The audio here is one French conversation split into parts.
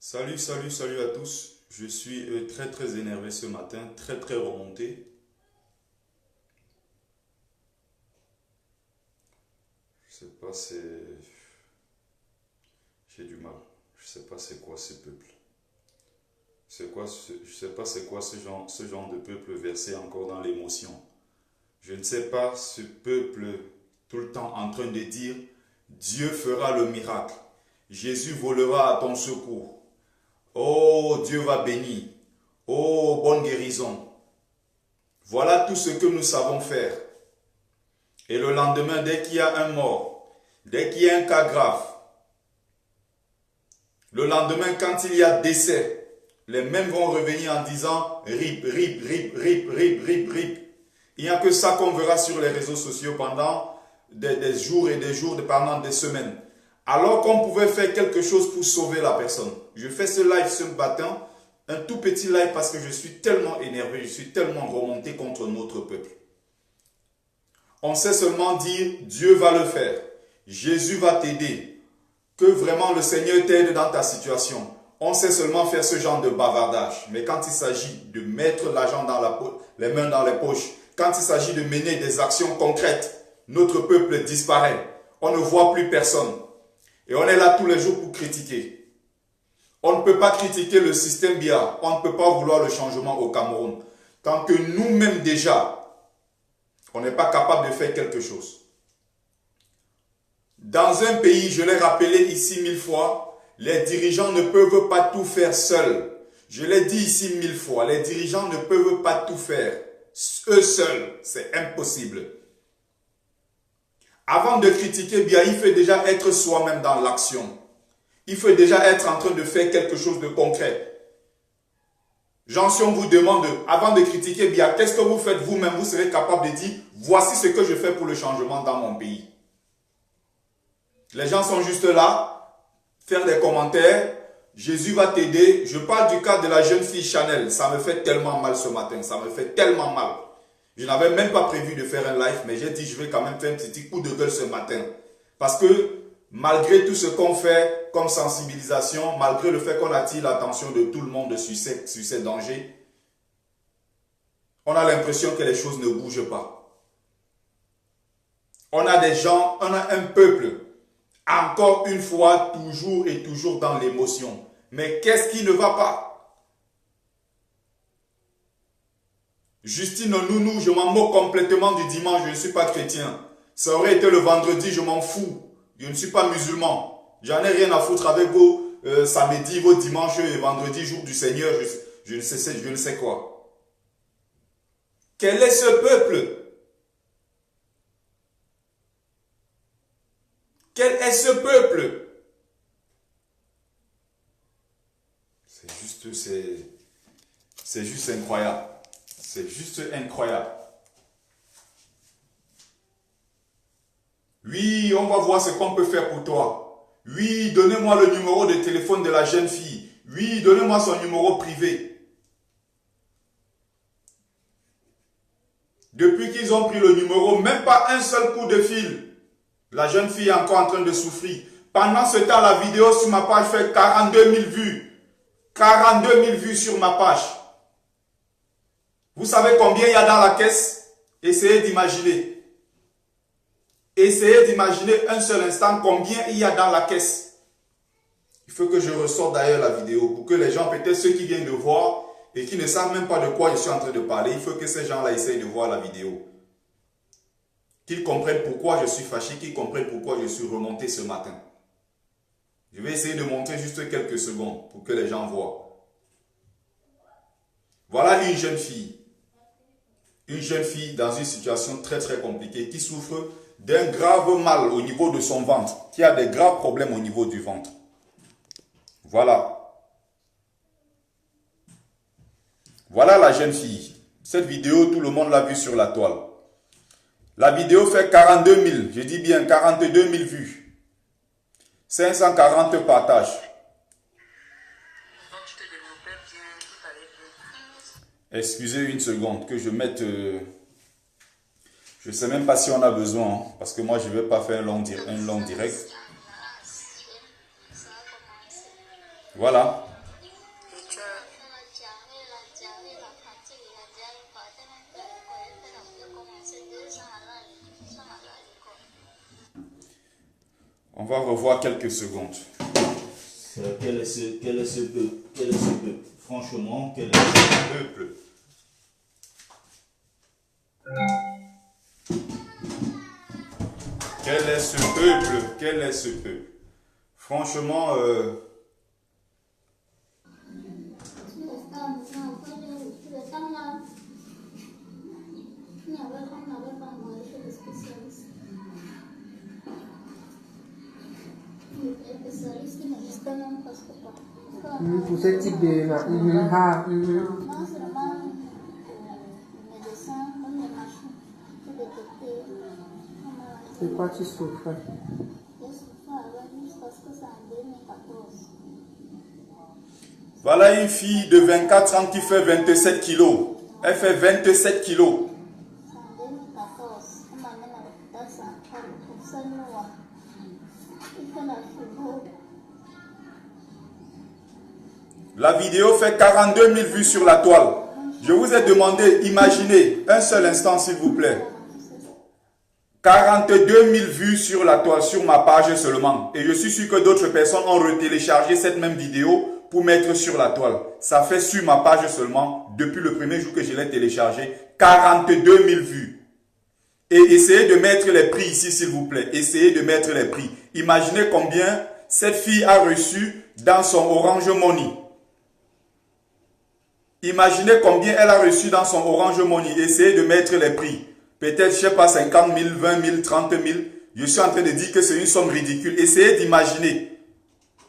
Salut à tous. Je suis très énervé ce matin, très remonté. Je sais pas, j'ai du mal. Je sais pas c'est quoi ce peuple. Je sais pas c'est quoi ce genre de peuple versé encore dans l'émotion. Je ne sais pas ce peuple tout le temps en train de dire Dieu fera le miracle. Jésus volera à ton secours. Oh, Dieu va bénir. Oh, bonne guérison. Voilà tout ce que nous savons faire. Et le lendemain, dès qu'il y a un mort, dès qu'il y a un cas grave, le lendemain, quand il y a décès, les mêmes vont revenir en disant RIP, RIP, RIP, RIP, RIP, RIP, RIP. Il n'y a que ça qu'on verra sur les réseaux sociaux pendant des jours et des jours, pendant des semaines. Alors qu'on pouvait faire quelque chose pour sauver la personne. Je fais ce live ce matin, un tout petit live parce que je suis tellement énervé, je suis tellement remonté contre notre peuple. On sait seulement dire Dieu va le faire, Jésus va t'aider, que vraiment le Seigneur t'aide dans ta situation. On sait seulement faire ce genre de bavardage. Mais quand il s'agit de mettre l'argent dans les mains dans les poches, quand il s'agit de mener des actions concrètes, notre peuple disparaît. On ne voit plus personne. Et on est là tous les jours pour critiquer. On ne peut pas critiquer le système BIA. On ne peut pas vouloir le changement au Cameroun. Tant que nous-mêmes déjà, on n'est pas capable de faire quelque chose. Dans un pays, je l'ai rappelé ici 1000 fois, les dirigeants ne peuvent pas tout faire seuls. Je l'ai dit ici 1000 fois, les dirigeants ne peuvent pas tout faire. Eux seuls, c'est impossible. Avant de critiquer bien, il faut déjà être soi-même dans l'action. Il faut déjà être en train de faire quelque chose de concret. Jean, si on vous demande, avant de critiquer bien, qu'est-ce que vous faites vous-même, vous serez capable de dire, voici ce que je fais pour le changement dans mon pays. Les gens sont juste là, faire des commentaires, Jésus va t'aider. Je parle du cas de la jeune fille Chanel, ça me fait tellement mal ce matin, ça me fait tellement mal. Je n'avais même pas prévu de faire un live, mais j'ai dit je vais quand même faire un petit coup de gueule ce matin. Parce que malgré tout ce qu'on fait comme sensibilisation, malgré le fait qu'on attire l'attention de tout le monde sur ces dangers, on a l'impression que les choses ne bougent pas. On a des gens, on a un peuple, encore une fois, toujours et toujours dans l'émotion. Mais qu'est-ce qui ne va pas? Justine Nounou, je m'en moque complètement du dimanche, je ne suis pas chrétien. Ça aurait été le vendredi, je m'en fous. Je ne suis pas musulman. J'en ai rien à foutre avec vos samedis, vos dimanches et vendredis, jour du Seigneur, je ne sais quoi. Quel est ce peuple? Quel est ce peuple? C'est juste incroyable. C'est juste incroyable. Oui, on va voir ce qu'on peut faire pour toi. Oui, donnez-moi le numéro de téléphone de la jeune fille. Oui, donnez-moi son numéro privé. Depuis qu'ils ont pris le numéro, même pas un seul coup de fil. La jeune fille est encore en train de souffrir. Pendant ce temps, la vidéo sur ma page fait 42 000 vues. 42 000 vues sur ma page. Vous savez combien il y a dans la caisse? Essayez d'imaginer. Essayez d'imaginer un seul instant combien il y a dans la caisse. Il faut que je ressorte d'ailleurs la vidéo pour que les gens, peut-être ceux qui viennent de voir et qui ne savent même pas de quoi je suis en train de parler, il faut que ces gens-là essayent de voir la vidéo. Qu'ils comprennent pourquoi je suis fâché, qu'ils comprennent pourquoi je suis remonté ce matin. Je vais essayer de montrer juste quelques secondes pour que les gens voient. Voilà une jeune fille. Une jeune fille dans une situation très compliquée qui souffre d'un grave mal au niveau de son ventre, qui a des graves problèmes au niveau du ventre. Voilà. Voilà la jeune fille. Cette vidéo, tout le monde l'a vue sur la toile. La vidéo fait 42 000, je dis bien 42 000 vues. 540 partages. Excusez une seconde que je mette... je ne sais même pas si on a besoin, hein, parce que moi je ne vais pas faire un long direct. Voilà. On va revoir quelques secondes. Quel est ce peuple? Quel est ce peuple? Franchement, quel est ce peuple? Quel est ce peuple? Quel est ce peuple? Franchement, pour ce type de... C'est quoi tu souffres? voilà une fille de 24 ans qui fait 27 kilos. Elle fait 27 kilos. La vidéo fait 42 000 vues sur la toile. Je vous ai demandé, imaginez, un seul instant s'il vous plaît. 42 000 vues sur la toile, sur ma page seulement. Et je suis sûr que d'autres personnes ont retéléchargé cette même vidéo pour mettre sur la toile. Ça fait sur ma page seulement, depuis le premier jour que je l'ai téléchargé, 42 000 vues. Et essayez de mettre les prix ici s'il vous plaît. Essayez de mettre les prix. Imaginez combien cette fille a reçu dans son Orange Money. Imaginez combien elle a reçu dans son Orange Money. Essayez de mettre les prix. Peut-être, je ne sais pas, 50 000, 20 000, 30 000. Je suis en train de dire que c'est une somme ridicule. Essayez d'imaginer.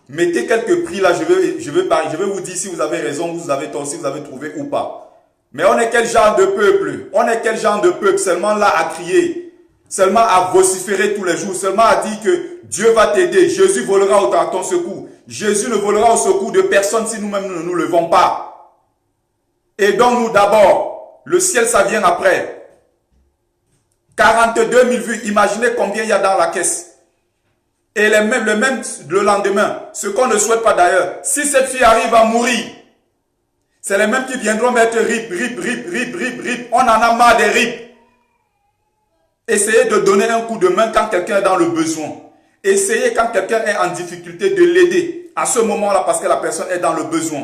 Mettez quelques prix là. Je vais vous dire si vous avez raison ou vous avez tort, si vous avez trouvé ou pas. Mais on est quel genre de peuple? On est quel genre de peuple? Seulement là à crier. Seulement à vociférer tous les jours. Seulement à dire que Dieu va t'aider. Jésus volera à ton secours. Jésus ne volera au secours de personne si nous-mêmes nous ne nous levons pas. Aidons-nous d'abord. Le ciel, ça vient après. 42 000 vues. Imaginez combien il y a dans la caisse. Et le lendemain, ce qu'on ne souhaite pas d'ailleurs, si cette fille arrive à mourir, c'est les mêmes qui viendront mettre rip, rip, rip, rip, rip, rip. On en a marre des rip. Essayez de donner un coup de main quand quelqu'un est dans le besoin. Essayez quand quelqu'un est en difficulté de l'aider. À ce moment-là, parce que la personne est dans le besoin.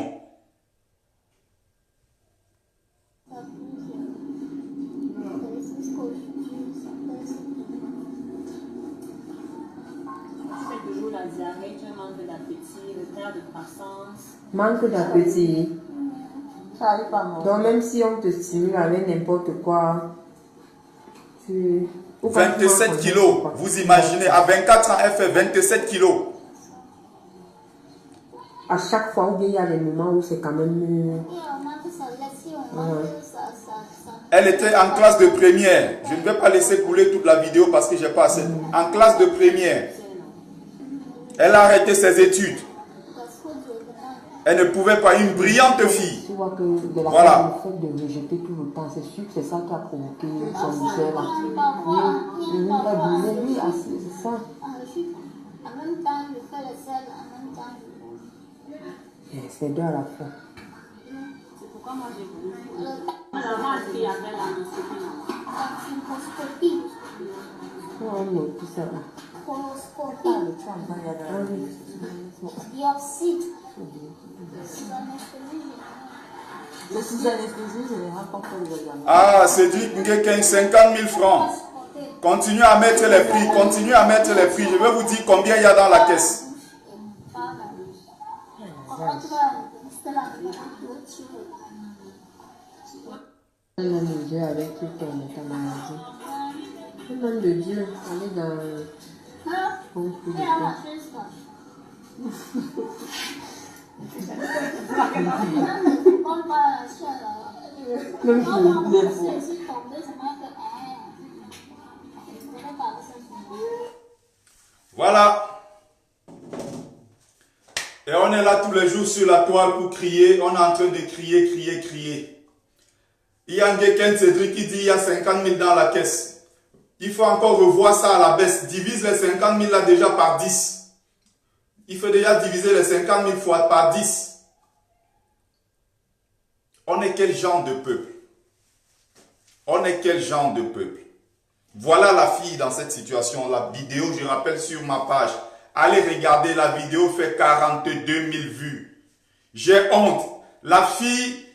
Manque d'appétit. Donc même si on te stimule avec n'importe quoi, tu... 27 kilos, vous imaginez, à 24 ans, elle fait 27 kilos. À chaque fois, ou bien il y a des moments où c'est quand même... Elle était en classe de première. Je ne vais pas laisser couler toute la vidéo parce que j'ai pas assez. En classe de première. Elle a arrêté ses études. Elle ne pouvait pas, une brillante fille. Tu vois que de la voilà. Le fait de rejeter tout le temps, c'est sûr que c'est ça qui a provoqué son lycée là. Oui, lui, c'est ça. C'est deux à la fois. C'est pourquoi moi j'ai voulu. Alors moi j'ai fait après la microscopie. Oh non, tout ça là. Biopsie. Le sous-anesthésie, je n'ai pas fait les examens. Ah, c'est dit que 50 000 francs. Continuez à mettre les prix, continuez à mettre les prix. Je vais vous dire combien il y a dans la caisse. Un homme de Dieu avec qui ta maladie. Un homme de Dieu, aller dans beaucoup de temps. Voilà. Et on est là tous les jours sur la toile pour crier. On est en train de crier, crier, crier. Il y a un quelqu'un Cédric qui dit il y a 50 000 dans la caisse. Il faut encore revoir ça à la baisse. Divise les 50 000 là déjà par 10. Il faut déjà diviser les 50 000 fois par 10. On est quel genre de peuple? On est quel genre de peuple? Voilà la fille dans cette situation. La vidéo, je rappelle, sur ma page Allez regarder, la vidéo fait 42 000 vues. J'ai honte. La fille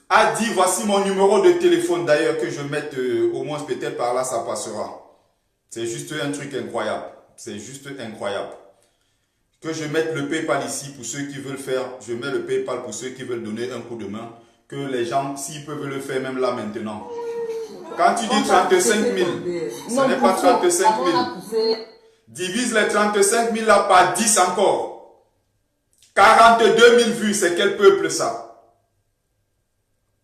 a dit, voici mon numéro de téléphone d'ailleurs, que je mette au moins peut-être par là, ça passera. C'est juste un truc incroyable. C'est juste incroyable. Que je mette le PayPal ici pour ceux qui veulent faire. Je mets le PayPal pour ceux qui veulent donner un coup de main. Que les gens, s'ils peuvent le faire même là maintenant. Quand tu dis 35 000, ce n'est pas 35 000. Divise les 35 000 là par 10 encore. 42 000 vues, c'est quel peuple ça?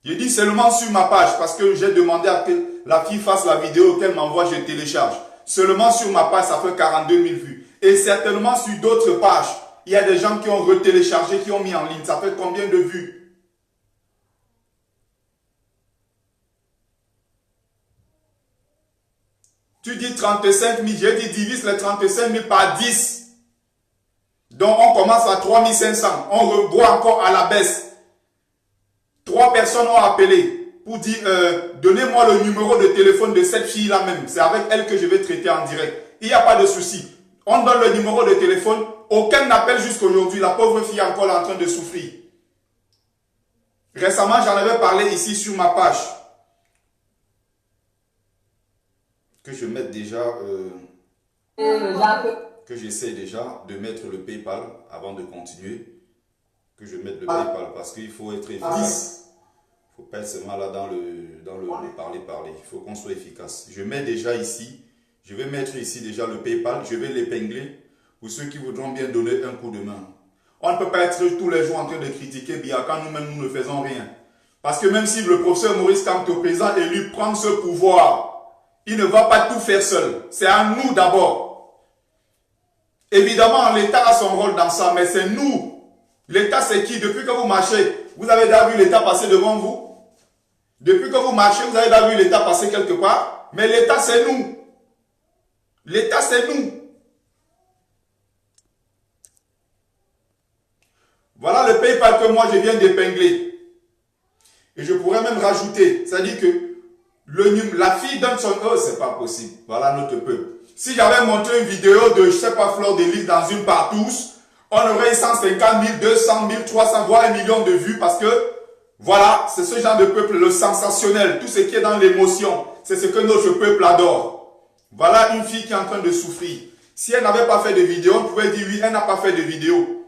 Je dis seulement sur ma page parce que j'ai demandé à que la fille fasse la vidéo qu'elle m'envoie, je télécharge. Seulement sur ma page, ça fait 42 000 vues. Et certainement sur d'autres pages, il y a des gens qui ont retéléchargé, qui ont mis en ligne. Ça fait combien de vues? Tu dis 35 000, j'ai dit divise les 35 000 par 10. Donc on commence à 3 500. On revoit encore à la baisse. 3 personnes ont appelé pour dire donnez-moi le numéro de téléphone de cette fille-là même. C'est avec elle que je vais traiter en direct. Il n'y a pas de souci. On donne le numéro de téléphone. Aucun n'appelle jusqu'aujourd'hui. La pauvre fille est encore là en train de souffrir. Récemment, j'en avais parlé ici sur ma page. Que je mette déjà... que j'essaie déjà de mettre le PayPal avant de continuer. Que je mette le PayPal parce qu'il faut être efficace. Il ne faut pas être seulement là dans le parler. Il faut qu'on soit efficace. Je mets déjà ici. Je vais mettre ici déjà le PayPal. Je vais l'épingler pour ceux qui voudront bien donner un coup de main. On ne peut pas être tous les jours en train de critiquer bien quand nous-mêmes nous ne faisons rien. Parce que même si le professeur Maurice Kamto, président élu, prend ce pouvoir, il ne va pas tout faire seul. C'est à nous d'abord. Évidemment, l'État a son rôle dans ça, mais c'est nous. L'État, c'est qui? Depuis que vous marchez, vous avez déjà vu l'État passer devant vous? Depuis que vous marchez, vous avez déjà vu l'État passer quelque part? Mais l'État, c'est nous. L'État, c'est nous. Voilà le PayPal que moi, je viens d'épingler. Et je pourrais même rajouter. C'est-à-dire que la fille donne son... Oh, c'est pas possible. Voilà notre peuple. Si j'avais montré une vidéo de, je sais pas, Fleur de Lys dans une partouze, on aurait 150 000, 200 000, 300, voire 1 million de vues parce que, voilà, c'est ce genre de peuple, le sensationnel, tout ce qui est dans l'émotion, c'est ce que notre peuple adore. Voilà une fille qui est en train de souffrir. Si elle n'avait pas fait de vidéo, on pouvait dire oui, elle n'a pas fait de vidéo.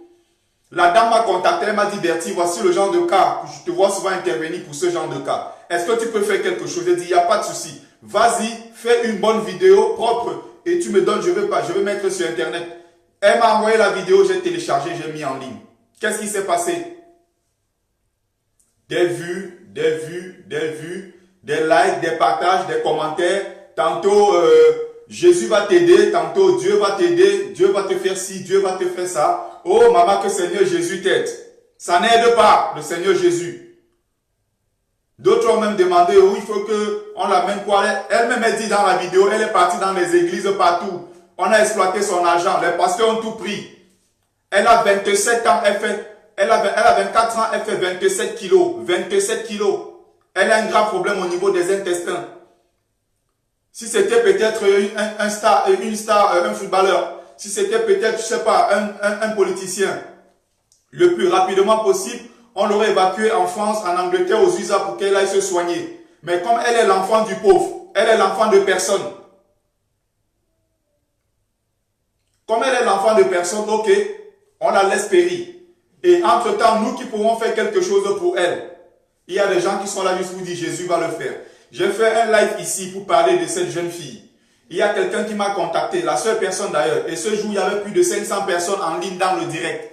La dame m'a contacté, elle m'a dit Bertie, voici le genre de cas, je te vois souvent intervenir pour ce genre de cas. Est-ce que tu peux faire quelque chose? Je dis, il n'y a pas de souci. Vas-y, fais une bonne vidéo propre et tu me donnes, je vais mettre sur Internet. Elle m'a envoyé la vidéo, j'ai téléchargé, j'ai mis en ligne. Qu'est-ce qui s'est passé? Des vues, des likes, des partages, des commentaires. Tantôt, Jésus va t'aider, tantôt Dieu va t'aider, Dieu va te faire ci, Dieu va te faire ça. Oh maman, que Seigneur Jésus t'aide. Ça n'aide pas le Seigneur Jésus. D'autres ont même demandé où il faut qu'on l'amène quoi. Elle-même a dit dans la vidéo, elle est partie dans les églises partout. On a exploité son argent. Les pasteurs ont tout pris. Elle a 27 ans, elle a 24 ans, elle fait 27 kilos. 27 kilos. Elle a un grave problème au niveau des intestins. Si c'était peut-être un footballeur, si c'était peut-être, je sais pas, un politicien, le plus rapidement possible, on l'aurait évacué en France, en Angleterre, aux USA pour qu'elle aille se soigner. Mais comme elle est l'enfant du pauvre, elle est l'enfant de personne. Comme elle est l'enfant de personne, ok, on la laisse périr. Et entre-temps, nous qui pourrons faire quelque chose pour elle, il y a des gens qui sont là juste pour dire Jésus va le faire. J'ai fait un live ici pour parler de cette jeune fille. Il y a quelqu'un qui m'a contacté, la seule personne d'ailleurs. Et ce jour, il y avait plus de 500 personnes en ligne dans le direct.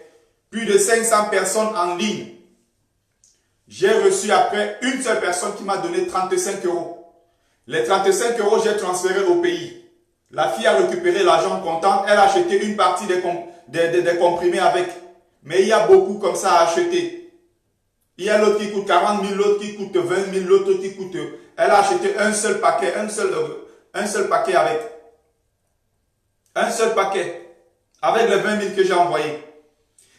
Plus de 500 personnes en ligne. J'ai reçu après une seule personne qui m'a donné 35 euros. Les 35 euros, j'ai transféré au pays. La fille a récupéré l'argent comptant. Elle a acheté une partie des comprimés avec. Mais il y a beaucoup comme ça à acheter. Il y a l'autre qui coûte 40 000, l'autre qui coûte 20 000, l'autre qui coûte... Elle a acheté un seul paquet, un seul paquet avec. Un seul paquet. Avec les 20 000 que j'ai envoyés.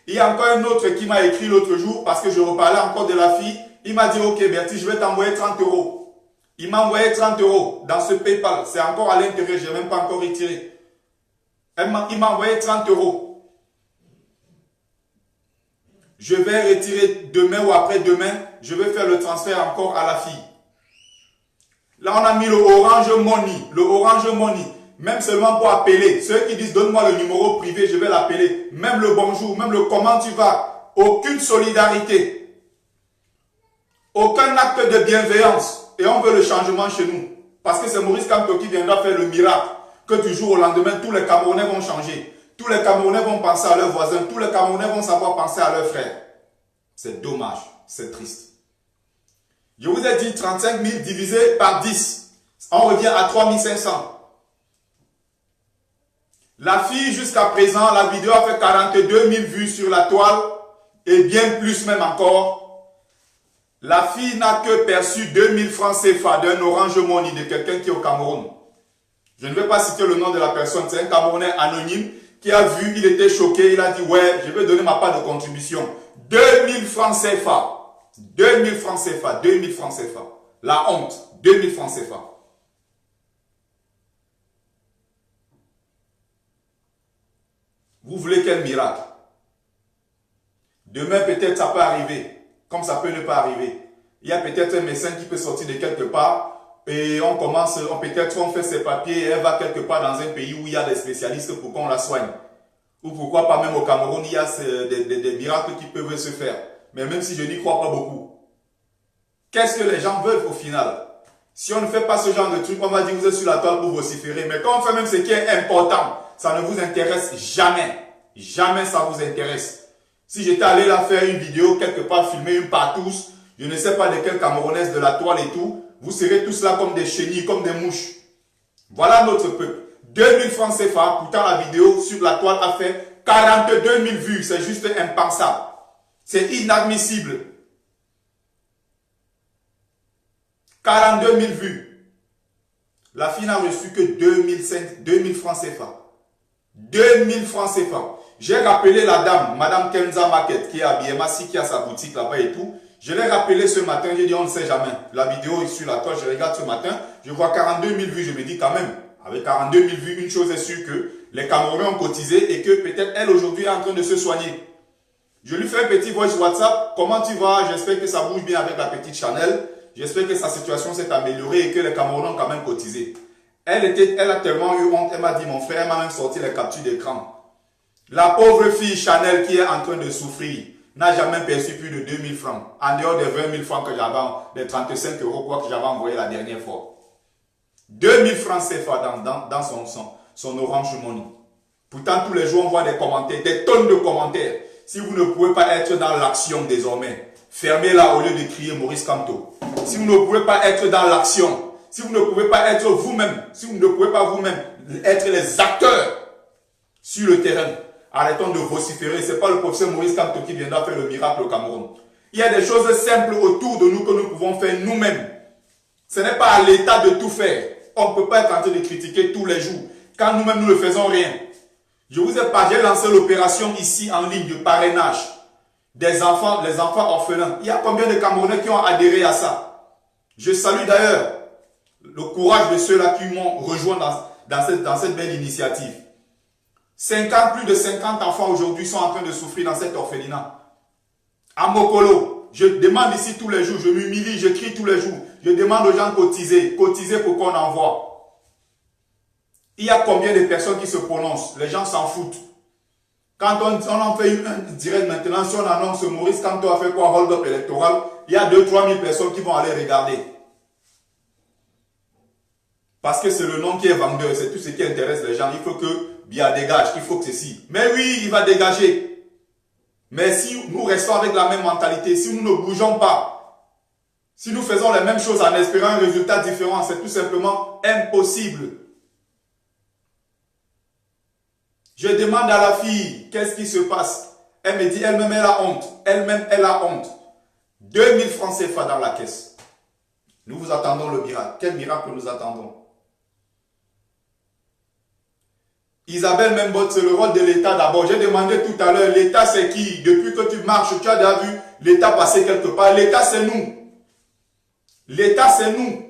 Il y a encore un autre qui m'a écrit l'autre jour parce que je reparlais encore de la fille. Il m'a dit, ok Bertie, je vais t'envoyer 30 euros. Il m'a envoyé 30 euros dans ce PayPal. C'est encore à l'intérieur, je n'ai même pas encore retiré. Il m'a envoyé 30 euros. Je vais retirer demain ou après-demain, je vais faire le transfert encore à la fille. Là, on a mis le Orange Money. Le Orange Money, même seulement pour appeler. Ceux qui disent, donne-moi le numéro privé, je vais l'appeler. Même le bonjour, même le comment tu vas. Aucune solidarité. Aucun acte de bienveillance. Et on veut le changement chez nous. Parce que c'est Maurice Kamto qui viendra faire le miracle. Que du jour au lendemain, tous les Camerounais vont changer. Tous les Camerounais vont penser à leurs voisins. Tous les Camerounais vont savoir penser à leurs frères. C'est dommage. C'est triste. Je vous ai dit 35 000 divisé par 10. On revient à 3 500. La fille, jusqu'à présent, la vidéo a fait 42 000 vues sur la toile. Et bien plus même encore. La fille n'a que perçu 2 000 francs CFA d'un Orange Money de quelqu'un qui est au Cameroun. Je ne vais pas citer le nom de la personne. C'est un Camerounais anonyme qui a vu, il était choqué. Il a dit, ouais, je vais donner ma part de contribution. 2 000 francs CFA. 2 000 francs CFA. 2 000 francs CFA. La honte. 2 000 francs CFA. Vous voulez quel miracle? Demain, peut-être ça peut arriver. Comme ça peut ne pas arriver. Il y a peut-être un médecin qui peut sortir de quelque part. Et on commence, peut-être on fait ses papiers et elle va quelque part dans un pays où il y a des spécialistes pour qu'on la soigne. Ou pourquoi pas même au Cameroun, il y a des miracles qui peuvent se faire. Mais même si je n'y crois pas beaucoup. Qu'est-ce que les gens veulent au final? Si on ne fait pas ce genre de truc, on va dire que vous êtes sur la toile pour vociférer. Mais quand on fait même ce qui est important, ça ne vous intéresse jamais. Jamais ça vous intéresse. Si j'étais allé là faire une vidéo, quelque part filmer une partouze, je ne sais pas de quelle Camerounaise de la toile et tout, vous serez tous là comme des chenilles, comme des mouches. Voilà notre peuple. 2 000 francs CFA, pourtant la vidéo sur la toile a fait 42 000 vues. C'est juste impensable. C'est inadmissible. 42 000 vues. La fille n'a reçu que 2 000 francs CFA. 2 000 francs CFA. J'ai rappelé la dame, Madame Kenza Market, qui est à Biémassi, qui a sa boutique là-bas et tout. Je l'ai rappelé ce matin, j'ai dit on ne sait jamais. La vidéo est sur la toile, je regarde ce matin, je vois 42 000 vues, je me dis quand même, avec 42 000 vues, une chose est sûre que les Camerounais ont cotisé et que peut-être elle aujourd'hui est en train de se soigner. Je lui fais un petit voice WhatsApp, comment tu vas? J'espère que ça bouge bien avec la petite Chanel. J'espère que sa situation s'est améliorée et que les Camerounais ont quand même cotisé. Elle a tellement eu honte, elle m'a dit mon frère, elle m'a même sorti les captures d'écran. La pauvre fille Chanel qui est en train de souffrir n'a jamais perçu plus de 2 000 francs. En dehors des 20 000 francs que j'avais, des 35 euros quoi, que j'avais envoyé la dernière fois. 2 000 francs CFA dans son Orange Money. Pourtant, tous les jours, on voit des commentaires, des tonnes de commentaires. Si vous ne pouvez pas être dans l'action désormais, fermez-la au lieu de crier Maurice Kamto. Si vous ne pouvez pas être dans l'action, si vous ne pouvez pas être vous-même, si vous ne pouvez pas vous-même être les acteurs sur le terrain, arrêtons de vociférer. Ce n'est pas le professeur Maurice Kamto qui viendra faire le miracle au Cameroun. Il y a des choses simples autour de nous que nous pouvons faire nous-mêmes. Ce n'est pas à l'État de tout faire. On ne peut pas être en train de critiquer tous les jours. Quand nous-mêmes, nous ne faisons rien. Je vous ai parlé, j'ai lancé l'opération ici en ligne de parrainage des enfants, les enfants orphelins. Il y a combien de Camerounais qui ont adhéré à ça? Je salue d'ailleurs le courage de ceux-là qui m'ont rejoint dans cette belle initiative. Plus de 50 enfants aujourd'hui sont en train de souffrir dans cet orphelinat. À Mokolo, je demande ici tous les jours, je m'humilie, je crie tous les jours. Je demande aux gens de cotiser. Cotiser pour qu'on envoie. Il y a combien de personnes qui se prononcent? Les gens s'en foutent. Quand on en fait une direct maintenant, si on annonce Maurice Kamto a fait quoi, hold-up électoral, il y a 2-3 000 personnes qui vont aller regarder. Parce que c'est le nom qui est vendeur, c'est tout ce qui intéresse les gens. Il faut que Bia dégage, il faut que ceci. Mais oui, il va dégager. Mais si nous restons avec la même mentalité, si nous ne bougeons pas, si nous faisons les mêmes choses en espérant un résultat différent, c'est tout simplement impossible. Je demande à la fille, qu'est-ce qui se passe? Elle me dit, elle-même, elle a honte. Elle-même, elle a honte. 2 000 francs CFA dans la caisse. Nous vous attendons le miracle. Quel miracle nous attendons? Isabelle Membot, c'est le rôle de l'État d'abord. J'ai demandé tout à l'heure, l'État c'est qui? Depuis que tu marches, tu as déjà vu l'État passer quelque part. L'État c'est nous. L'État c'est nous.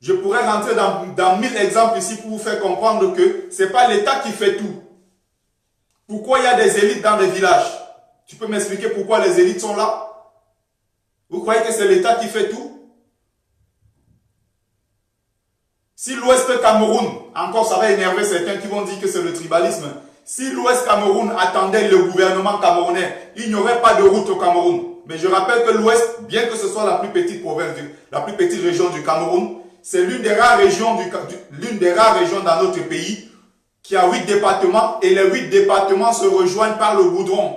Je pourrais rentrer dans 1000 exemples ici pour vous faire comprendre que ce n'est pas l'État qui fait tout. Pourquoi il y a des élites dans les villages? Tu peux m'expliquer pourquoi les élites sont là? Vous croyez que c'est l'État qui fait tout? Si l'Ouest Cameroun, encore ça va énerver certains qui vont dire que c'est le tribalisme, si l'Ouest Cameroun attendait le gouvernement camerounais, il n'y aurait pas de route au Cameroun. Mais je rappelle que l'Ouest, bien que ce soit la plus petite province, la plus petite région du Cameroun, c'est l'une des rares régions dans notre pays qui a 8 départements et les 8 départements se rejoignent par le goudron.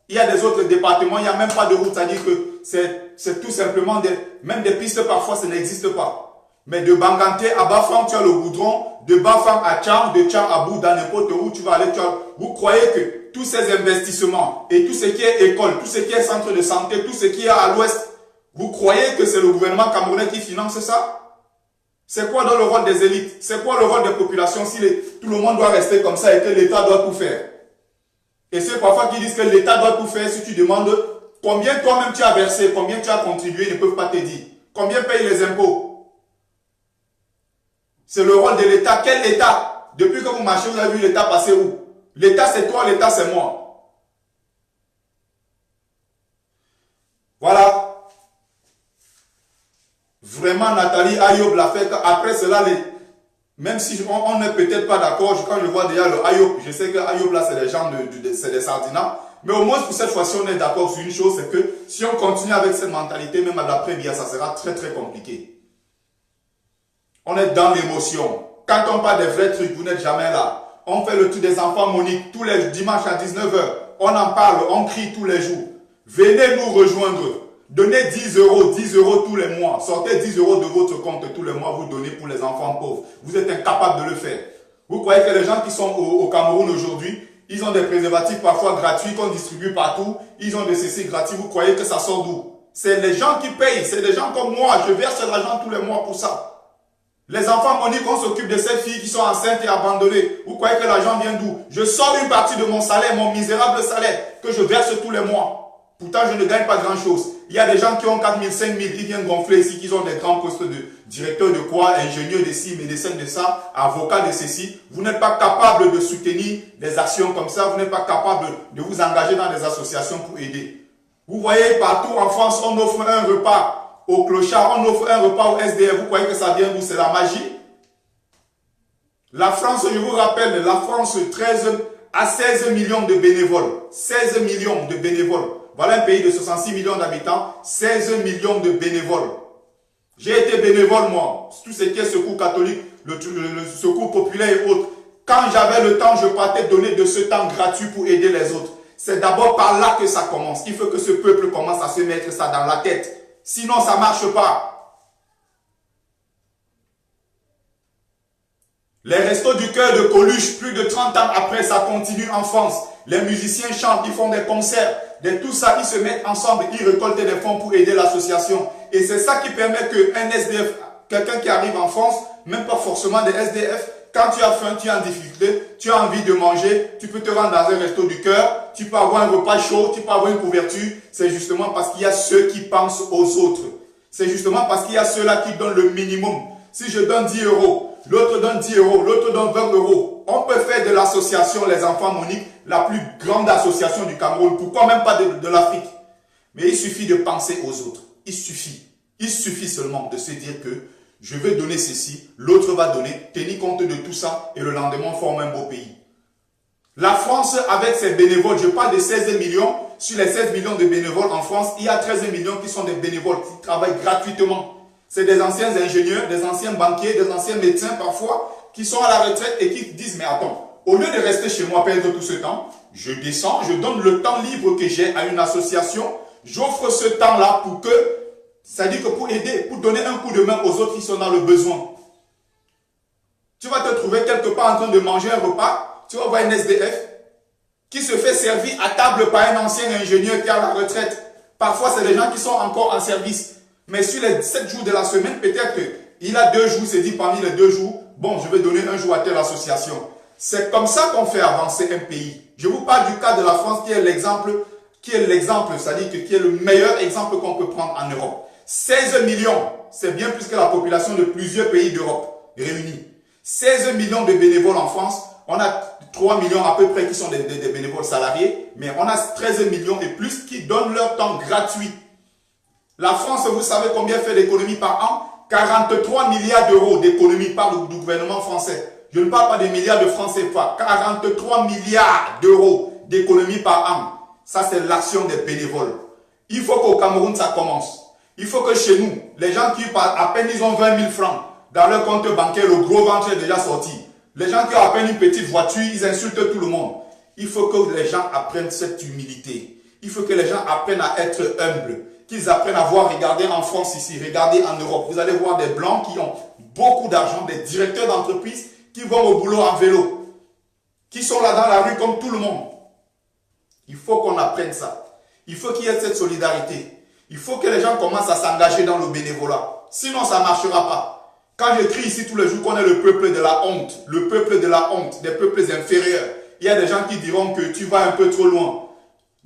Il y a des autres départements, il n'y a même pas de route, c'est-à-dire que c'est tout simplement même des pistes parfois, ça n'existe pas. Mais de Banganté à Bafang, tu as le goudron, de Bafang à Tchang, de Tchang à Bouddha, n'importe où tu vas aller, vous croyez que tous ces investissements et tout ce qui est école, tout ce qui est centre de santé, tout ce qui est à l'ouest, vous croyez que c'est le gouvernement camerounais qui finance ça? C'est quoi dans le rôle des élites? C'est quoi le rôle des populations si tout le monde doit rester comme ça et que l'État doit tout faire? Et ceux parfois qui disent que l'État doit tout faire, si tu demandes combien toi-même tu as versé, combien tu as contribué, ils ne peuvent pas te dire. Combien payent les impôts? C'est le rôle de l'État. Quel État? Depuis que vous marchez, vous avez vu l'État passer où? L'État c'est toi, l'État c'est moi. Voilà. Vraiment, Nathalie Ayoub l'a fait. Après cela, même si on n'est peut-être pas d'accord, quand je vois déjà le Ayoub, je sais que Ayoub là, c'est des gens, c'est des sardinats. Mais au moins, pour cette fois-ci, on est d'accord sur une chose, c'est que si on continue avec cette mentalité, même à l'après-Biya, ça sera très très compliqué. On est dans l'émotion. Quand on parle des vrais trucs, vous n'êtes jamais là. On fait le tour des enfants Monique tous les dimanches à 19 h. On en parle, on crie tous les jours. Venez nous rejoindre. Donnez 10 euros tous les mois. Sortez 10 euros de votre compte tous les mois, vous donnez pour les enfants pauvres. Vous êtes incapable de le faire. Vous croyez que les gens qui sont au Cameroun aujourd'hui, ils ont des préservatifs parfois gratuits qu'on distribue partout. Ils ont des CC gratuits. Vous croyez que ça sort d'où? C'est les gens qui payent. C'est des gens comme moi. Je verse de l'argent tous les mois pour ça. Les enfants Monique, on s'occupe de ces filles qui sont enceintes et abandonnées. Vous croyez que l'argent vient d'où? Je sors une partie de mon salaire, mon misérable salaire, que je verse tous les mois. Pourtant, je ne gagne pas grand-chose. Il y a des gens qui ont 4 000, 5 000, ils viennent gonfler ici, qui ont des grands postes de directeur de quoi, ingénieur de ci, médecin de ça, avocat de ceci. Vous n'êtes pas capable de soutenir des actions comme ça. Vous n'êtes pas capable de vous engager dans des associations pour aider. Vous voyez, partout en France, on offre un repas au clochard, on offre un repas au SDF. Vous croyez que ça vient d'où? C'est la magie? La France, je vous rappelle, la France, 13 à 16 millions de bénévoles. 16 millions de bénévoles. Voilà un pays de 66 millions d'habitants, 16 millions de bénévoles. J'ai été bénévole, moi. Tout ce qui est secours catholique, le secours populaire et autres. Quand j'avais le temps, je partais donner de ce temps gratuit pour aider les autres. C'est d'abord par là que ça commence. Il faut que ce peuple commence à se mettre ça dans la tête. Sinon, ça ne marche pas. Les restos du cœur de Coluche, plus de 30 ans après, ça continue en France. Les musiciens chantent, ils font des concerts. De tout ça, ils se mettent ensemble, ils récoltent des fonds pour aider l'association. Et c'est ça qui permet qu'un SDF, quelqu'un qui arrive en France, même pas forcément des SDF, quand tu as faim, tu es en difficulté, tu as envie de manger, tu peux te rendre dans un resto du cœur, tu peux avoir un repas chaud, tu peux avoir une couverture. C'est justement parce qu'il y a ceux qui pensent aux autres. C'est justement parce qu'il y a ceux-là qui donnent le minimum. Si je donne 10 euros, l'autre donne 10 euros, l'autre donne 20 euros. On peut faire de l'association Les Enfants Monique la plus grande association du Cameroun. Pourquoi même pas de l'Afrique? Mais il suffit de penser aux autres. Il suffit seulement de se dire que je vais donner ceci, l'autre va donner, tenir compte de tout ça et le lendemain on forme un beau pays. La France avec ses bénévoles, je parle de 16 millions, sur les 16 millions de bénévoles en France, il y a 13 millions qui sont des bénévoles qui travaillent gratuitement. C'est des anciens ingénieurs, des anciens banquiers, des anciens médecins parfois, qui sont à la retraite et qui disent, mais attends, au lieu de rester chez moi, perdre tout ce temps, je descends, je donne le temps libre que j'ai à une association, j'offre ce temps-là pour que, c'est-à-dire que pour aider, pour donner un coup de main aux autres qui sont dans le besoin. Tu vas te trouver quelque part en train de manger un repas, tu vas voir un SDF qui se fait servir à table par un ancien ingénieur qui est à la retraite. Parfois, c'est des gens qui sont encore en service. Mais sur les 7 jours de la semaine, peut-être qu'il a 2 jours, il s'est dit parmi les 2 jours, bon, je vais donner un jour à telle association. C'est comme ça qu'on fait avancer un pays. Je vous parle du cas de la France qui est l'exemple, c'est-à-dire qui est le meilleur exemple qu'on peut prendre en Europe. 16 millions, c'est bien plus que la population de plusieurs pays d'Europe réunis. 16 millions de bénévoles en France. On a 3 millions à peu près qui sont des bénévoles salariés, mais on a 13 millions et plus qui donnent leur temps gratuit. La France, vous savez combien fait d'économies par an? 43 milliards d'euros d'économies par le gouvernement français. Je ne parle pas des milliards de francs CFA. 43 milliards d'euros d'économies par an. Ça, c'est l'action des bénévoles. Il faut qu'au Cameroun, ça commence. Il faut que chez nous, les gens qui, à peine ils ont 20 000 francs dans leur compte bancaire, le gros ventre est déjà sorti. Les gens qui ont à peine une petite voiture, ils insultent tout le monde. Il faut que les gens apprennent cette humilité. Il faut que les gens apprennent à être humbles. Qu'ils apprennent à voir, regardez en France ici, regardez en Europe. Vous allez voir des blancs qui ont beaucoup d'argent, des directeurs d'entreprise qui vont au boulot en vélo. Qui sont là dans la rue comme tout le monde. Il faut qu'on apprenne ça. Il faut qu'il y ait cette solidarité. Il faut que les gens commencent à s'engager dans le bénévolat. Sinon, ça ne marchera pas. Quand je crie ici tous les jours qu'on est le peuple de la honte, le peuple de la honte, des peuples inférieurs, il y a des gens qui diront que tu vas un peu trop loin.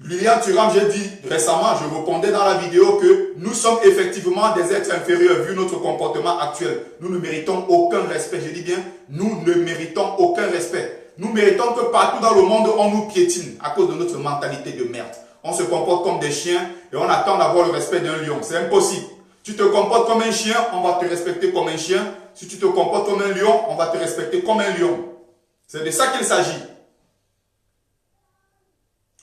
Lilian Thuram, j'ai dit récemment, je répondais dans la vidéo que nous sommes effectivement des êtres inférieurs vu notre comportement actuel. Nous ne méritons aucun respect. Je dis bien, nous ne méritons aucun respect. Nous méritons que partout dans le monde, on nous piétine à cause de notre mentalité de merde. On se comporte comme des chiens et on attend d'avoir le respect d'un lion. C'est impossible. Tu te comportes comme un chien, on va te respecter comme un chien. Si tu te comportes comme un lion, on va te respecter comme un lion. C'est de ça qu'il s'agit.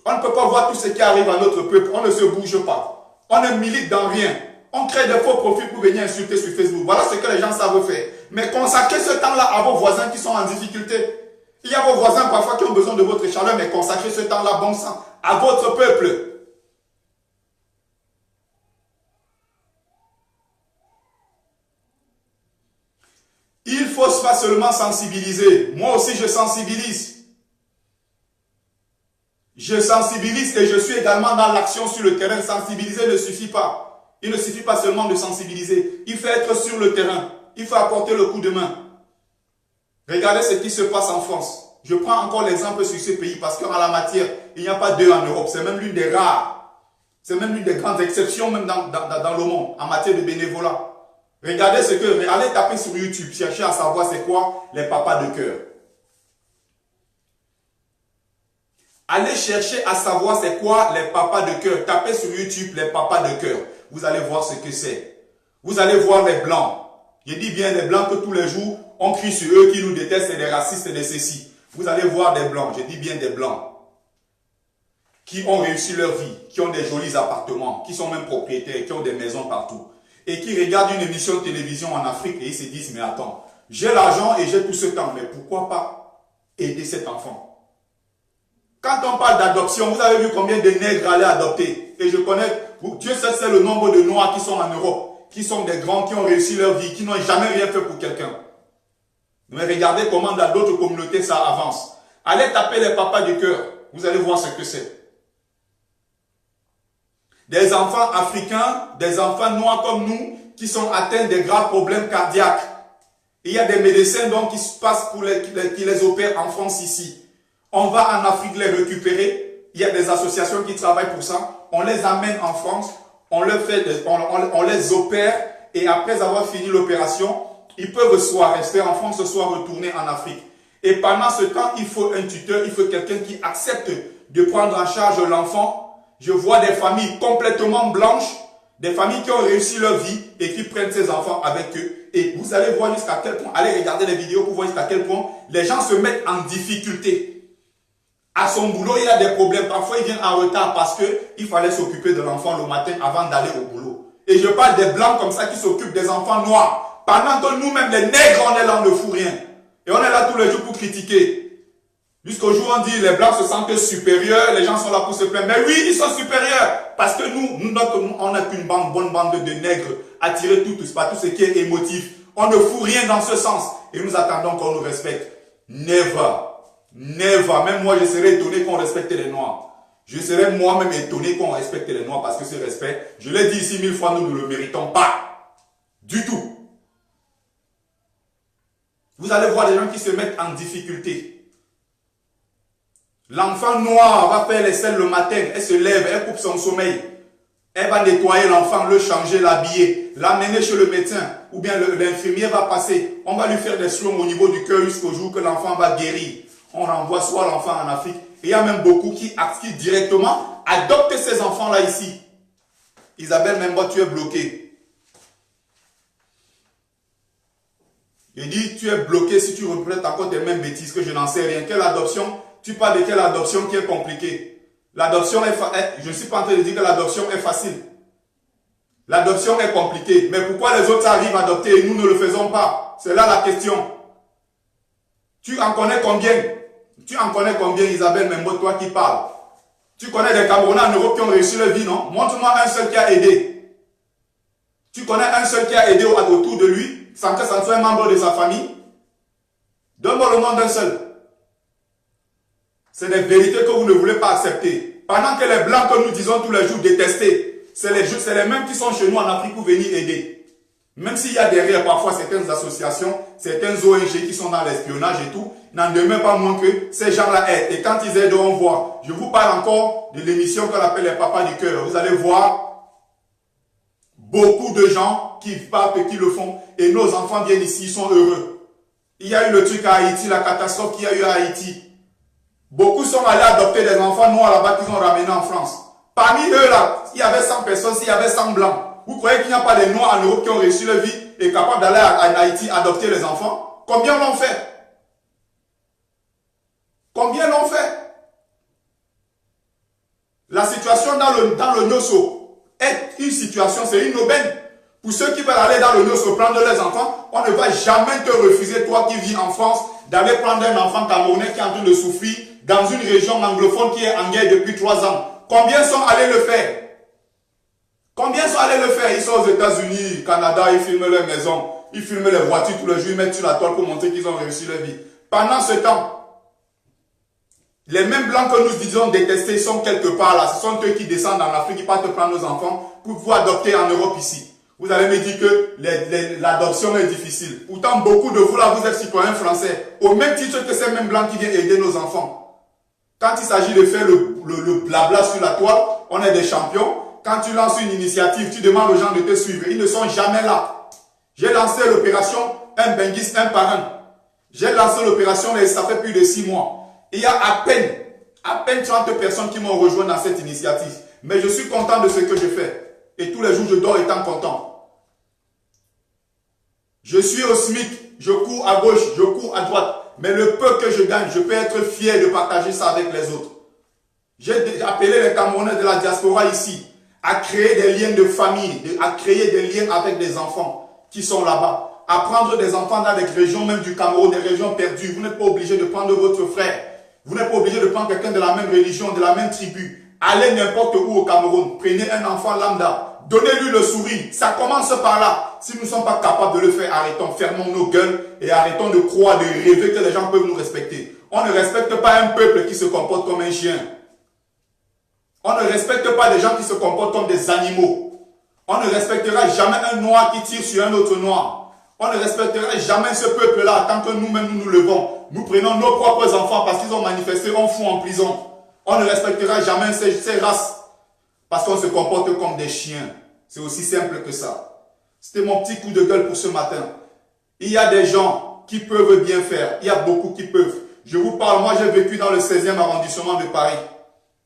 On ne peut pas voir tout ce qui arrive à notre peuple. On ne se bouge pas. On ne milite dans rien. On crée des faux profils pour venir insulter sur Facebook. Voilà ce que les gens savent faire. Mais consacrez ce temps-là à vos voisins qui sont en difficulté. Il y a vos voisins parfois qui ont besoin de votre chaleur, mais consacrez ce temps-là, bon sang, à votre peuple. Il faut pas seulement sensibiliser. Moi aussi, je sensibilise. Je sensibilise et je suis également dans l'action sur le terrain. Sensibiliser ne suffit pas. Il ne suffit pas seulement de sensibiliser. Il faut être sur le terrain. Il faut apporter le coup de main. Regardez ce qui se passe en France. Je prends encore l'exemple sur ce pays parce qu'en la matière, il n'y a pas d'eux en Europe. C'est même l'une des rares. C'est même l'une des grandes exceptions même dans le monde en matière de bénévolat. Regardez ce que... Allez taper sur YouTube, cherchez à savoir c'est quoi les papas de cœur. Allez chercher à savoir c'est quoi les papas de cœur. Tapez sur YouTube les papas de cœur. Vous allez voir ce que c'est. Vous allez voir les blancs. Je dis bien les blancs que tous les jours, on crie sur eux qui nous détestent, c'est des racistes et des ceci. Vous allez voir des blancs, je dis bien des blancs, qui ont réussi leur vie, qui ont des jolis appartements, qui sont même propriétaires, qui ont des maisons partout. Et qui regardent une émission de télévision en Afrique et ils se disent, mais attends, j'ai l'argent et j'ai tout ce temps, mais pourquoi pas aider cet enfant? Quand on parle d'adoption, vous avez vu combien de nègres allaient adopter? Et je connais, Dieu sait c'est le nombre de noirs qui sont en Europe, qui sont des grands, qui ont réussi leur vie, qui n'ont jamais rien fait pour quelqu'un. Mais regardez comment dans d'autres communautés ça avance. Allez taper les papas du cœur, vous allez voir ce que c'est. Des enfants africains, des enfants noirs comme nous, qui sont atteints de graves problèmes cardiaques. Il y a des médecins donc qui se passent qui les opèrent en France ici. On va en Afrique les récupérer. Il y a des associations qui travaillent pour ça. On les amène en France, on les opère et après avoir fini l'opération, ils peuvent soit rester en France, soit retourner en Afrique. Et pendant ce temps, il faut un tuteur, il faut quelqu'un qui accepte de prendre en charge l'enfant. Je vois des familles complètement blanches, des familles qui ont réussi leur vie et qui prennent ces enfants avec eux. Et vous allez voir jusqu'à quel point, allez regarder les vidéos pour voir jusqu'à quel point les gens se mettent en difficulté. À son boulot, il y a des problèmes. Parfois, ils viennent en retard parce qu'il fallait s'occuper de l'enfant le matin avant d'aller au boulot. Et je parle des blancs comme ça qui s'occupent des enfants noirs. Pendant que nous-mêmes, les nègres, on est là, on ne fout rien. Et on est là tous les jours pour critiquer. Jusqu'au jour où on dit les blancs se sentent supérieurs, les gens sont là pour se plaindre. Mais oui, ils sont supérieurs. Parce que nous on n'a qu'une bonne bande de nègres attirés tous par tout ce qui est émotif. On ne fout rien dans ce sens. Et nous attendons qu'on nous respecte. Never. Never. Même moi, je serais étonné qu'on respecte les noirs. Je serais moi-même étonné qu'on respecte les noirs parce que ce respect, je l'ai dit ici 1000 fois, nous ne le méritons pas. Du tout. Vous allez voir des gens qui se mettent en difficulté. L'enfant noir va faire les selles le matin, elle se lève, elle coupe son sommeil. Elle va nettoyer l'enfant, le changer, l'habiller, l'amener chez le médecin. Ou bien l'infirmier va passer. On va lui faire des soins au niveau du cœur jusqu'au jour que l'enfant va guérir. On renvoie soit l'enfant en Afrique. Et il y a même beaucoup qui directement adoptent ces enfants-là ici. Isabelle Memba, tu es bloqué. Il dit, tu es bloqué si tu représentes encore tes mêmes bêtises que je n'en sais rien. Quelle adoption? Tu parles de quelle adoption qui est compliquée? L'adoption je ne suis pas en train de dire que l'adoption est facile. L'adoption est compliquée. Mais pourquoi les autres arrivent à adopter et nous ne le faisons pas? C'est là la question. Tu en connais combien? Tu en connais combien, Isabelle Membo, toi qui parles? Tu connais des Camerounais en Europe qui ont réussi leur vie, non? Montre-moi un seul qui a aidé. Tu connais un seul qui a aidé autour de lui, sans que ça soit un membre de sa famille? Donne-moi le nom d'un seul. C'est des vérités que vous ne voulez pas accepter. Pendant que les Blancs que nous disons tous les jours détester, c'est les mêmes qui sont chez nous en Afrique pour venir aider. Même s'il y a derrière parfois certaines associations, certaines ONG qui sont dans l'espionnage et tout, n'en demeure pas moins que ces gens-là aident. Et quand ils aident, on voit. Je vous parle encore de l'émission qu'on appelle les papas du cœur. Vous allez voir beaucoup de gens qui partent et qui le font. Et nos enfants viennent ici, ils sont heureux. Il y a eu le truc à Haïti, la catastrophe qu'il y a eu à Haïti. Beaucoup sont allés adopter des enfants noirs là-bas qu'ils ont ramenés en France. Parmi eux là, il y avait 100 personnes, s'il y avait 100 blancs. Vous croyez qu'il n'y a pas des noirs en Europe qui ont réussi leur vie et capables d'aller en Haïti adopter les enfants? Combien l'ont fait? Combien l'ont fait? La situation dans le Nyoso est une situation, c'est une aubaine. Pour ceux qui veulent aller dans le Nyoso prendre leurs enfants, on ne va jamais te refuser, toi qui vis en France, d'aller prendre un enfant camerounais qui est en train de souffrir dans une région anglophone qui est en guerre depuis 3 ans. Combien sont allés le faire? Combien sont allés le faire? Ils sont aux États-Unis, Canada, ils filment leurs maisons, ils filment les voitures tous les jours, ils mettent sur la toile pour montrer qu'ils ont réussi leur vie. Pendant ce temps, les mêmes blancs que nous disons détester sont quelque part là. Ce sont eux qui descendent en Afrique, qui partent prendre nos enfants pour pouvoir adopter en Europe ici. Vous allez me dire que l'adoption est difficile. Pourtant, beaucoup de vous là, vous êtes citoyens français, au même titre que ces mêmes blancs qui viennent aider nos enfants. Quand il s'agit de faire le blabla sur la toile, on est des champions. Quand tu lances une initiative, tu demandes aux gens de te suivre. Ils ne sont jamais là. J'ai lancé l'opération Un Benguis, un par un. J'ai lancé l'opération et ça fait plus de 6 mois. Il y a à peine 30 personnes qui m'ont rejoint dans cette initiative. Mais je suis content de ce que je fais. Et tous les jours, je dors étant content. Je suis au SMIC. Je cours à gauche, je cours à droite. Mais le peu que je gagne, je peux être fier de partager ça avec les autres. J'ai appelé les Camerounais de la diaspora ici à créer des liens de famille, à créer des liens avec des enfants qui sont là-bas, à prendre des enfants dans des régions même du Cameroun, des régions perdues. Vous n'êtes pas obligé de prendre votre frère. Vous n'êtes pas obligé de prendre quelqu'un de la même religion, de la même tribu. Allez n'importe où au Cameroun, prenez un enfant lambda, donnez-lui le sourire. Ça commence par là. Si nous ne sommes pas capables de le faire, arrêtons, fermons nos gueules et arrêtons de croire, de rêver que les gens peuvent nous respecter. On ne respecte pas un peuple qui se comporte comme un chien. On ne respecte pas des gens qui se comportent comme des animaux. On ne respectera jamais un noir qui tire sur un autre noir. On ne respectera jamais ce peuple-là tant que nous-mêmes nous levons. Nous prenons nos propres enfants parce qu'ils ont manifesté, on fout en prison. On ne respectera jamais ces races parce qu'on se comporte comme des chiens. C'est aussi simple que ça. C'était mon petit coup de gueule pour ce matin. Il y a des gens qui peuvent bien faire. Il y a beaucoup qui peuvent. Je vous parle, moi j'ai vécu dans le 16e arrondissement de Paris.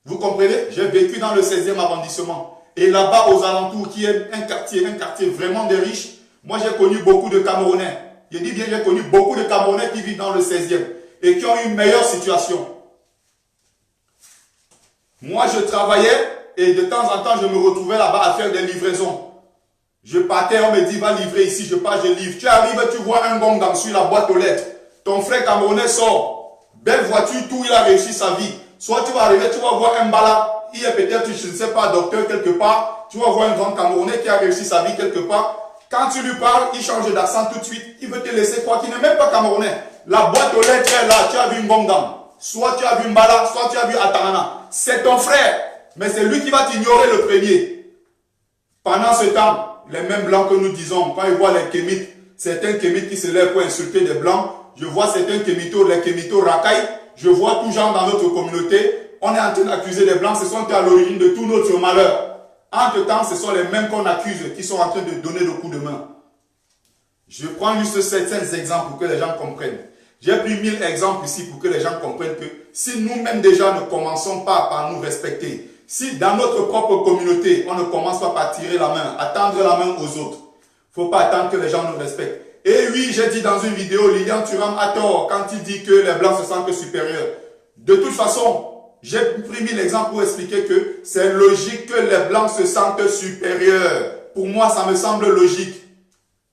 Vous comprenez? J'ai vécu dans le 16e arrondissement. Et là-bas, aux alentours, qui est un quartier vraiment des riches, moi j'ai connu beaucoup de Camerounais. Je dis bien, j'ai connu beaucoup de Camerounais qui vivent dans le 16e et qui ont une meilleure situation. Moi, je travaillais et de temps en temps, je me retrouvais là-bas à faire des livraisons. Je partais, on me dit, va livrer ici, je pars, je livre. Tu arrives, tu vois un gong dans sur la boîte aux lettres. Ton frère camerounais sort. Belle voiture, tout, il a réussi sa vie. Soit tu vas arriver, tu vas voir un bala, il est peut-être, je ne sais pas, docteur quelque part. Tu vas voir un grand Camerounais qui a réussi sa vie quelque part. Quand tu lui parles, il change d'accent tout de suite. Il veut te laisser croire qu'il n'est même pas Camerounais. La boîte aux lettres est là, tu as vu Ngongam. Soit tu as vu Mbala, soit tu as vu Atarana. C'est ton frère, mais c'est lui qui va t'ignorer le premier. Pendant ce temps, les mêmes blancs que nous disons, quand ils voient les kémites, certains kémites qui se lèvent pour insulter des blancs, je vois certains kémitos, les kémitos racailles, je vois tout genre dans notre communauté, on est en train d'accuser les blancs, ce sont à l'origine de tout notre malheur. Entre-temps, ce sont les mêmes qu'on accuse qui sont en train de donner le coup de main. Je prends juste certains exemples pour que les gens comprennent. J'ai pris 1000 exemples ici pour que les gens comprennent que si nous-mêmes déjà ne commençons pas par nous respecter, si dans notre propre communauté, on ne commence pas par tirer la main, à tendre la main aux autres, il ne faut pas attendre que les gens nous respectent. Et oui, j'ai dit dans une vidéo, Lilian Thuram a tort quand il dit que les Blancs se sentent supérieurs. De toute façon, j'ai pris 1000 exemples pour expliquer que c'est logique que les Blancs se sentent supérieurs. Pour moi, ça me semble logique.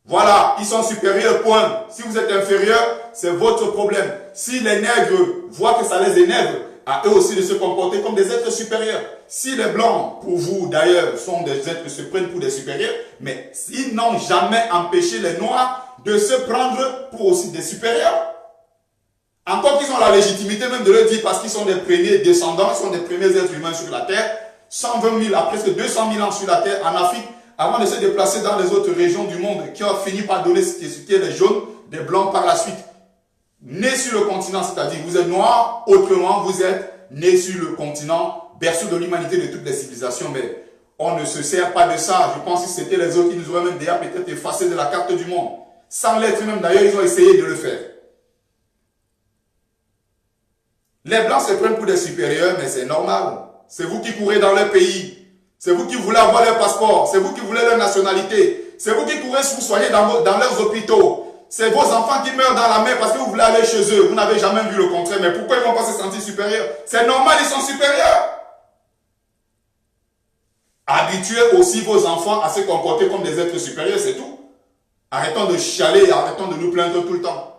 Voilà, ils sont supérieurs, point. Si vous êtes inférieur, c'est votre problème. Si les nègres voient que ça les énerve, à eux aussi de se comporter comme des êtres supérieurs. Si les Blancs, pour vous d'ailleurs, sont des êtres, se prennent pour des supérieurs, mais ils n'ont jamais empêché les Noirs de se prendre pour aussi des supérieurs. Encore qu'ils ont la légitimité même de le dire parce qu'ils sont des premiers descendants, ils sont des premiers êtres humains sur la terre. 120 000 à presque 200 000 ans sur la terre en Afrique, avant de se déplacer dans les autres régions du monde qui ont fini par donner ce qui est des jaunes, des blancs par la suite. Nés sur le continent, c'est-à-dire vous êtes noirs, autrement vous êtes nés sur le continent, berceau de l'humanité de toutes les civilisations, mais on ne se sert pas de ça. Je pense que c'était les autres qui nous auraient même déjà peut-être effacé de la carte du monde. Sans l'être même d'ailleurs, ils ont essayé de le faire. Les Blancs se prennent pour des supérieurs, mais c'est normal. C'est vous qui courez dans leur pays. C'est vous qui voulez avoir leur passeport. C'est vous qui voulez leur nationalité. C'est vous qui courez vous soigner dans leurs hôpitaux. C'est vos enfants qui meurent dans la mer parce que vous voulez aller chez eux. Vous n'avez jamais vu le contraire. Mais pourquoi ils ne vont pas se sentir supérieurs? C'est normal, ils sont supérieurs. Habituez aussi vos enfants à se comporter comme des êtres supérieurs, c'est tout. Arrêtons de chialer, arrêtons de nous plaindre tout le temps.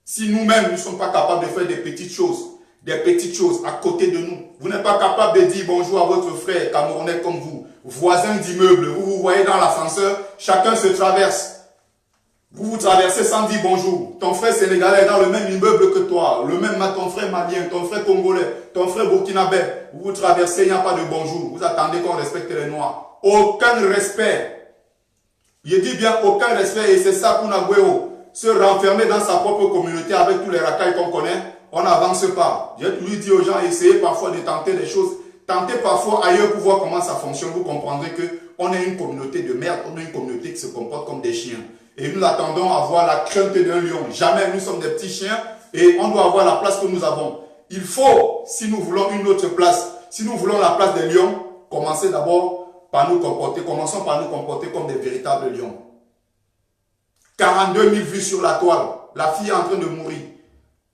Si nous-mêmes, nous ne sommes pas capables de faire des petites choses à côté de nous. Vous n'êtes pas capable de dire bonjour à votre frère camerounais comme vous, voisin d'immeuble, vous vous voyez dans l'ascenseur, chacun se traverse. Vous vous traversez sans dire bonjour. Ton frère sénégalais est dans le même immeuble que toi, ton frère malien, ton frère congolais, ton frère burkinabé. Vous vous traversez, il n'y a pas de bonjour. Vous attendez qu'on respecte les Noirs. Aucun respect. Je dis bien aucun respect et c'est ça pour Nagüero. Se renfermer dans sa propre communauté avec tous les racailles qu'on connaît. On n'avance pas. J'ai toujours dit aux gens, essayez parfois de tenter des choses. Tentez parfois ailleurs pour voir comment ça fonctionne. Vous comprendrez qu'on est une communauté de merde. On est une communauté qui se comporte comme des chiens. Et nous attendons à avoir la crainte d'un lion. Jamais nous sommes des petits chiens et on doit avoir la place que nous avons. Il faut, si nous voulons une autre place, si nous voulons la place des lions, commencez d'abord par nous comporter. Commençons par nous comporter comme des véritables lions. 42 000 vues sur la toile. La fille est en train de mourir.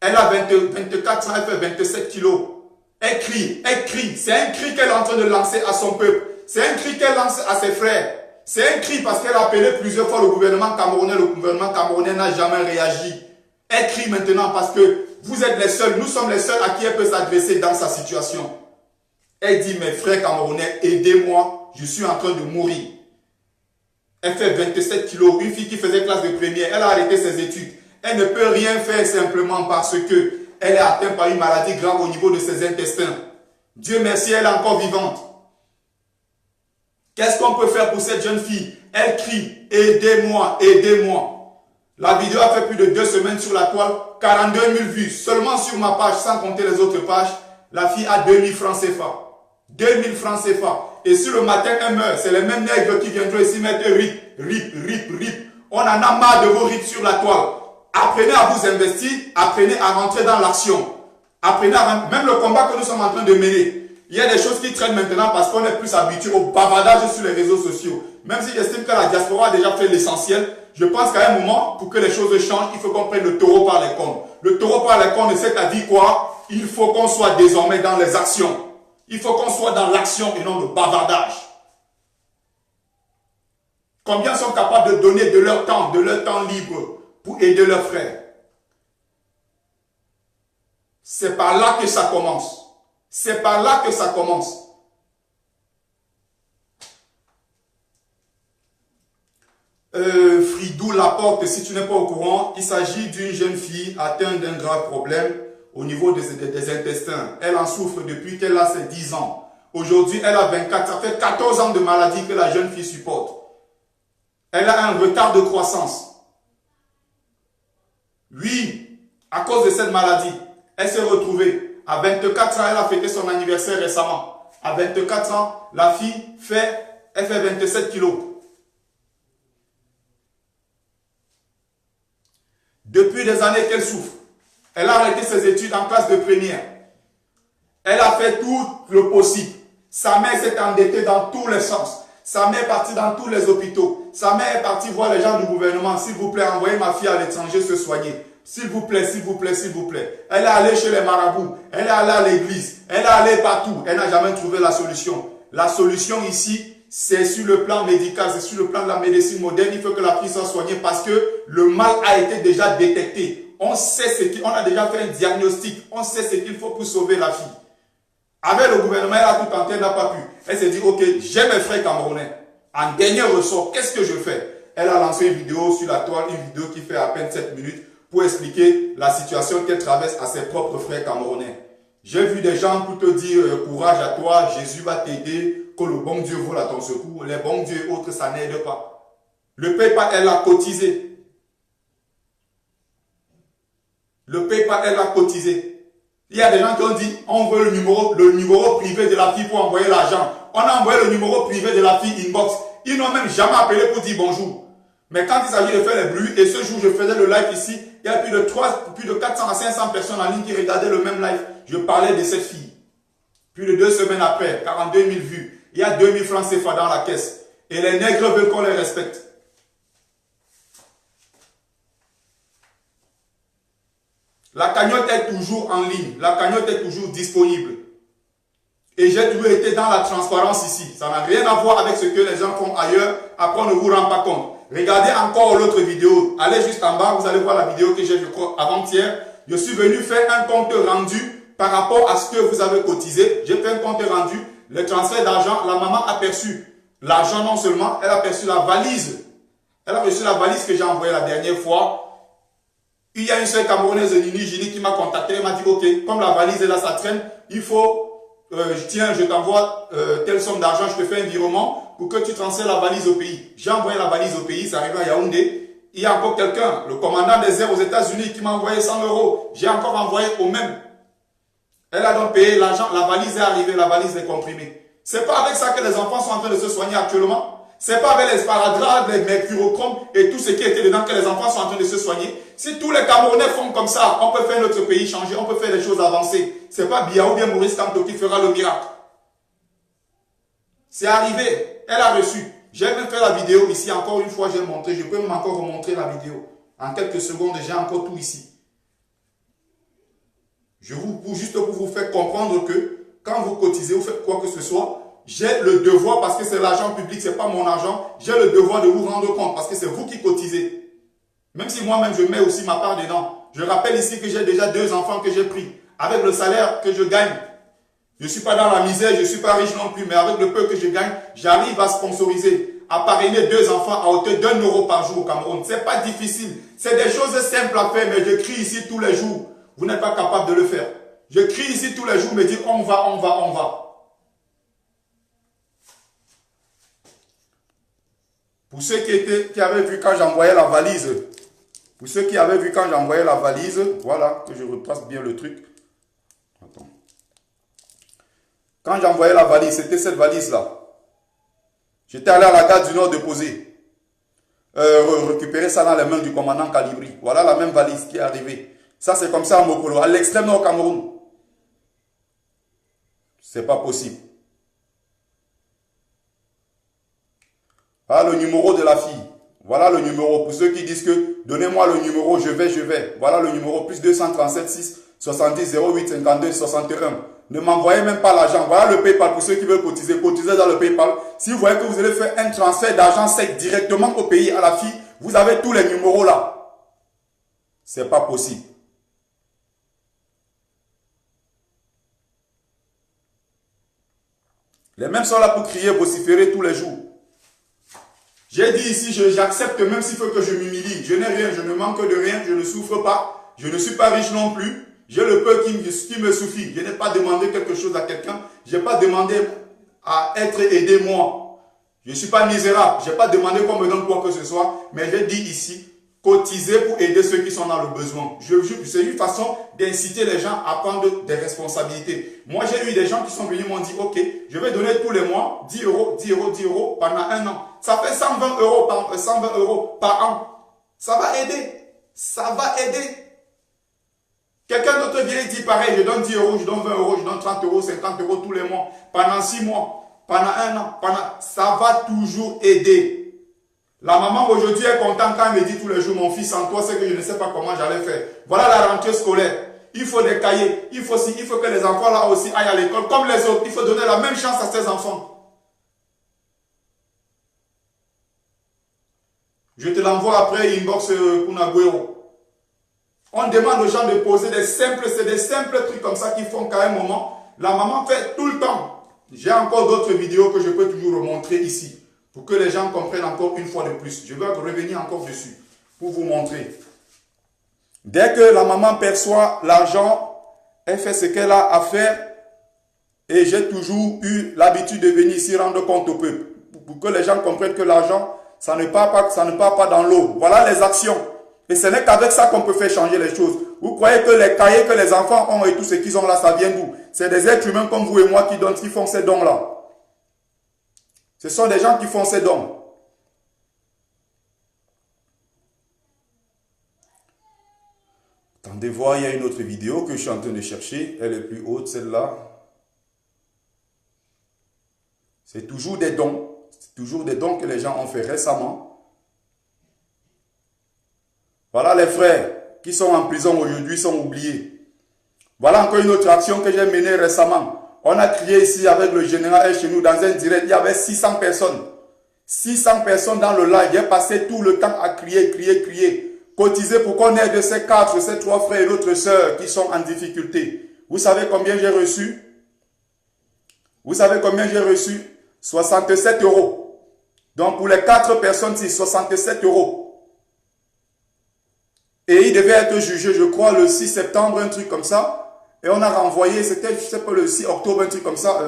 Elle a 24 ans, elle fait 27 kilos. Elle crie. C'est un cri qu'elle est en train de lancer à son peuple. C'est un cri qu'elle lance à ses frères. C'est un cri parce qu'elle a appelé plusieurs fois le gouvernement camerounais. Le gouvernement camerounais n'a jamais réagi. Elle crie maintenant parce que vous êtes les seuls, nous sommes les seuls à qui elle peut s'adresser dans sa situation. Elle dit, mes frères camerounais, aidez-moi, je suis en train de mourir. Elle fait 27 kilos, une fille qui faisait classe de première, elle a arrêté ses études. Elle ne peut rien faire simplement parce que elle est atteinte par une maladie grave au niveau de ses intestins. Dieu merci, elle est encore vivante. Qu'est-ce qu'on peut faire pour cette jeune fille? Elle crie, aidez-moi, aidez-moi. La vidéo a fait plus de 2 semaines sur la toile, 42 000 vues. Seulement sur ma page, sans compter les autres pages, la fille a 2000 francs CFA. 2000 francs CFA. Et si le matin elle meurt, c'est les mêmes nègres qui viendront ici mettre rip. On en a marre de vos rips sur la toile. Apprenez à vous investir, apprenez à rentrer dans l'action. Apprenez à... Même le combat que nous sommes en train de mener. Il y a des choses qui traînent maintenant parce qu'on est plus habitué au bavardage sur les réseaux sociaux. Même si j'estime que la diaspora a déjà fait l'essentiel, je pense qu'à un moment, pour que les choses changent, il faut qu'on prenne le taureau par les cornes. Le taureau par les cornes, c'est-à-dire quoi? Il faut qu'on soit désormais dans les actions. Il faut qu'on soit dans l'action et non le bavardage. Combien sont capables de donner de leur temps libre pour aider leurs frères? C'est par là que ça commence. C'est par là que ça commence. Fridou Laporte, si tu n'es pas au courant, il s'agit d'une jeune fille atteinte d'un grave problème au niveau des intestins. Elle en souffre depuis qu'elle a ses 10 ans. Aujourd'hui, elle a 24. Ça fait 14 ans de maladie que la jeune fille supporte. Elle a un retard de croissance. Oui, à cause de cette maladie, elle s'est retrouvée. À 24 ans, elle a fêté son anniversaire récemment. À 24 ans, la fille fait Elle fait 27 kilos. Depuis des années qu'elle souffre. Elle a arrêté ses études en classe de première. Elle a fait tout le possible. Sa mère s'est endettée dans tous les sens. Sa mère est partie dans tous les hôpitaux. Sa mère est partie voir les gens du gouvernement. S'il vous plaît, envoyez ma fille à l'étranger se soigner. S'il vous plaît, s'il vous plaît, s'il vous plaît. Elle est allée chez les marabouts. Elle est allée à l'église. Elle est allée partout. Elle n'a jamais trouvé la solution. La solution ici, c'est sur le plan médical, c'est sur le plan de la médecine moderne. Il faut que la fille soit soignée parce que le mal a été déjà détecté. On sait ce qu'on a déjà fait un diagnostic. On sait ce qu'il faut pour sauver la fille. Avec le gouvernement, elle a tout tenté, elle n'a pas pu. Elle s'est dit, ok, j'ai mes frères camerounais. En dernier ressort, qu'est-ce que je fais? Elle a lancé une vidéo sur la toile, une vidéo qui fait à peine 7 minutes pour expliquer la situation qu'elle traverse à ses propres frères camerounais. J'ai vu des gens pour te dire, courage à toi, Jésus va t'aider, que le bon Dieu vole à ton secours. Les bons dieux et autres, ça n'aide pas. Le PayPal, elle a cotisé. Le PayPal, elle a cotisé. Il y a des gens qui ont dit, on veut le numéro privé de la fille pour envoyer l'argent. On a envoyé le numéro privé de la fille inbox. Ils n'ont même jamais appelé pour dire bonjour. Mais quand il s'agit de faire les bruits, et ce jour je faisais le live ici, il y a plus de 400 à 500 personnes en ligne qui regardaient le même live. Je parlais de cette fille. Plus de 2 semaines après, 42 000 vues. Il y a 2 000 francs CFA dans la caisse. Et les nègres veulent qu'on les respecte. La cagnotte est toujours en ligne. La cagnotte est toujours disponible. Et j'ai toujours été dans la transparence ici. Ça n'a rien à voir avec ce que les gens font ailleurs. Après, on ne vous rend pas compte. Regardez encore l'autre vidéo. Allez juste en bas, vous allez voir la vidéo que j'ai, je crois, avant-hier. Je suis venu faire un compte rendu par rapport à ce que vous avez cotisé. J'ai fait un compte rendu. Le transfert d'argent, la maman a perçu l'argent non seulement, elle a perçu la valise. Elle a reçu la valise que j'ai envoyée la dernière fois. Il y a une seule Camerounaise de Nini Gini qui m'a contacté. Elle m'a dit, ok, comme la valise est là, ça traîne, il faut, tiens, je t'envoie telle somme d'argent, je te fais un virement pour que tu transfères la valise au pays. J'ai envoyé la valise au pays, ça arrive à Yaoundé. Il y a encore quelqu'un, le commandant des airs aux États-Unis, qui m'a envoyé 100 €. J'ai encore envoyé au même. Elle a donc payé l'argent, la valise est arrivée, la valise est comprimée. C'est pas avec ça que les enfants sont en train de se soigner actuellement. C'est pas avec les sparadraps, les mercurochromes et tout ce qui était dedans que les enfants sont en train de se soigner. Si tous les Camerounais font comme ça, on peut faire notre pays changer, on peut faire les choses avancer. C'est pas Biya ou bien Maurice Kamto qui fera le miracle. C'est arrivé, elle a reçu. J'ai même fait la vidéo ici, encore une fois, j'ai montré. Je peux même encore remontrer la vidéo. En quelques secondes, j'ai encore tout ici. Juste pour vous faire comprendre que quand vous cotisez, vous faites quoi que ce soit, j'ai le devoir, parce que c'est l'argent public, ce n'est pas mon argent, j'ai le devoir de vous rendre compte, parce que c'est vous qui cotisez. Même si moi-même, je mets aussi ma part dedans. Je rappelle ici que j'ai déjà 2 enfants que j'ai pris. Avec le salaire que je gagne, je ne suis pas dans la misère, je ne suis pas riche non plus, mais avec le peu que je gagne, j'arrive à sponsoriser, à parrainer 2 enfants à hauteur d'1 € par jour au Cameroun. Ce n'est pas difficile. C'est des choses simples à faire, mais je crie ici tous les jours. Vous n'êtes pas capable de le faire. Je crie ici tous les jours, me dire on va, on va, on va. Pour ceux qui avaient vu quand j'envoyais la valise, voilà, que je retrace bien le truc. Attends. Quand j'envoyais la valise, c'était cette valise-là. J'étais allé à la gare du Nord déposer. Récupérer ça dans les mains du commandant Calibri. Voilà la même valise qui est arrivée. Ça, c'est comme ça à Mokolo, à l'extrême nord Cameroun. C'est pas possible. Voilà le numéro de la fille. Voilà le numéro. Pour ceux qui disent que donnez-moi le numéro, je vais. Voilà le numéro, plus 237 6 70 08 52 61. Ne m'envoyez même pas l'argent. Voilà le PayPal pour ceux qui veulent cotiser. Cotisez dans le PayPal. Si vous voyez que vous allez faire un transfert d'argent sec directement au pays à la fille, vous avez tous les numéros là. C'est pas possible. Les mêmes sont là pour crier, vociférer tous les jours. J'ai dit ici, j'accepte même s'il faut que je m'humilie. Je n'ai rien, je ne manque de rien, je ne souffre pas. Je ne suis pas riche non plus. J'ai le peu qui me suffit. Je n'ai pas demandé quelque chose à quelqu'un. Je n'ai pas demandé à être aidé moi. Je ne suis pas misérable. Je n'ai pas demandé qu'on me donne quoi que ce soit. Mais j'ai dit ici, Cotiser pour aider ceux qui sont dans le besoin. C'est une façon d'inciter les gens à prendre des responsabilités. Moi, j'ai eu des gens qui sont venus m'ont dit, ok, je vais donner tous les mois 10 euros, 10 euros, 10 euros pendant un an. Ça fait 120 euros par an. Ça va aider. Ça va aider. Quelqu'un d'autre vient et dit pareil, je donne 10 euros, je donne 20 euros, je donne 30 euros, 50 euros tous les mois, pendant 6 mois, pendant un an, ça va toujours aider. La maman aujourd'hui est contente quand elle me dit tous les jours, mon fils, sans toi, c'est que je ne sais pas comment j'allais faire. Voilà la rentrée scolaire. Il faut des cahiers, il faut que les enfants là aussi aillent à l'école comme les autres. Il faut donner la même chance à ces enfants. Je te l'envoie après, inbox Kunagüero. On demande aux gens de poser c'est des simples trucs comme ça qu'ils font qu'à un moment, la maman fait tout le temps. J'ai encore d'autres vidéos que je peux toujours montrer ici, pour que les gens comprennent encore une fois de plus. Je vais revenir encore dessus, pour vous montrer. Dès que la maman perçoit l'argent, elle fait ce qu'elle a à faire, et j'ai toujours eu l'habitude de venir ici rendre compte au peuple, pour que les gens comprennent que l'argent, ça ne part pas dans l'eau. Voilà les actions. Et ce n'est qu'avec ça qu'on peut faire changer les choses. Vous croyez que les cahiers que les enfants ont et tout ce qu'ils ont là, ça vient d'où? C'est des êtres humains comme vous et moi qui font ces dons-là. Ce sont des gens qui font ces dons. Attendez voir, il y a une autre vidéo que je suis en train de chercher. Elle est plus haute, celle-là. C'est toujours des dons. C'est toujours des dons que les gens ont fait récemment. Voilà les frères qui sont en prison aujourd'hui, sont oubliés. Voilà encore une autre action que j'ai menée récemment. On a crié ici avec le général chez nous dans un direct. Il y avait 600 personnes. 600 personnes dans le live. J'ai passé tout le temps à crier, crier, crier. Cotiser pour qu'on aide ces 3 frères et l'autre sœur qui sont en difficulté. Vous savez combien j'ai reçu? Vous savez combien j'ai reçu? 67 euros. Donc pour les 4 personnes, c'est 67 euros. Et il devait être jugé, je crois, le 6 septembre, un truc comme ça. Et on a renvoyé, c'était, je sais pas, le 6 octobre, un truc comme ça.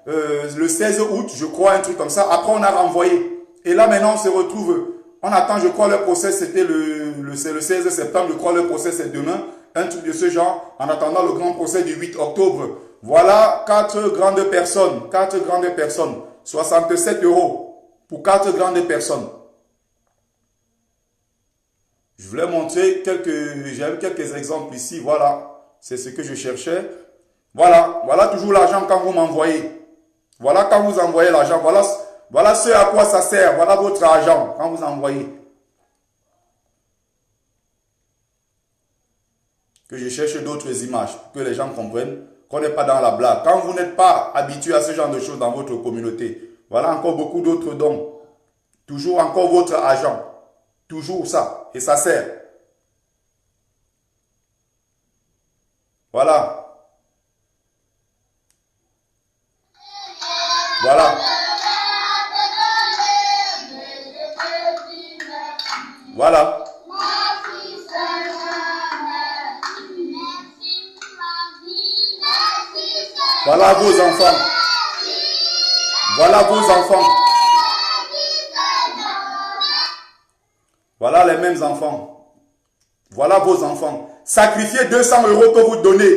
Le 16 août, je crois, un truc comme ça. Après, on a renvoyé. Et là, maintenant, on se retrouve. On attend, je crois, le procès, c'était le 16 septembre. Je crois, le procès, c'est demain. Un truc de ce genre. En attendant le grand procès du 8 octobre. Voilà 4 grandes personnes. 4 grandes personnes. 67 euros pour 4 grandes personnes. Je voulais montrer quelques exemples ici. Voilà, c'est ce que je cherchais. Voilà, voilà toujours l'argent quand vous m'envoyez. Voilà quand vous envoyez l'argent. Voilà ce à quoi ça sert. Voilà votre argent quand vous envoyez. Que je cherche d'autres images pour que les gens comprennent qu'on n'est pas dans la blague. Quand vous n'êtes pas habitué à ce genre de choses dans votre communauté, voilà encore beaucoup d'autres dons. Toujours encore votre argent. Toujours ça. Et ça sert. Voilà. Voilà. Voilà. Voilà vos enfants. Voilà vos enfants. Voilà les mêmes enfants. Voilà vos enfants. Sacrifiez 200 euros que vous donnez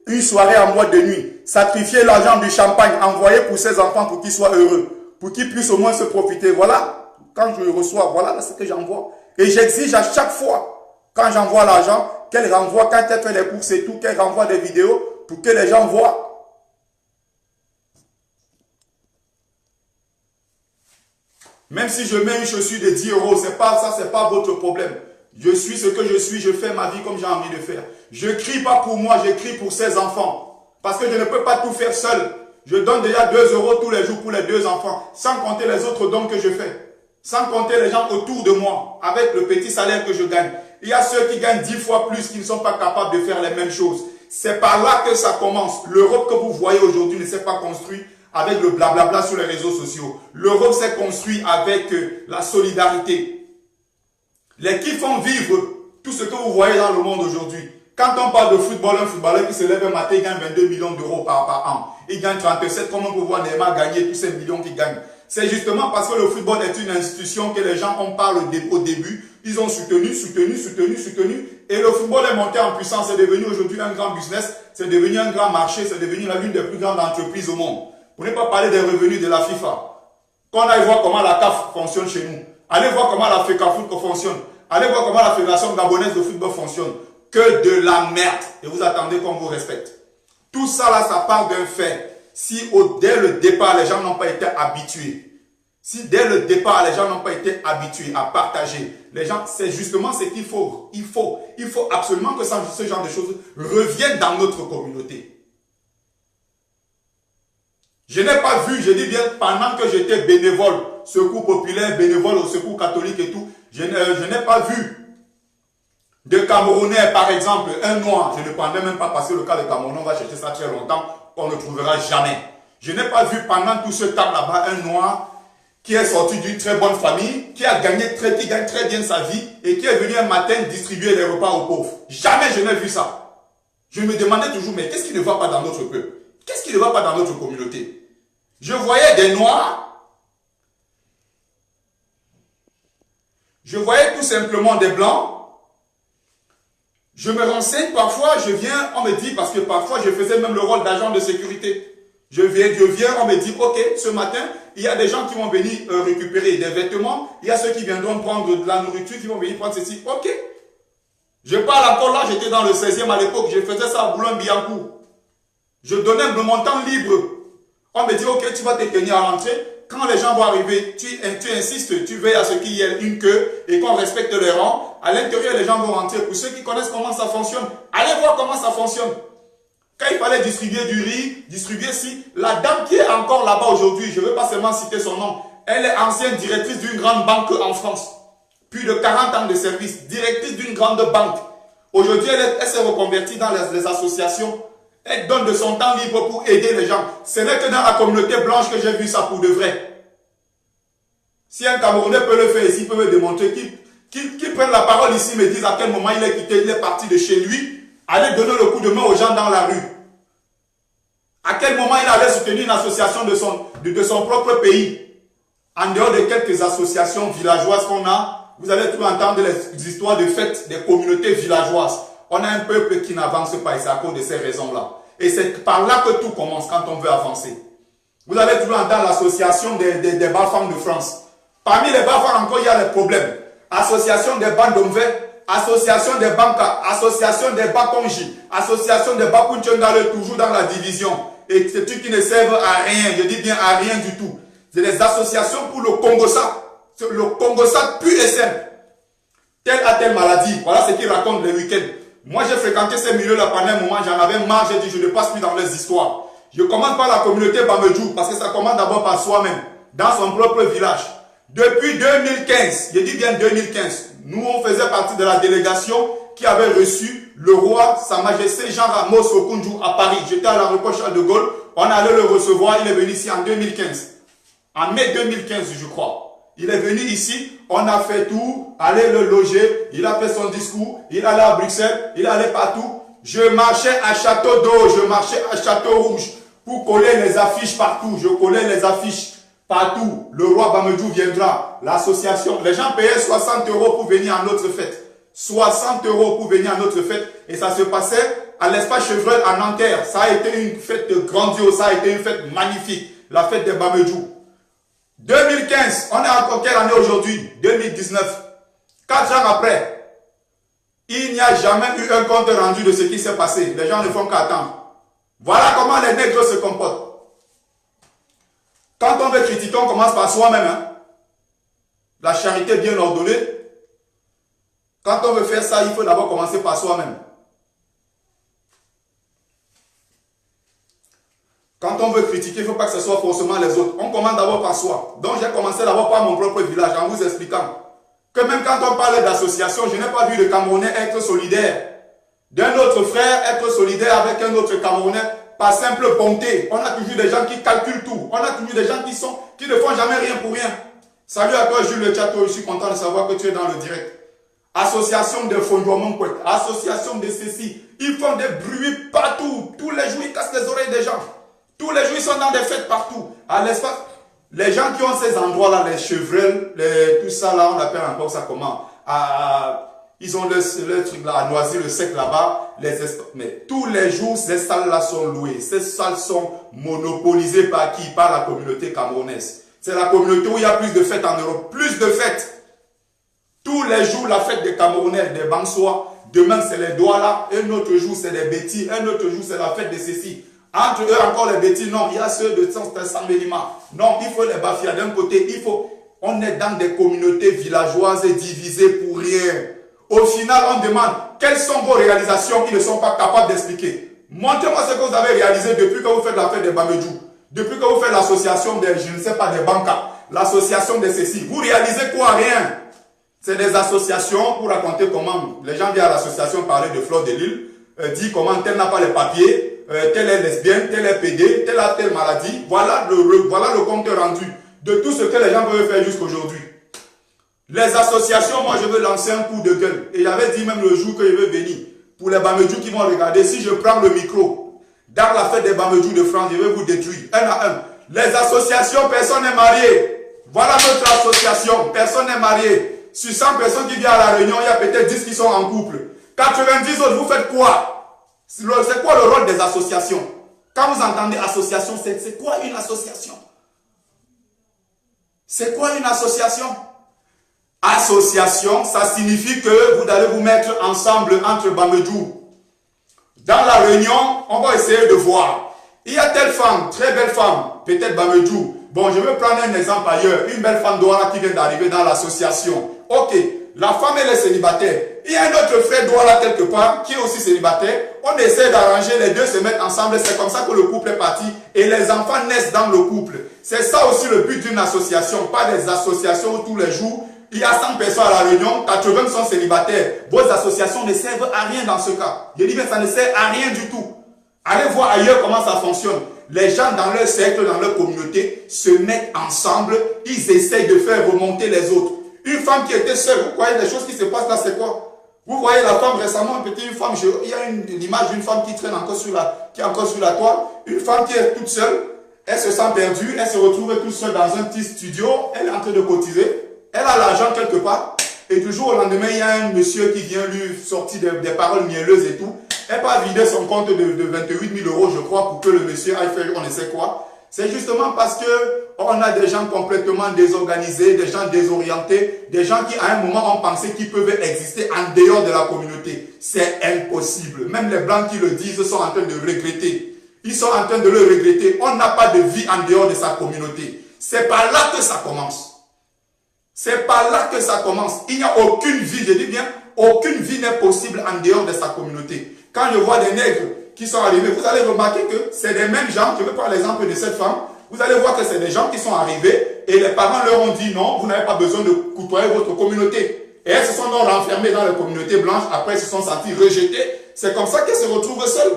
une soirée en mois de nuit. Sacrifiez l'argent du champagne. Envoyez pour ces enfants pour qu'ils soient heureux. Pour qu'ils puissent au moins se profiter. Voilà. Quand je reçois, voilà ce que j'envoie. Et j'exige à chaque fois, quand j'envoie l'argent, qu'elle renvoie, quand elle fait les courses et tout, qu'elle renvoie des vidéos pour que les gens voient. Même si je mets une chaussure de 10 euros, c'est pas votre problème. Je suis ce que je suis, je fais ma vie comme j'ai envie de faire. Je crie pas pour moi, je crie pour ces enfants. Parce que je ne peux pas tout faire seul. Je donne déjà 2 euros tous les jours pour les 2 enfants, sans compter les autres dons que je fais. Sans compter les gens autour de moi, avec le petit salaire que je gagne. Il y a ceux qui gagnent 10 fois plus, qui ne sont pas capables de faire les mêmes choses. C'est par là que ça commence. L'Europe que vous voyez aujourd'hui ne s'est pas construite avec le blablabla sur les réseaux sociaux. L'Europe s'est construite avec la solidarité. Les qui font vivre tout ce que vous voyez dans le monde aujourd'hui. Quand on parle de football, un footballeur qui se lève un matin, il gagne 22 millions d'euros par an. Il gagne 37, comment on peut voir Neymar gagner tous ces millions qu'il gagne. C'est justement parce que le football est une institution que les gens en parlent au début. Ils ont soutenu. Et le football est monté en puissance. C'est devenu aujourd'hui un grand business. C'est devenu un grand marché. C'est devenu l'une des plus grandes entreprises au monde. Pour ne pas parler des revenus de la FIFA. Quand on aille voir comment la CAF fonctionne chez nous. Allez voir comment la FECAFOOT fonctionne. Allez voir comment la Fédération gabonaise de football fonctionne. Que de la merde. Et vous attendez qu'on vous respecte. Tout ça là, ça part d'un fait. Si dès le départ, les gens n'ont pas été habitués. Si dès le départ, les gens n'ont pas été habitués à partager. Les gens, c'est justement ce qu'il faut. Il faut absolument que ce genre de choses reviennent dans notre communauté. Je n'ai pas vu, je dis bien, pendant que j'étais bénévole, secours populaire, bénévole au secours catholique et tout, je n'ai pas vu de Camerounais, par exemple, un noir, je ne prendrai même pas parce que le cas de Cameroun, on va chercher ça très longtemps, on ne trouvera jamais. Je n'ai pas vu pendant tout ce temps là-bas un noir qui est sorti d'une très bonne famille, qui gagne très bien sa vie et qui est venu un matin distribuer les repas aux pauvres. Jamais je n'ai vu ça. Je me demandais toujours, mais qu'est-ce qui ne va pas dans notre peuple? Qu'est-ce qui ne va pas dans notre communauté? Je voyais des noirs, je voyais tout simplement des blancs. Je me renseigne parfois, je viens, on me dit, parce que parfois je faisais même le rôle d'agent de sécurité. Je viens, on me dit, ok, ce matin, il y a des gens qui vont venir récupérer des vêtements, il y a ceux qui viendront prendre de la nourriture, qui vont venir prendre ceci, ok. Je parle encore là, j'étais dans le 16e à l'époque, je faisais ça à Boulogne-Billancourt. Je donnais mon temps libre. On me dit, ok, tu vas te tenir à l'entrée. Quand les gens vont arriver, tu insistes, tu veilles à ce qu'il y ait une queue et qu'on respecte les rangs. À l'intérieur, les gens vont rentrer. Pour ceux qui connaissent comment ça fonctionne, allez voir comment ça fonctionne. Quand il fallait distribuer du riz, distribuer si, la dame qui est encore là-bas aujourd'hui, je ne veux pas seulement citer son nom, elle est ancienne directrice d'une grande banque en France. Plus de 40 ans de service, directrice d'une grande banque. Aujourd'hui, elle s'est reconvertie dans les associations. Elle donne de son temps libre pour aider les gens. Ce n'est que dans la communauté blanche que j'ai vu ça pour de vrai. Si un Camerounais peut le faire ici, il peut me démontrer qu'il prenne la parole ici, me dise à quel moment il est quitté, il est parti de chez lui, aller donner le coup de main aux gens dans la rue. À quel moment il allait soutenir une association de son propre pays. En dehors de quelques associations villageoises qu'on a, vous allez tout entendre les histoires de fêtes des communautés villageoises. On a un peuple qui n'avance pas et c'est à cause de ces raisons-là. Et c'est par là que tout commence quand on veut avancer. Vous allez toujours entendre l'association des Bafang de France. Parmi les Bafang encore, il y a les problèmes. Association des Bandomve, association des Banka, association des Bakonji, association des Bakunchengale, toujours dans la division. Et c'est trucs qui ne servent à rien, je dis bien à rien du tout. C'est des associations pour le Congosa. Le Congosa pur et simple. Telle a telle maladie. Voilà ce qu'ils racontent les week-ends. Moi, j'ai fréquenté ces milieux-là pendant un moment, j'en avais marre, j'ai dit, je ne passe plus dans les histoires. Je commence par la communauté Bamedjou, parce que ça commence d'abord par soi-même, dans son propre village. Depuis 2015, je dis bien 2015, nous, on faisait partie de la délégation qui avait reçu le roi, Sa Majesté Jean Ramos Okunju à Paris. J'étais à l'aéroport Charles de Gaulle, on allait le recevoir, il est venu ici en 2015. En mai 2015, je crois. Il est venu ici, on a fait tout, aller le loger, il a fait son discours, il allait à Bruxelles, il allait partout. Je marchais à Château d'Eau, je marchais à Château Rouge pour coller les affiches partout. Je collais les affiches partout. Le roi Bamedjou viendra, l'association. Les gens payaient 60 € pour venir à notre fête. 60 € pour venir à notre fête. Et ça se passait à l'espace Chevreuil à Nanterre. Ça a été une fête grandiose, ça a été une fête magnifique. La fête des Bamedjou. 2015, on est encore quelle année aujourd'hui? 2019. 4 ans après, il n'y a jamais eu un compte rendu de ce qui s'est passé. Les gens ne font qu'attendre. Voilà comment les nègres se comportent. Quand on veut critiquer, on commence par soi-même. Hein? La charité bien ordonnée. Quand on veut faire ça, il faut d'abord commencer par soi-même. Quand on veut critiquer, il ne faut pas que ce soit forcément les autres. On commence d'abord par soi. Donc j'ai commencé d'abord par mon propre village en vous expliquant que même quand on parle d'association, je n'ai pas vu de Camerounais être solidaire. D'un autre frère être solidaire avec un autre Camerounais par simple bonté. On a toujours des gens qui calculent tout. On a toujours des gens qui ne font jamais rien pour rien. Salut à toi Jules Le Chateau, je suis content de savoir que tu es dans le direct. Association de Fondouamon Kouet, association de ceci. Ils font des bruits partout. Tous les jours, ils cassent les oreilles des gens. Tous les jours, ils sont dans des fêtes partout. À l'espace, Les gens qui ont ces endroits-là, les chevreuils, tout ça là, on appelle encore ça comment? Ils ont le truc là, à Noisy-le-Sec là-bas, mais tous les jours, ces salles-là sont louées. Ces salles sont monopolisées par qui? Par la communauté camerounaise. C'est la communauté où il y a plus de fêtes en Europe. Plus de fêtes. Tous les jours, la fête des Camerounais, des Bansois. Demain, c'est les Douala. Un autre jour, c'est les Bétis. Un autre jour, c'est la fête de ceci. Entre eux, encore les Bétis. Non, il y a ceux de Saint-Bélima. Non, il faut les Bafia. D'un côté, on est dans des communautés villageoises divisées pour rien. Au final, on demande quelles sont vos réalisations qu'ils ne sont pas capables d'expliquer. Montrez-moi ce que vous avez réalisé depuis que vous faites la fête des Bamedjou. Depuis que vous faites l'association des, je ne sais pas, des banques, l'association de ceci. Vous réalisez quoi? Rien. C'est des associations pour raconter comment les gens viennent à l'association parler de Fleur de Lille, dit comment tel n'a pas les papiers, tel est lesbienne, tel est pédé, tel a telle maladie. Voilà le compte rendu de tout ce que les gens peuvent faire jusqu'à aujourd'hui. Les associations, moi je veux lancer un coup de gueule. Et j'avais dit même le jour que je veux venir, pour les Bamedjou qui vont regarder, si je prends le micro, dans la fête des Bamedjou de France, je vais vous détruire, un à un. Les associations, personne n'est marié. Voilà notre association, personne n'est marié. Sur 100 personnes qui viennent à la réunion, il y a peut-être 10 qui sont en couple. 90 autres, vous faites quoi? C'est quoi le rôle des associations? Quand vous entendez association, c'est quoi une association? C'est quoi une association? Association, ça signifie que vous allez vous mettre ensemble entre Bamedjou. Dans la réunion, on va essayer de voir. Il y a telle femme, très belle femme, peut-être Bamedjou. Bon, je vais prendre un exemple ailleurs. Une belle femme Douala qui vient d'arriver dans l'association. Ok, la femme elle est célibataire. Il y a un autre frère Douala quelque part qui est aussi célibataire. On essaie d'arranger, les deux se mettre ensemble. C'est comme ça que le couple est parti. Et les enfants naissent dans le couple. C'est ça aussi le but d'une association. Pas des associations où tous les jours, il y a 100 personnes à la réunion, 80 sont célibataires. Vos associations ne servent à rien dans ce cas. Je dis bien, ça ne sert à rien du tout. Allez voir ailleurs comment ça fonctionne. Les gens dans leur cercle, dans leur communauté, se mettent ensemble, ils essayent de faire remonter les autres. Une femme qui était seule, vous voyez les choses qui se passent là, c'est quoi? Vous voyez la femme récemment, une femme, il y a l'image d'une femme qui traîne encore sur la toile. Une femme qui est toute seule, elle se sent perdue, elle se retrouve toute seule dans un petit studio, elle est en train de cotiser, elle a l'argent quelque part, et du jour au lendemain, il y a un monsieur qui vient lui sortir des paroles mielleuses et tout. Elle va vider son compte de 28 000 euros, je crois, pour que le monsieur aille faire on ne sait quoi. C'est justement parce que on a des gens complètement désorganisés, des gens désorientés, des gens qui à un moment ont pensé qu'ils peuvent exister en dehors de la communauté. C'est impossible. Même les Blancs qui le disent sont en train de regretter. Ils sont en train de le regretter. On n'a pas de vie en dehors de sa communauté. C'est par là que ça commence. C'est par là que ça commence. Il n'y a aucune vie, je dis bien, aucune vie n'est possible en dehors de sa communauté. Quand je vois des nègres qui sont arrivés, vous allez remarquer que c'est les mêmes gens, je vais prendre l'exemple de cette femme, vous allez voir que c'est des gens qui sont arrivés et les parents leur ont dit non, vous n'avez pas besoin de côtoyer votre communauté. Et elles se sont donc renfermées dans la communauté blanche, après elles se sont senties rejetées. C'est comme ça qu'elles se retrouvent seules.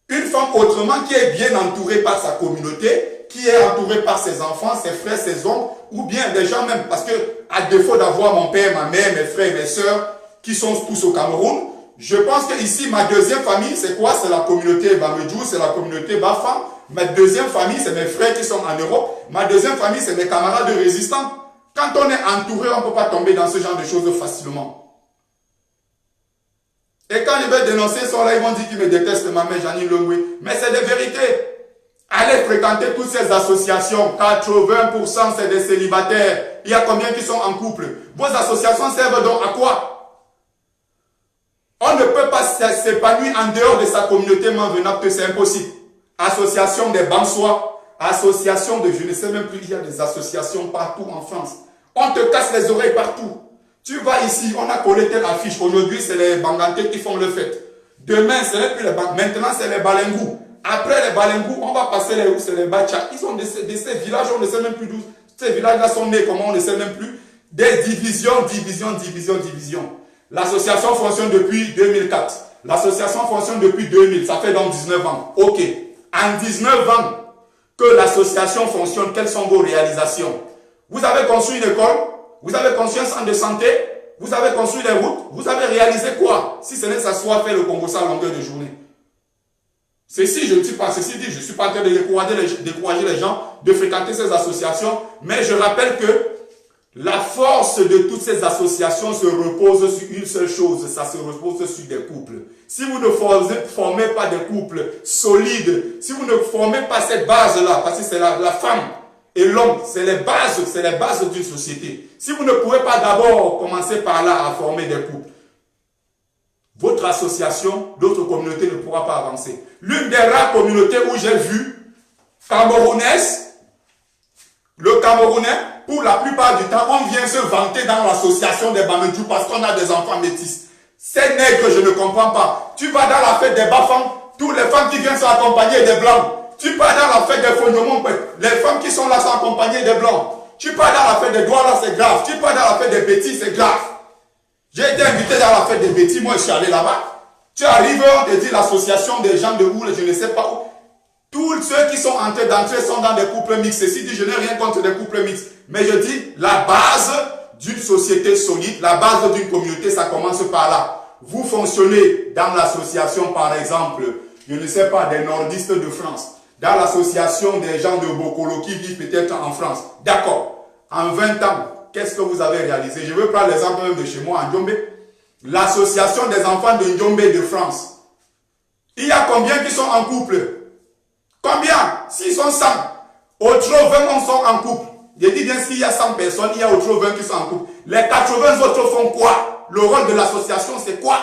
Une femme autrement qui est bien entourée par sa communauté, qui est entourée par ses enfants, ses frères, ses oncles, ou bien des gens même, parce que à défaut d'avoir mon père, ma mère, mes frères, mes soeurs, qui sont tous au Cameroun, je pense que ici, ma deuxième famille, c'est quoi? C'est la communauté Bamedjou, c'est la communauté Bafa. Ma deuxième famille, c'est mes frères qui sont en Europe. Ma deuxième famille, c'est mes camarades de résistants. Quand on est entouré, on ne peut pas tomber dans ce genre de choses facilement. Et quand je vais dénoncer, ils sont là, ils vont dire qu'ils me détestent, ma mère, Janine Longwe. Mais c'est des vérités. Allez fréquenter toutes ces associations. 80% c'est des célibataires. Il y a combien qui sont en couple? Vos associations servent donc à quoi? On ne peut pas s'épanouir en dehors de sa communauté manvenable, que c'est impossible. Association des Bansois, association de, je ne sais même plus, il y a des associations partout en France. On te casse les oreilles partout. Tu vas ici, on a collé telle affiche. Aujourd'hui, c'est les Bangantés qui font le fête. Demain, ce n'est plus les Bangantés. Maintenant, c'est les Balengou. Après les Balengou, on va passer les où? C'est les Bacha. Ils ont de ces villages, on ne sait même plus d'où. Ces villages-là sont nés, comment on ne sait même plus. Des divisions. L'association fonctionne depuis 2004. L'association fonctionne depuis 2000. Ça fait donc 19 ans. Ok. En 19 ans que l'association fonctionne, quelles sont vos réalisations? Vous avez construit une école? Vous avez construit un centre de santé? Vous avez construit des routes? Vous avez réalisé quoi? Si ce n'est que ça soit fait le Congo à longueur de journée. Ceci, je ne suis pas, ceci dit, je ne suis pas en train de décourager les gens de fréquenter ces associations, mais je rappelle que la force de toutes ces associations se repose sur une seule chose, ça se repose sur des couples. Si vous ne formez pas des couples solides, si vous ne formez pas cette base-là, parce que c'est la femme et l'homme, c'est les bases d'une société. Si vous ne pouvez pas d'abord commencer par là à former des couples, votre association, d'autres communautés ne pourra pas avancer. L'une des rares communautés où j'ai vu camerounaise, le Camerounais, pour la plupart du temps, on vient se vanter dans l'association des Bamedjou parce qu'on a des enfants métis. Ces nègres, je ne comprends pas. Tu vas dans la fête des Bafans, toutes les femmes qui viennent sont accompagnées des Blancs. Tu pars dans la fête des Fondemont, les femmes qui sont là sont accompagnées des Blancs. Tu pars dans la fête des Douala, c'est grave. Tu pars dans la fête des Bétis, c'est grave. J'ai été invité dans la fête des Bétis, moi je suis allé là-bas. Tu arrives, on te dit l'association des gens de Houle, je ne sais pas où. Tous ceux qui sont entrés d'entrée sont dans des couples mixtes. Ceci dit, je n'ai rien contre des couples mixtes. Mais je dis, la base d'une société solide, la base d'une communauté, ça commence par là. Vous fonctionnez dans l'association, par exemple, je ne sais pas, des nordistes de France. Dans l'association des gens de Bokolo qui vivent peut-être en France. D'accord. En 20 ans, qu'est-ce que vous avez réalisé? Je veux prendre l'exemple même de chez moi, en Djombe. L'association des enfants de Djombe de France. Il y a combien qui sont en couple? Combien? S'ils sont 100, autres 20 sont en couple. Je dis bien s'il y a 100 personnes, il y a autres 20 qui sont en couple. Les 80 autres font quoi? Le rôle de l'association, c'est quoi?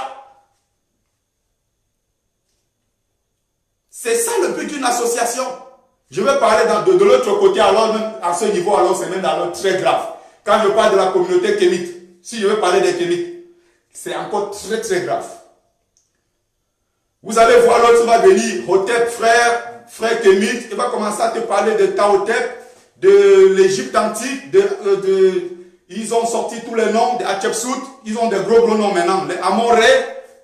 C'est ça le but d'une association. Je vais parler de l'autre côté, alors même à ce niveau, alors c'est même alors très grave. Quand je parle de la communauté kémite, si je veux parler des kémites, c'est encore très très grave. Vous allez voir l'autre va venir, Hotep, frère kémite, il va commencer à te parler de Taotep, de l'Égypte antique, ils ont sorti tous les noms de Hatshepsut, ils ont des gros noms maintenant, les Amoré,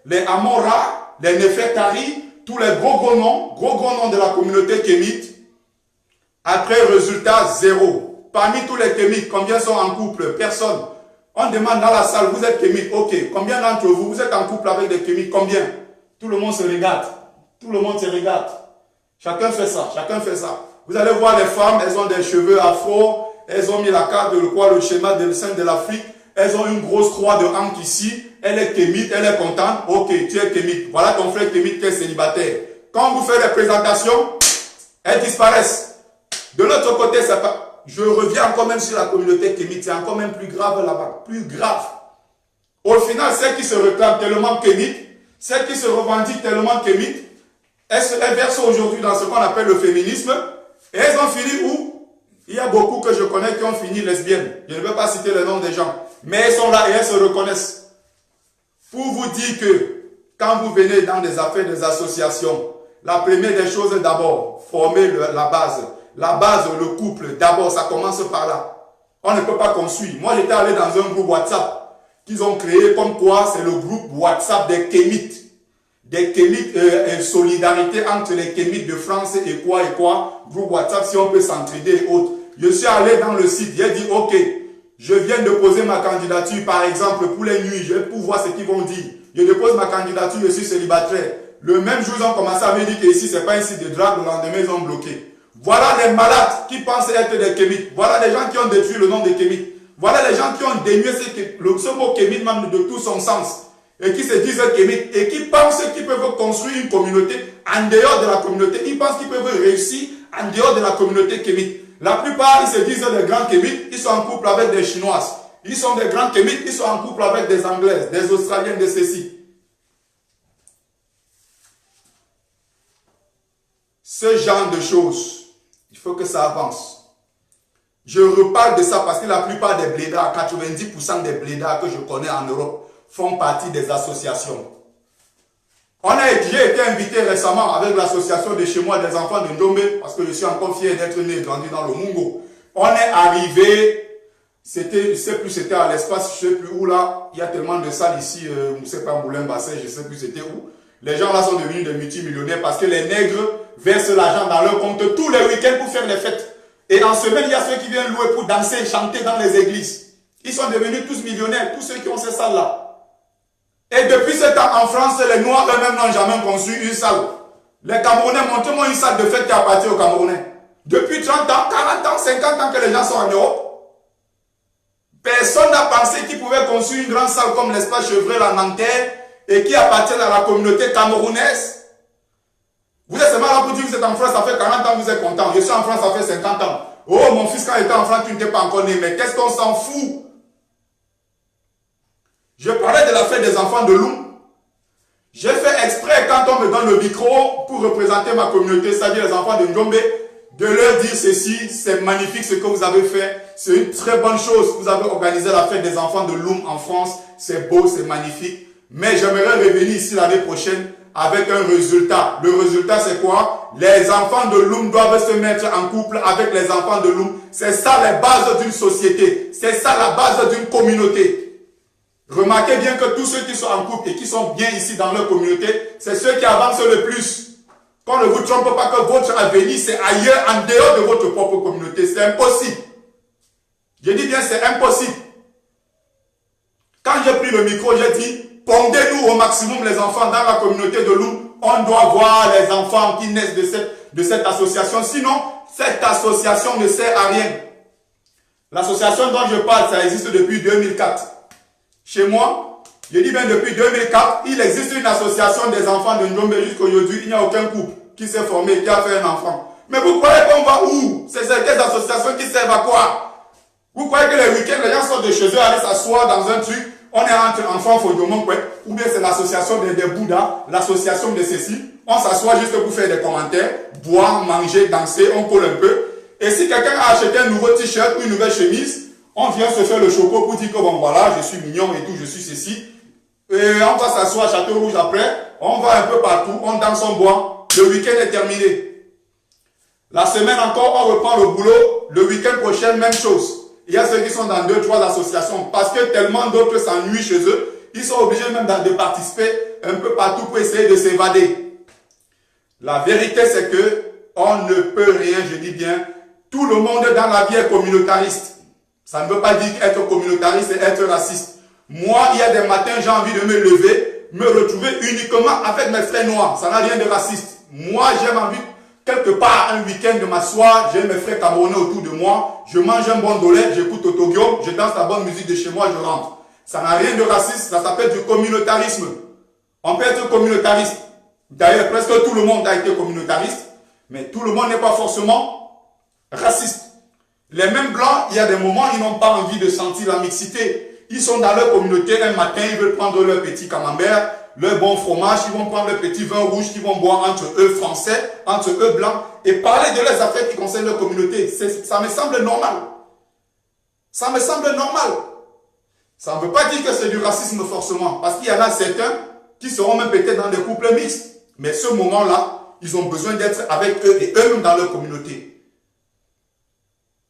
les Amora, les Nefertari, tous les gros noms de la communauté kémite. Après, résultat, 0. Parmi tous les kémites, combien sont en couple? Personne. On demande dans la salle, vous êtes kémite, ok. Combien d'entre vous, vous êtes en couple avec des kémites? Combien? Tout le monde se regarde. Tout le monde se regarde. Chacun fait ça, chacun fait ça. Vous allez voir les femmes, elles ont des cheveux afro, elles ont mis la carte de le schéma de sein de l'Afrique, elles ont une grosse croix de hanque ici, elle est kémite, elle est contente, ok, tu es kémite. Voilà ton frère kémite qui est célibataire. Quand vous faites les présentations, elles disparaissent. De l'autre côté, c'est pas... Je reviens encore même sur la communauté kémite, c'est encore même plus grave là-bas, plus grave. Au final, celles qui se réclament tellement kémite, celles qui se revendiquent tellement kémite, elles versent aujourd'hui dans ce qu'on appelle le féminisme, et elles ont fini où? Il y a beaucoup que je connais qui ont fini lesbiennes. Je ne vais pas citer le nom des gens, mais elles sont là et elles se reconnaissent. Pour vous dire que quand vous venez dans des affaires, des associations, la première des choses d'abord, former la base. La base, le couple, d'abord, ça commence par là. On ne peut pas construire. Moi, j'étais allé dans un groupe WhatsApp qu'ils ont créé, comme quoi c'est le groupe WhatsApp des kémites. Des kémites, solidarité entre les kémites de France et quoi. Groupe WhatsApp, si on peut s'entraider et autres. Je suis allé dans le site, j'ai dit, ok, je viens de poser ma candidature, par exemple, pour les nuits, je vais pour voir ce qu'ils vont dire. Je dépose ma candidature, je suis célibataire. Le même jour, ils ont commencé à me dire que ici, c'est pas un site de drague, le lendemain, ils ont bloqué. Voilà les malades qui pensent être des kémites. Voilà les gens qui ont détruit le nom des kémites. Voilà les gens qui ont dénué ce mot kémite même de tout son sens. Et qui se disent kémites. Et qui pensent qu'ils peuvent construire une communauté en dehors de la communauté. Ils pensent qu'ils peuvent réussir en dehors de la communauté kémite. La plupart, ils se disent des grands kémites. Ils sont en couple avec des Chinoises. Ils sont des grands kémites. Ils sont en couple avec des Anglaises, des Australiennes, de ceci. Ce genre de choses, il faut que ça avance. Je reparle de ça parce que la plupart des blédards, 90% des blédards que je connais en Europe, font partie des associations. J'ai été invité récemment avec l'association de chez moi des enfants de Ndombe, parce que je suis encore fier d'être né et grandi dans le Mungo. On est arrivé, je ne sais plus, c'était à l'espace, je ne sais plus où là, il y a tellement de salles ici, je ne sais pas, Moulin-Bassin, je ne sais plus c'était où. Les gens là sont devenus des multimillionnaires parce que les nègres versent l'argent dans leur compte tous les week-ends pour faire les fêtes. Et en semaine, il y a ceux qui viennent louer pour danser, chanter dans les églises. Ils sont devenus tous millionnaires, tous ceux qui ont ces salles-là. Et depuis ce temps, en France, les Noirs eux-mêmes n'ont jamais construit une salle. Les Camerounais, montrez-moi une salle de fête qui appartient aux Camerounais. Depuis 30 ans, 40 ans, 50 ans que les gens sont en Europe. Personne n'a pensé qu'ils pouvaient construire une grande salle comme l'espace Chevrel en Nanterre et qui appartient à la communauté camerounaise. Vous êtes seulement là pour dire que vous êtes en France, ça fait 40 ans, vous êtes content. Je suis en France, ça fait 50 ans. Oh, mon fils, quand il était en France, tu n'étais pas encore né. Mais qu'est-ce qu'on s'en fout? Je parlais de la fête des enfants de Loum. J'ai fait exprès, quand on me donne le micro pour représenter ma communauté, c'est-à-dire les enfants de Njombe, de leur dire ceci, c'est magnifique ce que vous avez fait, c'est une très bonne chose. Vous avez organisé la fête des enfants de Loum en France, c'est beau, c'est magnifique. Mais j'aimerais revenir ici l'année prochaine avec un résultat. Le résultat, c'est quoi? Les enfants de Loum doivent se mettre en couple avec les enfants de Loum. C'est ça la base d'une société. C'est ça la base d'une communauté. Remarquez bien que tous ceux qui sont en couple et qui sont bien ici dans leur communauté, c'est ceux qui avancent le plus. Qu'on ne vous trompe pas que votre avenir, c'est ailleurs, en dehors de votre propre communauté. C'est impossible. Je dis bien, c'est impossible. Quand j'ai pris le micro, j'ai dit, pondez-nous au maximum les enfants dans la communauté de Loum. On doit voir les enfants qui naissent de cette association. Sinon, cette association ne sert à rien. L'association dont je parle, ça existe depuis 2004. Chez moi, je dis bien depuis 2004, il existe une association des enfants de Njombe jusqu'à aujourd'hui. Il n'y a aucun couple qui s'est formé, qui a fait un enfant. Mais vous croyez qu'on va où? C'est quelles associations qui servent à quoi? Vous croyez que les week-ends, les gens sortent de chez eux, aller s'asseoir dans un truc, on est entre enfants, ou bien c'est l'association des Bouddhas, l'association de ceci. On s'assoit juste pour faire des commentaires, boire, manger, danser, on colle un peu. Et si quelqu'un a acheté un nouveau t-shirt ou une nouvelle chemise, on vient se faire le choco pour dire que bon voilà, je suis mignon et tout, je suis ceci. Et on va s'asseoir à Château Rouge après, on va un peu partout, on danse, on boit. Le week-end est terminé. La semaine encore, on reprend le boulot. Le week-end prochain, même chose. Il y a ceux qui sont dans 2-3 associations parce que tellement d'autres s'ennuient chez eux, ils sont obligés même de participer un peu partout pour essayer de s'évader. La vérité, c'est que on ne peut rien, je dis bien, tout le monde dans la vie est communautariste. Ça ne veut pas dire qu'être communautariste et être raciste. Moi, il y a des matins, j'ai envie de me lever, me retrouver uniquement avec mes frères noirs. Ça n'a rien de raciste. Moi, j'ai envie, quelque part, un week-end de m'asseoir, j'ai mes frères camerounais autour de moi, je mange un bon dolé, j'écoute Autogium, je danse la bonne musique de chez moi, je rentre. Ça n'a rien de raciste, ça s'appelle du communautarisme. On peut être communautariste. D'ailleurs, presque tout le monde a été communautariste, mais tout le monde n'est pas forcément raciste. Les mêmes blancs, il y a des moments, ils n'ont pas envie de sentir la mixité. Ils sont dans leur communauté, un matin, ils veulent prendre leur petit camembert, leur bon fromage, ils vont prendre leur petit vin rouge qu'ils vont boire entre eux français, entre eux blancs, et parler de leurs affaires qui concernent leur communauté. Ça me semble normal. Ça me semble normal. Ça ne veut pas dire que c'est du racisme forcément, parce qu'il y en a certains qui seront même peut-être dans des couples mixtes. Mais ce moment-là, ils ont besoin d'être avec eux et eux-mêmes dans leur communauté.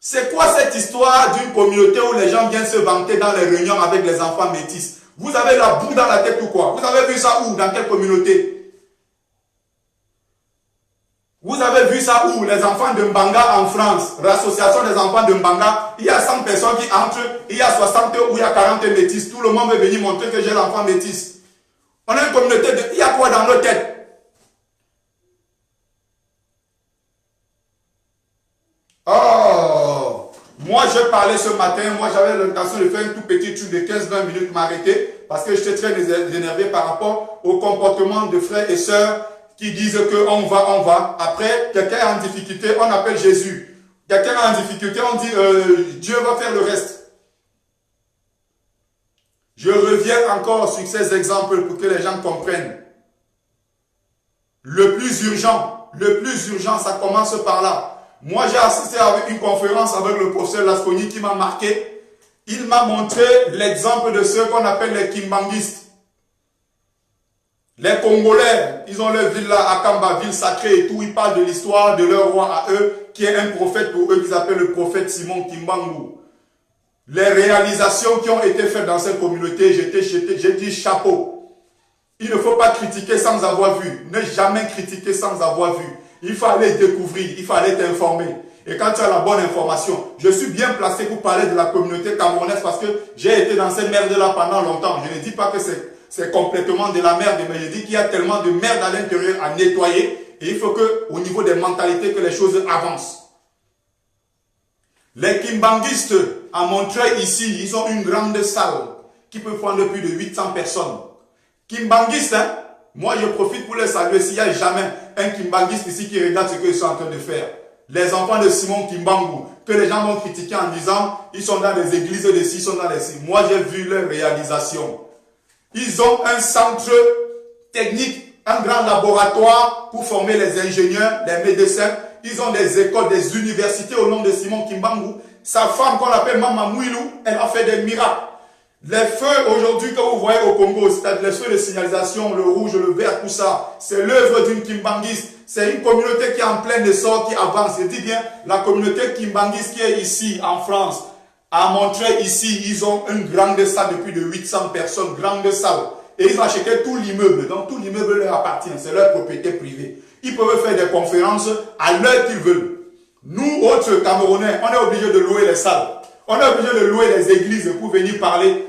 C'est quoi cette histoire d'une communauté où les gens viennent se vanter dans les réunions avec les enfants métis? Vous avez la boue dans la tête ou quoi? Vous avez vu ça où? Dans quelle communauté? Vous avez vu ça où? Les enfants de Mbanga en France, l'association des enfants de Mbanga, il y a 100 personnes qui entrent, il y a 60 ou il y a 40 métis. Tout le monde veut venir montrer que j'ai l'enfant métis. On a une communauté de... Il y a quoi dans nos têtes? Oh, moi je parlais ce matin, moi j'avais l'intention de faire un tout petit truc de 15-20 minutes, m'arrêter, parce que j'étais très énervé par rapport au comportement de frères et sœurs qui disent que on va. Après, quelqu'un est en difficulté, on appelle Jésus. Quelqu'un est en difficulté, on dit Dieu va faire le reste. Je reviens encore sur ces exemples pour que les gens comprennent. Le plus urgent, ça commence par là. Moi, j'ai assisté à une conférence avec le professeur Lasconi qui m'a marqué. Il m'a montré l'exemple de ceux qu'on appelle les Kimbanguistes. Les Congolais, ils ont leur ville là, à Kamba, ville sacrée et tout. Ils parlent de l'histoire de leur roi à eux, qui est un prophète pour eux, qu'ils appellent le prophète Simon Kimbangu. Les réalisations qui ont été faites dans cette communauté, j'ai dit chapeau. Il ne faut pas critiquer sans avoir vu. Ne jamais critiquer sans avoir vu. Il faut aller découvrir, il faut aller t'informer. Et quand tu as la bonne information, je suis bien placé pour parler de la communauté camerounaise parce que j'ai été dans cette merde-là pendant longtemps. Je ne dis pas que c'est complètement de la merde, mais je dis qu'il y a tellement de merde à l'intérieur à nettoyer Et il faut qu'au niveau des mentalités, que les choses avancent. Les kimbanguistes à Montreuil ici, ils ont une grande salle qui peut prendre plus de 800 personnes. Kimbanguistes, hein? Moi je profite pour les saluer. S'il n'y a jamais un kimbanguiste ici qui regarde ce qu'ils sont en train de faire. Les enfants de Simon Kimbangu, que les gens vont critiquer en disant, ils sont dans les églises de ci, ils sont dans les ci. Moi j'ai vu leur réalisation. Ils ont un centre technique, un grand laboratoire pour former les ingénieurs, les médecins. Ils ont des écoles, des universités au nom de Simon Kimbangu. Sa femme qu'on appelle Mama Mouilou, elle a fait des miracles. Les feux aujourd'hui que vous voyez au Congo, c'est-à-dire les feux de signalisation, le rouge, le vert, tout ça, c'est l'œuvre d'une kimbanguiste. C'est une communauté qui est en plein essor, qui avance. Je dis bien, la communauté kimbanguiste qui est ici en France, à Montreuil ici, ils ont une grande salle de plus de 800 personnes, grande salle. Et ils ont acheté tout l'immeuble. Donc tout l'immeuble leur appartient, c'est leur propriété privée. Ils peuvent faire des conférences à l'heure qu'ils veulent. Nous, autres Camerounais, on est obligés de louer les salles. On est obligé de louer les églises pour venir parler.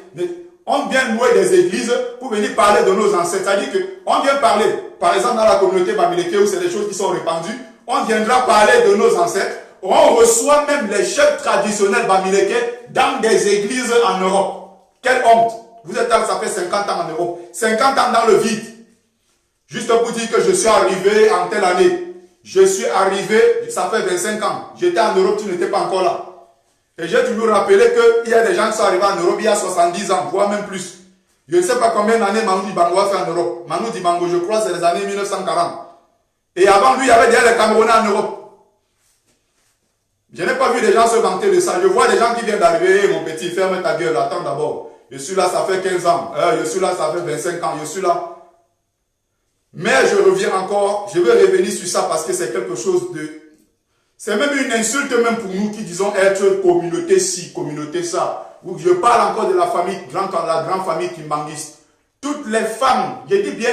On vient louer des églises pour venir parler de nos ancêtres. C'est-à-dire qu'on vient parler, par exemple dans la communauté Bamileke où c'est des choses qui sont répandues, on viendra parler de nos ancêtres. On reçoit même les chefs traditionnels Bamileke dans des églises en Europe. Quelle honte! Vous êtes là, ça fait 50 ans en Europe. 50 ans dans le vide. Juste pour dire que je suis arrivé en telle année. Je suis arrivé, ça fait 25 ans. J'étais en Europe, tu n'étais pas encore là. Et j'ai toujours rappelé qu'il y a des gens qui sont arrivés en Europe il y a 70 ans, voire même plus. Je ne sais pas combien d'années Manu Dibango a fait en Europe. Manu Dibango, je crois, c'est les années 1940. Et avant lui, il y avait déjà les Camerounais en Europe. Je n'ai pas vu des gens se vanter de ça. Je vois des gens qui viennent d'arriver. Mon petit, ferme ta gueule, attends d'abord. Je suis là, ça fait 15 ans. Je suis là, ça fait 25 ans. Je suis là. Mais je reviens encore. Je vais revenir sur ça parce que c'est quelque chose de... C'est même une insulte même pour nous qui disons être communauté ci, communauté ça. Où je parle encore de la famille, la grande famille kimbanguiste. Toutes les femmes, je dis bien,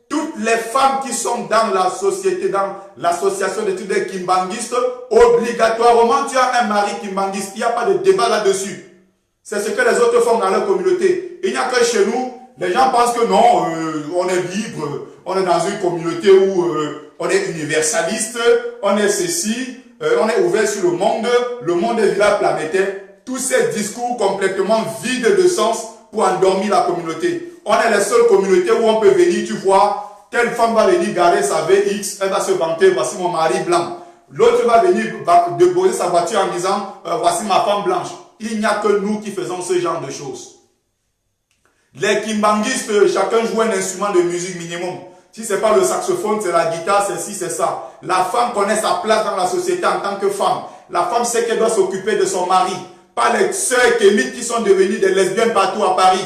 toutes les femmes qui sont dans la société, dans l'association de tous les kimbanguistes, obligatoirement tu as un mari kimbanguiste. Il n'y a pas de débat là-dessus. C'est ce que les autres font dans leur communauté. Il n'y a que chez nous, les gens pensent que non, on est libre, on est dans une communauté où on est universaliste, on est ceci, on est ouvert sur le monde est village planétaire. Tous ces discours complètement vides de sens pour endormir la communauté. On est la seule communauté où on peut venir, tu vois, telle femme va venir garer sa VX, elle va se vanter, voici mon mari blanc. L'autre va venir déposer sa voiture en disant, voici ma femme blanche. Il n'y a que nous qui faisons ce genre de choses. Les kimbanguistes, chacun joue un instrument de musique minimum. Si ce n'est pas le saxophone, c'est la guitare, c'est ci, c'est ça. La femme connaît sa place dans la société en tant que femme. La femme sait qu'elle doit s'occuper de son mari. Pas les sœurs kémites qui sont devenues des lesbiennes partout à Paris.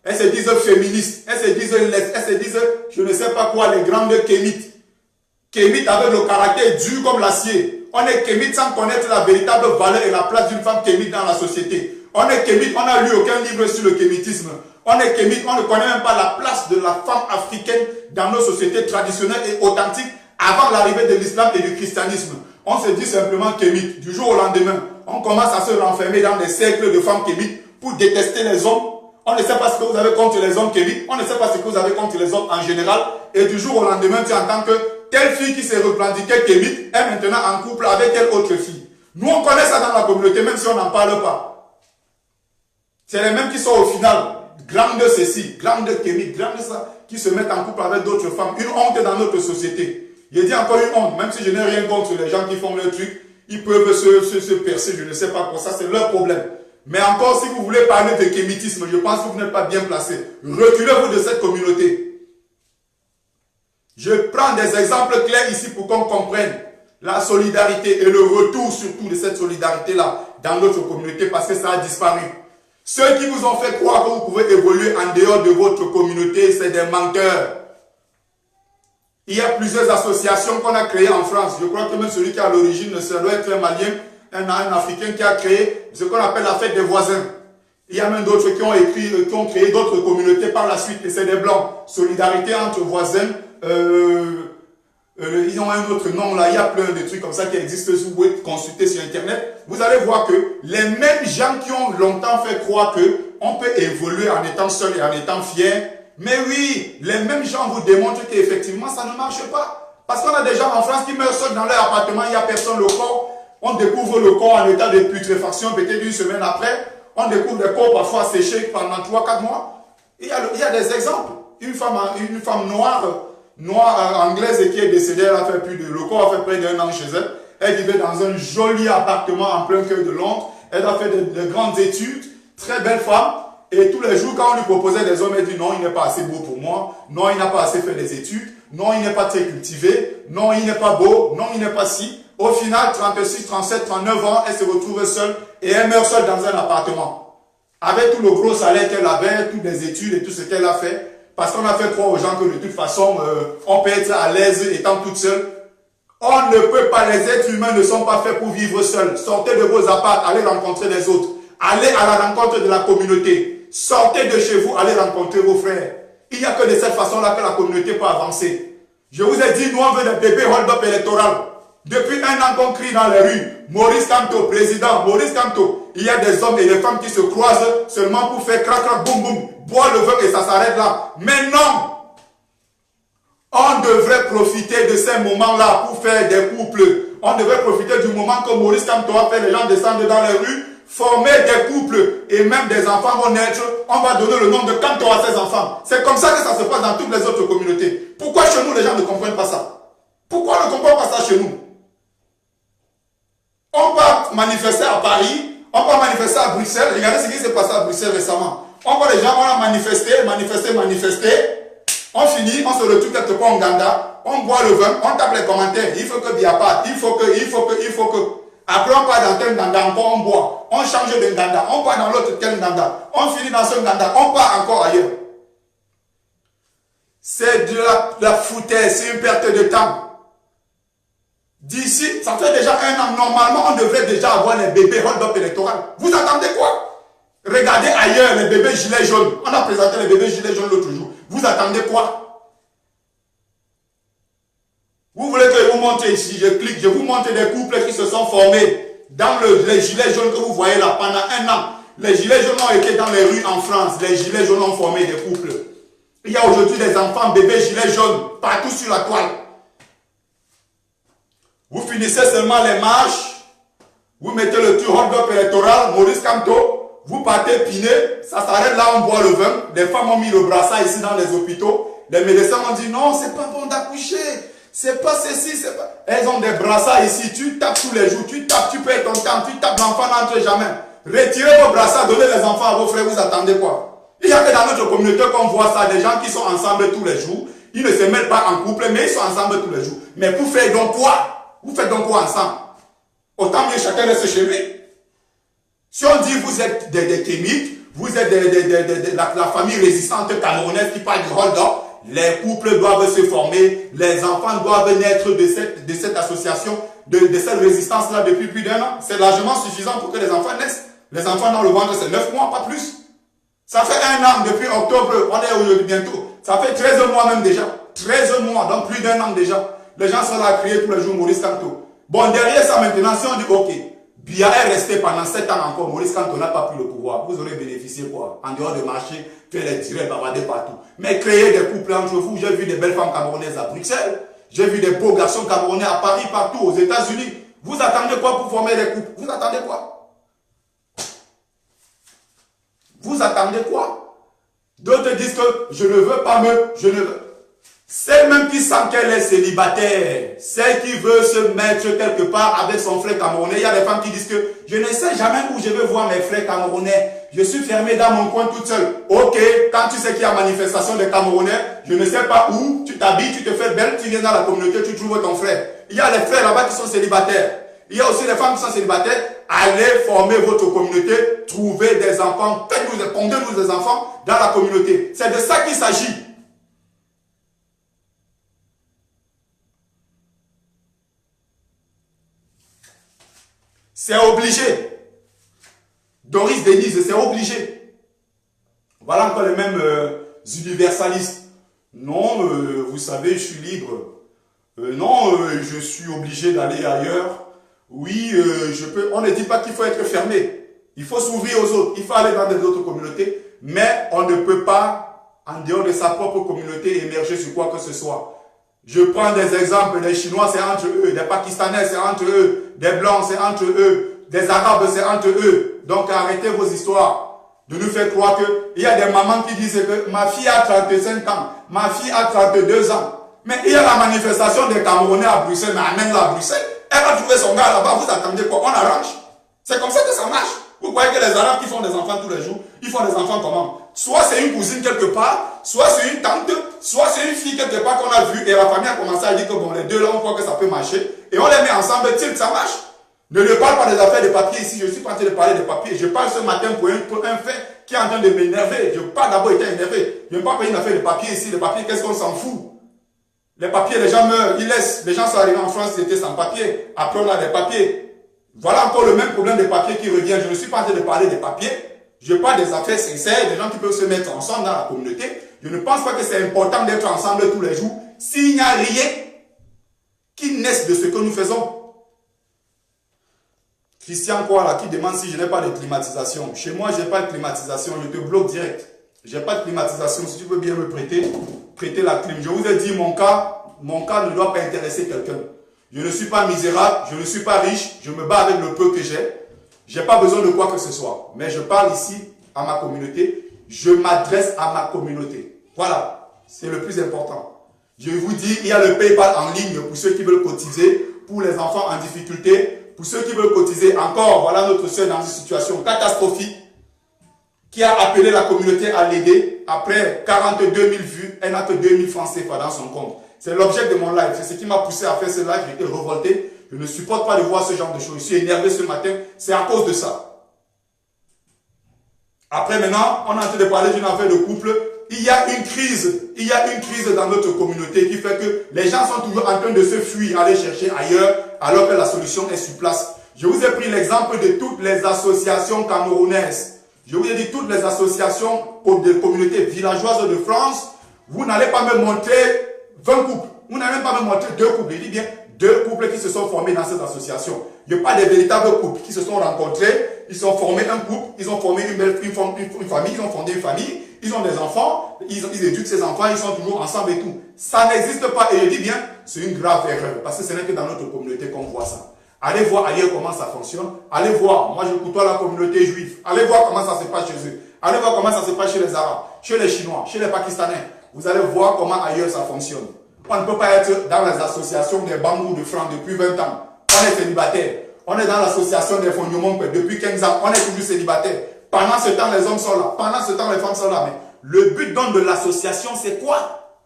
Elles se disent féministes. Elles se disent, je ne sais pas quoi, les grandes kémites. Kémites avec le caractère dur comme l'acier. On est kémite sans connaître la véritable valeur et la place d'une femme kémite dans la société. On est kémite, on n'a lu aucun livre sur le kémitisme. On est kémite, on ne connaît même pas la place de la femme africaine dans nos sociétés traditionnelles et authentiques avant l'arrivée de l'islam et du christianisme. On se dit simplement kémite. Du jour au lendemain, on commence à se renfermer dans des cercles de femmes kémites pour détester les hommes. On ne sait pas ce que vous avez contre les hommes kémites. On ne sait pas ce que vous avez contre les hommes en général. Et du jour au lendemain, tu entends que telle fille qui s'est revendiquée kémite est maintenant en couple avec telle autre fille. Nous, on connaît ça dans la communauté, même si on n'en parle pas. C'est les mêmes qui sont au final grandes ceci, grandes kémites, grandes ça, qui se mettent en couple avec d'autres femmes. Une honte dans notre société. Je dis encore une honte, même si je n'ai rien contre les gens qui font leur truc, ils peuvent se percer, je ne sais pas quoi, ça c'est leur problème. Mais encore, si vous voulez parler de kémitisme, je pense que vous n'êtes pas bien placé. Reculez-vous de cette communauté. Je prends des exemples clairs ici pour qu'on comprenne la solidarité et le retour surtout de cette solidarité-là dans notre communauté parce que ça a disparu. Ceux qui vous ont fait croire que vous pouvez évoluer en dehors de votre communauté, c'est des menteurs. Il y a plusieurs associations qu'on a créées en France. Je crois que même celui qui est à l'origine, ça doit être un Malien, un Africain qui a créé ce qu'on appelle la fête des voisins. Il y a même d'autres qui ont créé d'autres communautés par la suite, et c'est des blancs. Solidarité entre voisins. Ils ont un autre nom là, il y a plein de trucs comme ça qui existent, si vous pouvez consulter sur internet. Vous allez voir que les mêmes gens qui ont longtemps fait croire qu'on peut évoluer en étant seul et en étant fier, mais oui, les mêmes gens vous démontrent qu'effectivement ça ne marche pas. Parce qu'on a des gens en France qui meurent seuls dans leur appartement, il n'y a personne, le corps. On découvre le corps en état de putréfaction, peut-être une semaine après. On découvre des corps parfois séchés pendant 3-4 mois. Il y a des exemples. Une femme noire anglaise qui est décédée, le corps a fait près d'1 an chez elle. Elle vivait dans un joli appartement en plein cœur de Londres. Elle a fait de grandes études, très belle femme. Et tous les jours, quand on lui proposait des hommes, elle dit non, il n'est pas assez beau pour moi. Non, il n'a pas assez fait des études. Non, il n'est pas très cultivé. Non, il n'est pas beau. Non, il n'est pas si. Au final, 36, 37, 39 ans, elle se retrouve seule et elle meurt seule dans un appartement. Avec tout le gros salaire qu'elle avait, toutes les études et tout ce qu'elle a fait. Parce qu'on a fait croire aux gens que de toute façon, on peut être à l'aise étant toute seule. On ne peut pas, les êtres humains ne sont pas faits pour vivre seuls. Sortez de vos apparts, allez rencontrer les autres. Allez à la rencontre de la communauté. Sortez de chez vous, allez rencontrer vos frères. Il n'y a que de cette façon-là que la communauté peut avancer. Je vous ai dit, nous on veut des bébés hold-up électoral. Depuis 1 an qu'on crie dans les rues, Maurice Kamto, président, Maurice Kamto, il y a des hommes et des femmes qui se croisent seulement pour faire crac crac boum boum, boire le vin et ça s'arrête là. Mais non! On devrait profiter de ces moments-là pour faire des couples. On devrait profiter du moment que Maurice Kamto a fait, les gens descendent dans les rues, former des couples et même des enfants vont naître. On va donner le nom de Kamto à ces enfants. C'est comme ça que ça se passe dans toutes les autres communautés. Pourquoi chez nous les gens ne comprennent pas ça? Pourquoi on ne comprend pas ça chez nous? On va manifester à Paris, on va manifester à Bruxelles. Regardez ce qui s'est passé à Bruxelles récemment. On voit les gens, on a manifesté. On finit, on se retrouve quelque part en Ganda, on boit le vin, on tape les commentaires. Il faut que Biapa, il faut que. Après, on part dans tel Ganda, encore on boit. On change de Ganda, on part dans l'autre tel Ganda. On finit dans ce Ganda, on part encore ailleurs. C'est de la foutaise, c'est une perte de temps. D'ici, ça fait déjà 1 an, normalement, on devrait déjà avoir les bébés hold-up électoral. Vous attendez quoi? Regardez ailleurs les bébés gilets jaunes. On a présenté les bébés gilets jaunes l'autre jour. Vous attendez quoi? Vous voulez que je vous montre ici, je clique, je vous montre des couples qui se sont formés dans les gilets jaunes que vous voyez là pendant 1 an. Les gilets jaunes ont été dans les rues en France. Les gilets jaunes ont formé des couples. Il y a aujourd'hui des enfants, bébés gilets jaunes, partout sur la toile. Vous finissez seulement les marches, vous mettez le tour hold-up électoral, Maurice Kamto, vous partez piner, ça s'arrête là, on boit le vin. Des femmes ont mis le brassard ici dans les hôpitaux. Les médecins ont dit non, c'est pas bon d'accoucher, c'est pas ceci, c'est pas. Elles ont des brassards ici, tu tapes tous les jours, tu tapes, tu perds ton temps, tu tapes, l'enfant n'entre jamais. Retirez vos brassards, donnez les enfants à vos frères, vous attendez quoi? Il y a que dans notre communauté qu'on voit ça, des gens qui sont ensemble tous les jours, ils ne se mettent pas en couple, mais ils sont ensemble tous les jours. Mais pour faire donc quoi? Vous faites donc quoi ensemble? Autant mieux chacun reste chez lui. Si on dit vous êtes des kémites, vous êtes la famille résistante camerounaise qui parle du hold-up, les couples doivent se former, les enfants doivent naître de cette association, de cette résistance-là depuis plus d'1 an. C'est largement suffisant pour que les enfants naissent. Les enfants dans le ventre, c'est 9 mois, pas plus. Ça fait 1 an depuis octobre, on est aujourd'hui bientôt. Ça fait 13 mois même déjà. 13 mois, donc plus d'1 an déjà. Les gens sont là à crier tous les jours Maurice Kamto. Bon, derrière ça maintenant, si on dit ok, Biya est resté pendant 7 ans encore, Maurice Kamto n'a pas pris le pouvoir. Vous aurez bénéficié quoi? En dehors de marcher, faire les tirets, bavarder partout. Mais créer des couples entre vous. J'ai vu des belles femmes camerounaises à Bruxelles. J'ai vu des beaux garçons camerounais à Paris, partout, aux États-Unis. Vous attendez quoi pour former des couples? Vous attendez quoi? Vous attendez quoi? D'autres disent que je ne veux pas je ne veux. Celle même qui sent qu'elle est célibataire, celle qui veut se mettre quelque part avec son frère camerounais, il y a des femmes qui disent que je ne sais jamais où je vais voir mes frères camerounais, je suis fermée dans mon coin toute seule. Ok, quand tu sais qu'il y a manifestation des Camerounais, je ne sais pas où, tu t'habilles, tu te fais belle, tu viens dans la communauté, tu trouves ton frère. Il y a les frères là-bas qui sont célibataires. Il y a aussi les femmes qui sont célibataires. Allez former votre communauté, trouvez des enfants, pondez-nous des enfants dans la communauté. C'est de ça qu'il s'agit. C'est obligé. Doris Denise, c'est obligé. Voilà encore les mêmes universalistes. Non, vous savez, je suis libre. Non, je suis obligé d'aller ailleurs. Oui, je peux. On ne dit pas qu'il faut être fermé. Il faut s'ouvrir aux autres. Il faut aller dans des autres communautés. Mais on ne peut pas, en dehors de sa propre communauté, émerger sur quoi que ce soit. Je prends des exemples, des Chinois c'est entre eux, des Pakistanais c'est entre eux, des Blancs c'est entre eux, des Arabes c'est entre eux. Donc arrêtez vos histoires de nous faire croire qu'il y a des mamans qui disent que ma fille a 35 ans, ma fille a 32 ans. Mais il y a la manifestation des Camerounais à Bruxelles, mais amène-la à Bruxelles. Elle va trouver son gars là-bas, vous attendez quoi? On arrange. C'est comme ça que ça marche. Vous croyez que les Arabes qui font des enfants tous les jours, ils font des enfants comment? Soit c'est une cousine quelque part, soit c'est une tante, soit c'est une fille quelque part qu'on a vue et la famille a commencé à dire que bon, les deux là, on croit que ça peut marcher. Et on les met ensemble, tilt, ça marche. Ne le parle pas des affaires de papier ici, je suis pas en train de parler de papier. Je parle ce matin pour un fait qui est en train de m'énerver. Je parle d'abord été énervé. Je ne parle pas d'une affaire de papier ici. Le papier, qu'est-ce qu'on s'en fout? Les papiers, les gens meurent, ils laissent. Les gens sont arrivés en France, ils étaient sans papier. Après, on a des papiers. Voilà encore le même problème des papiers qui revient. Je ne suis pas en train de parler des papiers. Je parle des affaires sincères, des gens qui peuvent se mettre ensemble dans la communauté. Je ne pense pas que c'est important d'être ensemble tous les jours s'il n'y a rien qui naisse de ce que nous faisons. Christian Kouala qui demande si je n'ai pas de climatisation. Chez moi, je n'ai pas de climatisation. Je te bloque direct. Je n'ai pas de climatisation. Si tu peux bien me prêter la clim. Je vous ai dit, mon cas ne doit pas intéresser quelqu'un. Je ne suis pas misérable, je ne suis pas riche, je me bats avec le peu que j'ai. Je n'ai pas besoin de quoi que ce soit. Mais je parle ici à ma communauté. Je m'adresse à ma communauté. Voilà, c'est le plus important. Je vous dis, il y a le PayPal en ligne pour ceux qui veulent cotiser, pour les enfants en difficulté. Pour ceux qui veulent cotiser encore, voilà notre soeur dans une situation catastrophique qui a appelé la communauté à l'aider. Après 42 000 vues, elle n'a que 2 000 francs CFA dans son compte. C'est l'objet de mon live. C'est ce qui m'a poussé à faire ce live. J'ai été révolté. Je ne supporte pas de voir ce genre de choses. Je suis énervé ce matin. C'est à cause de ça. Après maintenant, on est en train de parler d'une affaire de couple. Il y a une crise. Il y a une crise dans notre communauté qui fait que les gens sont toujours en train de se fuir, aller chercher ailleurs, alors que la solution est sur place. Je vous ai pris l'exemple de toutes les associations camerounaises. Je vous ai dit toutes les associations de communautés villageoises de France. Vous n'allez pas me montrer 20 couples. Vous n'allez même pas me montrer 2 couples. Je dis bien 2 couples qui se sont formés dans cette association. Il n'y a pas des véritables couples qui se sont rencontrés. Ils ont formé un couple. Ils ont formé une famille. Ils ont fondé une famille. Ils ont des enfants. Ils éduquent ces enfants. Ils sont toujours ensemble et tout. Ça n'existe pas. Et je dis bien, c'est une grave erreur. Parce que ce n'est que dans notre communauté qu'on voit ça. Allez voir ailleurs comment ça fonctionne. Allez voir. Moi, je côtoie la communauté juive. Allez voir comment ça se passe chez eux. Allez voir comment ça se passe chez les Arabes, chez les Chinois, chez les Pakistanais. Vous allez voir comment ailleurs ça fonctionne. On ne peut pas être dans les associations des bambous de francs depuis 20 ans. On est célibataire. On est dans l'association des fondements depuis 15 ans. On est toujours célibataire. Pendant ce temps, les hommes sont là. Pendant ce temps, les femmes sont là. Mais le but donc de l'association, c'est quoi?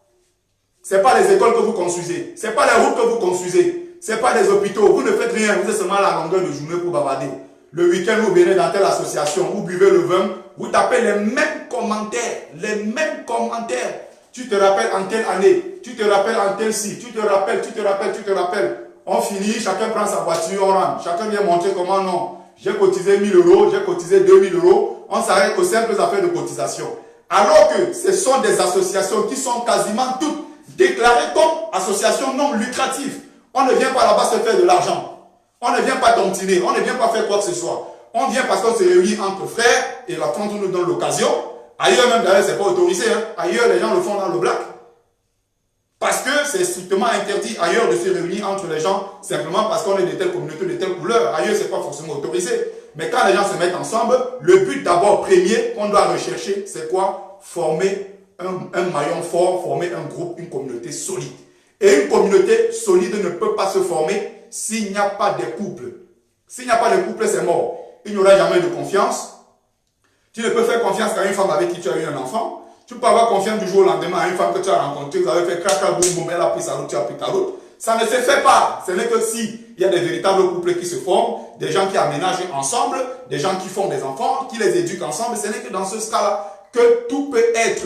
Ce n'est pas les écoles que vous construisez. Ce n'est pas les routes que vous construisez. Ce n'est pas les hôpitaux. Vous ne faites rien. Vous êtes seulement à la longueur de journée pour bavarder. Le week-end, vous venez dans telle association. Vous buvez le vin. Vous tapez les mêmes commentaires. Les mêmes commentaires. Tu te rappelles en telle année. Tu te rappelles en telle ci. Tu te rappelles. On finit. Chacun prend sa voiture. On rentre. Chacun vient montrer comment non. J'ai cotisé 1 000 €. J'ai cotisé 2 000 €. On s'arrête aux simples affaires de cotisation. Alors que ce sont des associations qui sont quasiment toutes déclarées comme associations non lucratives. On ne vient pas là-bas se faire de l'argent. On ne vient pas tontiner. On ne vient pas faire quoi que ce soit. On vient parce qu'on se réunit entre frères et la France nous donne l'occasion. Ailleurs même d'ailleurs, ce n'est pas autorisé. Hein. Ailleurs, les gens le font dans le black. Parce que c'est strictement interdit ailleurs de se réunir entre les gens simplement parce qu'on est de telle communauté, de telle couleur. Ailleurs, ce n'est pas forcément autorisé. Mais quand les gens se mettent ensemble, le but d'abord premier qu'on doit rechercher, c'est quoi? Former un maillon fort, former un groupe, une communauté solide. Et une communauté solide ne peut pas se former s'il n'y a pas de couple. S'il n'y a pas de couple, c'est mort. Il n'y aura jamais de confiance. Tu ne peux faire confiance qu'à une femme avec qui tu as eu un enfant. Tu peux avoir confiance du jour au lendemain à une femme que tu as rencontrée. Vous avez fait crac, boum, boum, elle a pris sa route, tu as pris ta route. Ça ne se fait pas. Ce n'est que si il y a des véritables couples qui se forment, des gens qui aménagent ensemble, des gens qui font des enfants, qui les éduquent ensemble. Ce n'est que dans ce cas-là que tout peut être.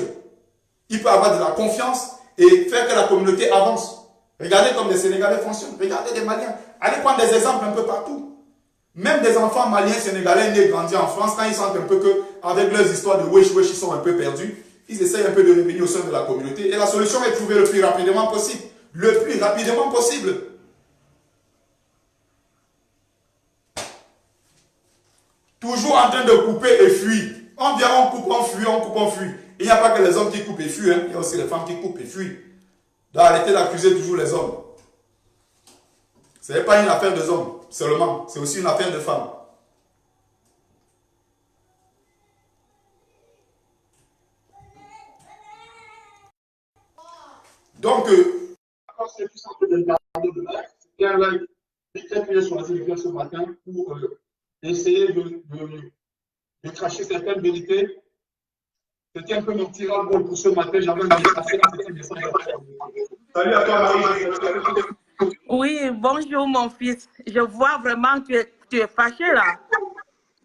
Il peut avoir de la confiance et faire que la communauté avance. Regardez comme les Sénégalais fonctionnent. Regardez les Maliens. Allez prendre des exemples un peu partout. Même des enfants maliens, sénégalais, nés, grandis en France, quand ils sentent un peu qu'avec leurs histoires de wesh, ils sont un peu perdus, ils essayent un peu de revenir au sein de la communauté. Et la solution est trouvée le plus rapidement possible. Le plus rapidement possible. Toujours en train de couper et fuir. On vient, on coupe, on fuit, on coupe, on fuit. Il n'y a pas que les hommes qui coupent et fuient. Hein. Il y a aussi les femmes qui coupent et fuient. Arrêtez d'accuser toujours les hommes. Ce n'est pas une affaire des hommes seulement, c'est aussi une affaire de femmes. Donc, c'est tout simple de regarder de là. C'est un live que j'ai choisi de faire ce matin pour essayer de cracher certaines vérités. C'était un peu mon tir à bol pour ce matin. J'avais un petit message. Salut à toi, Marie. Oui, bonjour mon fils. Je vois vraiment que tu es fâché là.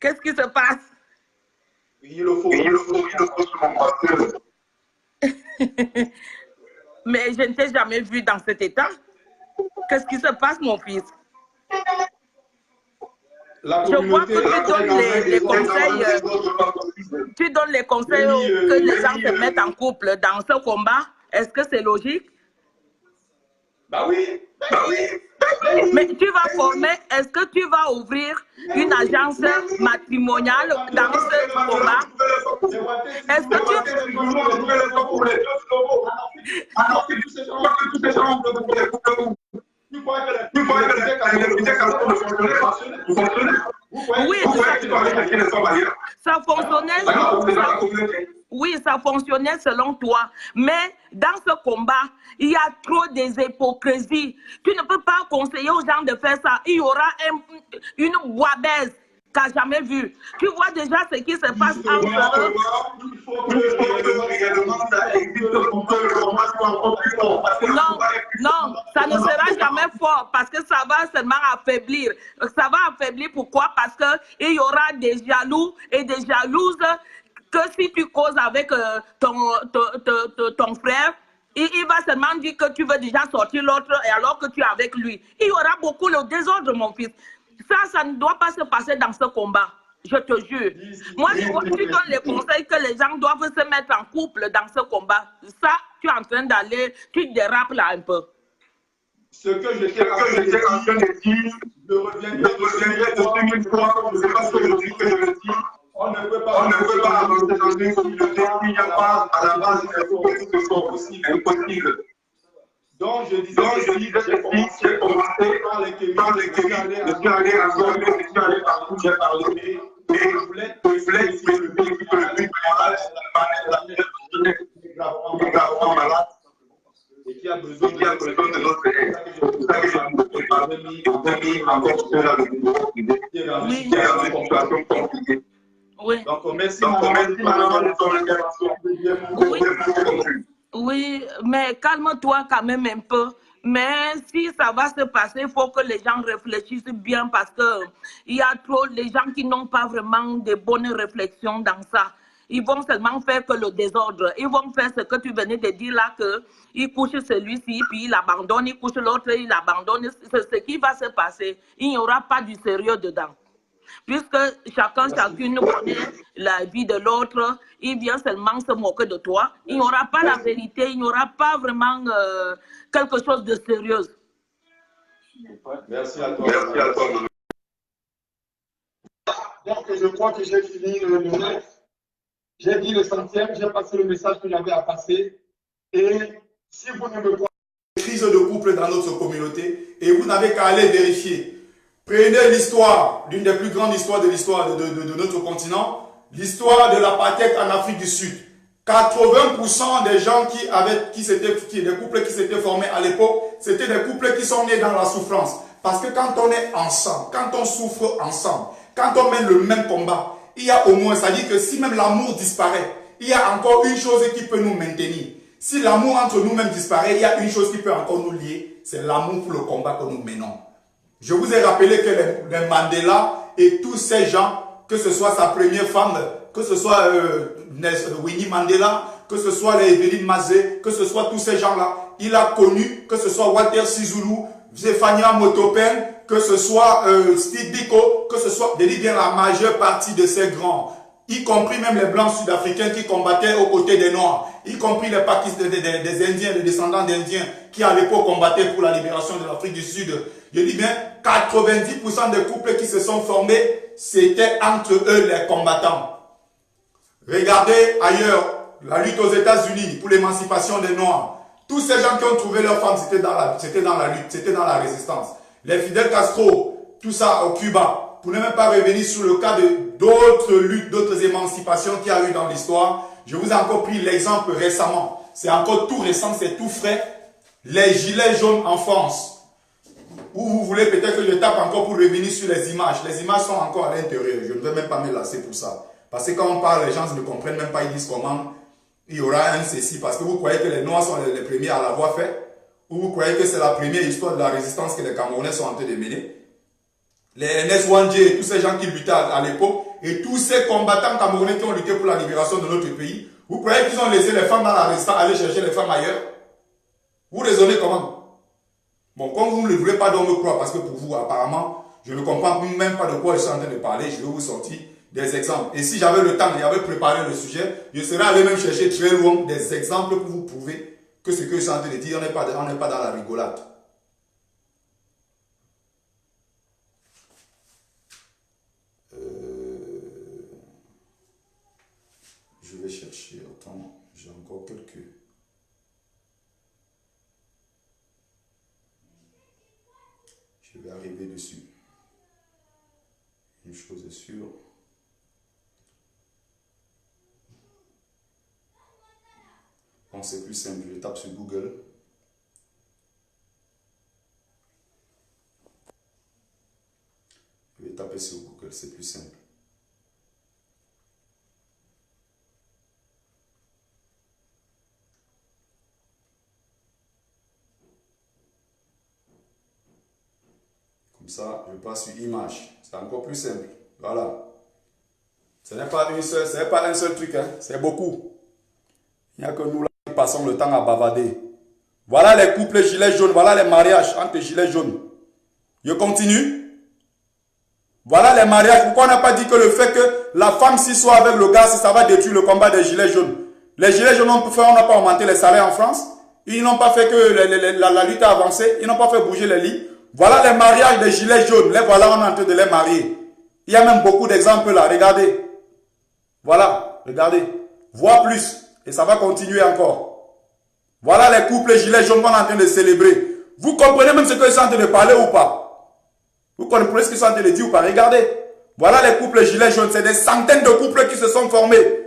Qu'est-ce qui se passe? Il le faut sur mon bracelet. Mais je ne t'ai jamais vu dans cet état. Qu'est-ce qui se passe, mon fils? Je vois que tu donnes les conseils. Tu donnes les conseils que les gens se mettent en couple dans ce combat. Est-ce que c'est logique? Bah oui. Mais tu vas former, est-ce que tu vas ouvrir une agence matrimoniale dans ce combat? Est-ce que oui, ça fonctionnait. Oui, ça fonctionnait selon toi. Mais dans ce combat, il y a trop des hypocrisies. Tu ne peux pas conseiller aux gens de faire ça. Il y aura une boibaise que tu n'as jamais vue. Tu vois déjà ce qui se passe entre eux. Non, ça ne sera jamais fort parce que ça va seulement affaiblir. Ça va affaiblir pourquoi? Parce qu'il y aura des jaloux et des jalouses que si tu causes avec ton frère, il va seulement dire que tu veux déjà sortir l'autre et alors que tu es avec lui. Il y aura beaucoup de désordre, mon fils. Ça ne doit pas se passer dans ce combat. Je te jure. Moi, tu donnes les conseils que les gens doivent se mettre en couple dans ce combat. Ça, tu es en train d'aller, tu dérapes là un peu. Ce que j'étais en train de dire, je reviendrai de 1000 fois, je ne sais pas ce que je dis que je le dis. On ne peut pas avancer dans une communauté s'il n'y a pas à la base des choses qui sont impossibles. Donc, je disais, j'ai commencé par les Kémis, je suis allé à Zone, je suis allé partout, j'ai parlé, mais je voulais expliquer le but malade et qui a besoin de notre aide. C'est pour ça que je vous ai parlé, encore cela de nouveau, qui est dans une situation compliquée. Oui. Donc, merci madame de ton intervention. Oui, mais calme-toi quand même un peu. Mais si ça va se passer, il faut que les gens réfléchissent bien parce qu'il y a trop de gens qui n'ont pas vraiment de bonnes réflexions dans ça. Ils vont seulement faire que le désordre. Ils vont faire ce que tu venais de dire là, qu'ils couchent celui-ci, puis il abandonne, il couche l'autre, il abandonne. C'est ce qui va se passer. Il n'y aura pas du sérieux dedans. Puisque chacune connaît la vie de l'autre, il vient seulement se moquer de toi. Il n'y aura pas la vérité, il n'y aura pas vraiment quelque chose de sérieux. Merci à toi. Donc, je crois que j'ai fini le live. J'ai dit l'essentiel, j'ai passé le message que j'avais à passer. Et si vous ne me croyez pas, crise de couple dans notre communauté et vous n'avez qu'à aller vérifier. Prenez l'histoire, l'une des plus grandes histoires de l'histoire de notre continent, l'histoire de l'apartheid en Afrique du Sud. 80% des gens des couples qui s'étaient formés à l'époque, c'était des couples qui sont nés dans la souffrance. Parce que quand on est ensemble, quand on souffre ensemble, quand on mène le même combat, il y a au moins, ça dit que si même l'amour disparaît, il y a encore une chose qui peut nous maintenir. Si l'amour entre nous-mêmes disparaît, il y a une chose qui peut encore nous lier, c'est l'amour pour le combat que nous menons. Je vous ai rappelé que les Mandela et tous ces gens, que ce soit sa première femme, que ce soit Winnie Mandela, que ce soit les Evelyn Mazé, que ce soit tous ces gens-là, il a connu, que ce soit Walter Sisulu, Zéphania Motopen, que ce soit Steve Biko, que ce soit, je dis bien la majeure partie de ces grands, y compris même les blancs sud-africains qui combattaient aux côtés des noirs, y compris les Pakistanais, des Indiens, les descendants d'Indiens qui à l'époque combattaient pour la libération de l'Afrique du Sud. Je dis bien, 90% des couples qui se sont formés, c'était entre eux les combattants. Regardez ailleurs, la lutte aux États-Unis pour l'émancipation des Noirs. Tous ces gens qui ont trouvé leur femme, c'était dans la lutte, c'était dans la résistance. Les Fidel Castro, tout ça au Cuba, pour ne même pas revenir sur le cas d'autres luttes, d'autres émancipations qu'il y a eu dans l'histoire. Je vous ai encore pris l'exemple récemment. C'est encore tout récent, c'est tout frais. Les gilets jaunes en France. Ou vous voulez peut-être que je tape encore pour revenir sur les images. Les images sont encore à l'intérieur. Je ne vais même pas me lasser pour ça. Parce que quand on parle, les gens ne comprennent même pas. Ils disent comment il y aura un ceci. Parce que vous croyez que les Noirs sont les premiers à l'avoir fait. Ou vous croyez que c'est la première histoire de la résistance que les Camerounais sont en train de mener. Les NS1J, tous ces gens qui luttaient à l'époque, et tous ces combattants camerounais qui ont lutté pour la libération de notre pays, vous croyez qu'ils ont laissé les femmes dans la résistance aller chercher les femmes ailleurs? Vous raisonnez comment? Bon, comme vous ne voulez pas donc me croire, parce que pour vous, apparemment, je ne comprends même pas de quoi je suis en train de parler, je vais vous sortir des exemples. Et si j'avais le temps et j'avais préparé le sujet, je serais allé même chercher très loin des exemples pour vous prouver que ce que je suis en train de dire, on n'est pas dans la rigolade. Je vais chercher, attends, j'ai encore quelques... Je vais arriver dessus. Une chose est sûre. Bon, c'est plus simple, je tape sur Google. Je vais taper sur Google, c'est plus simple. Comme ça, je passe sur image. C'est encore plus simple. Voilà. Ce n'est pas un seul truc, hein. C'est beaucoup. Il n'y a que nous là qui passons le temps à bavarder. Voilà les couples gilets jaunes. Voilà les mariages entre gilets jaunes. Je continue. Voilà les mariages. Pourquoi on n'a pas dit que le fait que la femme s'y soit avec le gars, ça va détruire le combat des gilets jaunes? Les gilets jaunes, on n'a pas augmenté les salaires en France. Ils n'ont pas fait que la lutte a avancé. Ils n'ont pas fait bouger les lits. Voilà les mariages des gilets jaunes. Les voilà, on est en train de les marier. Il y a même beaucoup d'exemples là. Regardez. Voilà. Regardez. Vois plus. Et ça va continuer encore. Voilà les couples gilets jaunes qu'on est en train de célébrer. Vous comprenez même ce que je suis en train de parler ou pas? Vous comprenez ce que je suis en train de dire ou pas? Regardez. Voilà les couples gilets jaunes. C'est des centaines de couples qui se sont formés.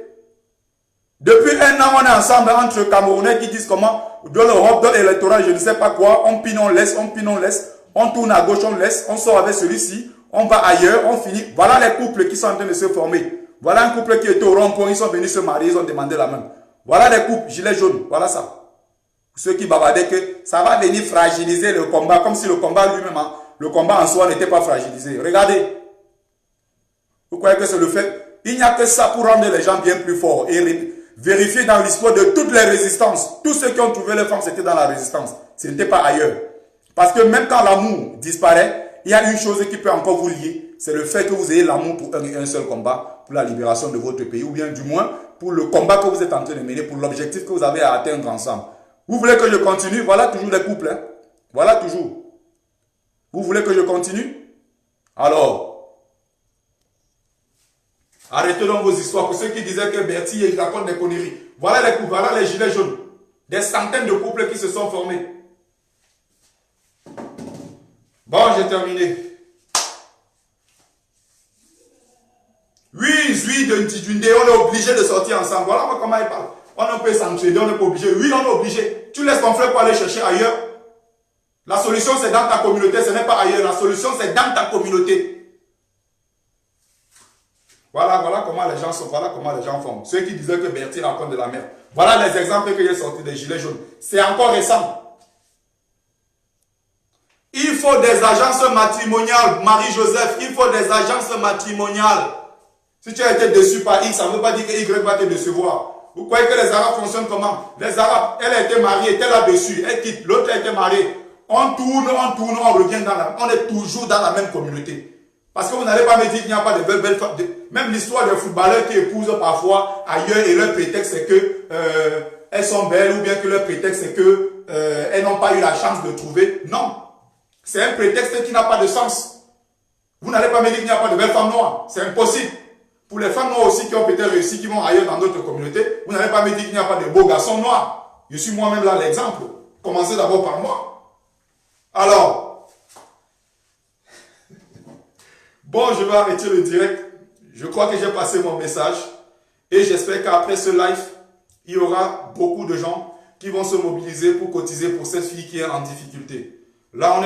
Depuis un an, on est ensemble entre Camerounais qui disent comment, dans l'Europe, dans l'électorat, je ne sais pas quoi, on pine, on laisse, on pine, on laisse. On tourne à gauche, on laisse, on sort avec celui-ci, on va ailleurs, on finit. Voilà les couples qui sont en train de se former. Voilà un couple qui était au rond-point, ils sont venus se marier, ils ont demandé la main. Voilà les couples, gilets jaunes, voilà ça. Ceux qui bavardaient que ça va venir fragiliser le combat, comme si le combat lui-même, le combat en soi n'était pas fragilisé. Regardez. Vous croyez que c'est le fait? Il n'y a que ça pour rendre les gens bien plus forts et vérifier dans l'histoire de toutes les résistances. Tous ceux qui ont trouvé les femmes, c'était dans la résistance. Ce n'était pas ailleurs. Parce que même quand l'amour disparaît, il y a une chose qui peut encore vous lier. C'est le fait que vous ayez l'amour pour un seul combat, pour la libération de votre pays, ou bien du moins pour le combat que vous êtes en train de mener, pour l'objectif que vous avez à atteindre ensemble. Vous voulez que je continue? Voilà toujours les couples. Hein? Voilà toujours. Vous voulez que je continue? Alors, arrêtez donc vos histoires. Pour ceux qui disaient que Bertie il raconte des conneries. Voilà les couples, voilà les gilets jaunes. Des centaines de couples qui se sont formés. Bon, j'ai terminé. Oui, on est obligé de sortir ensemble. Voilà comment il parle. On peut s'entraider, on n'est pas obligé. Oui, on est obligé. Tu laisses ton frère pour aller chercher ailleurs. La solution, c'est dans ta communauté, ce n'est pas ailleurs. La solution, c'est dans ta communauté. Voilà comment les gens sont, voilà comment les gens font. Ceux qui disaient que Bertie raconte de la merde. Voilà les exemples que j'ai sortis des gilets jaunes. C'est encore récent. Il faut des agences matrimoniales, Marie-Joseph, il faut des agences matrimoniales. Si tu as été déçu par X, ça ne veut pas dire que Y va te décevoir. Vous croyez que les Arabes fonctionnent comment? Les Arabes, elle a été mariée, elle a déçu, elle quitte, l'autre a été mariée. On tourne, on revient on est toujours dans la même communauté. Parce que vous n'allez pas me dire qu'il n'y a pas de belles femmes. Même l'histoire des footballeurs qui épousent parfois ailleurs et leur prétexte c'est que elles sont belles ou bien que leur prétexte c'est que elles n'ont pas eu la chance de trouver. Non. C'est un prétexte qui n'a pas de sens. Vous n'allez pas me dire qu'il n'y a pas de belles femmes noires. C'est impossible. Pour les femmes noires aussi qui ont peut-être réussi, qui vont ailleurs dans d'autres communautés, vous n'allez pas me dire qu'il n'y a pas de beaux garçons noirs. Je suis moi-même là l'exemple. Commencez d'abord par moi. Alors, bon, je vais arrêter le direct. Je crois que j'ai passé mon message. Et j'espère qu'après ce live, il y aura beaucoup de gens qui vont se mobiliser pour cotiser pour cette fille qui est en difficulté. Là,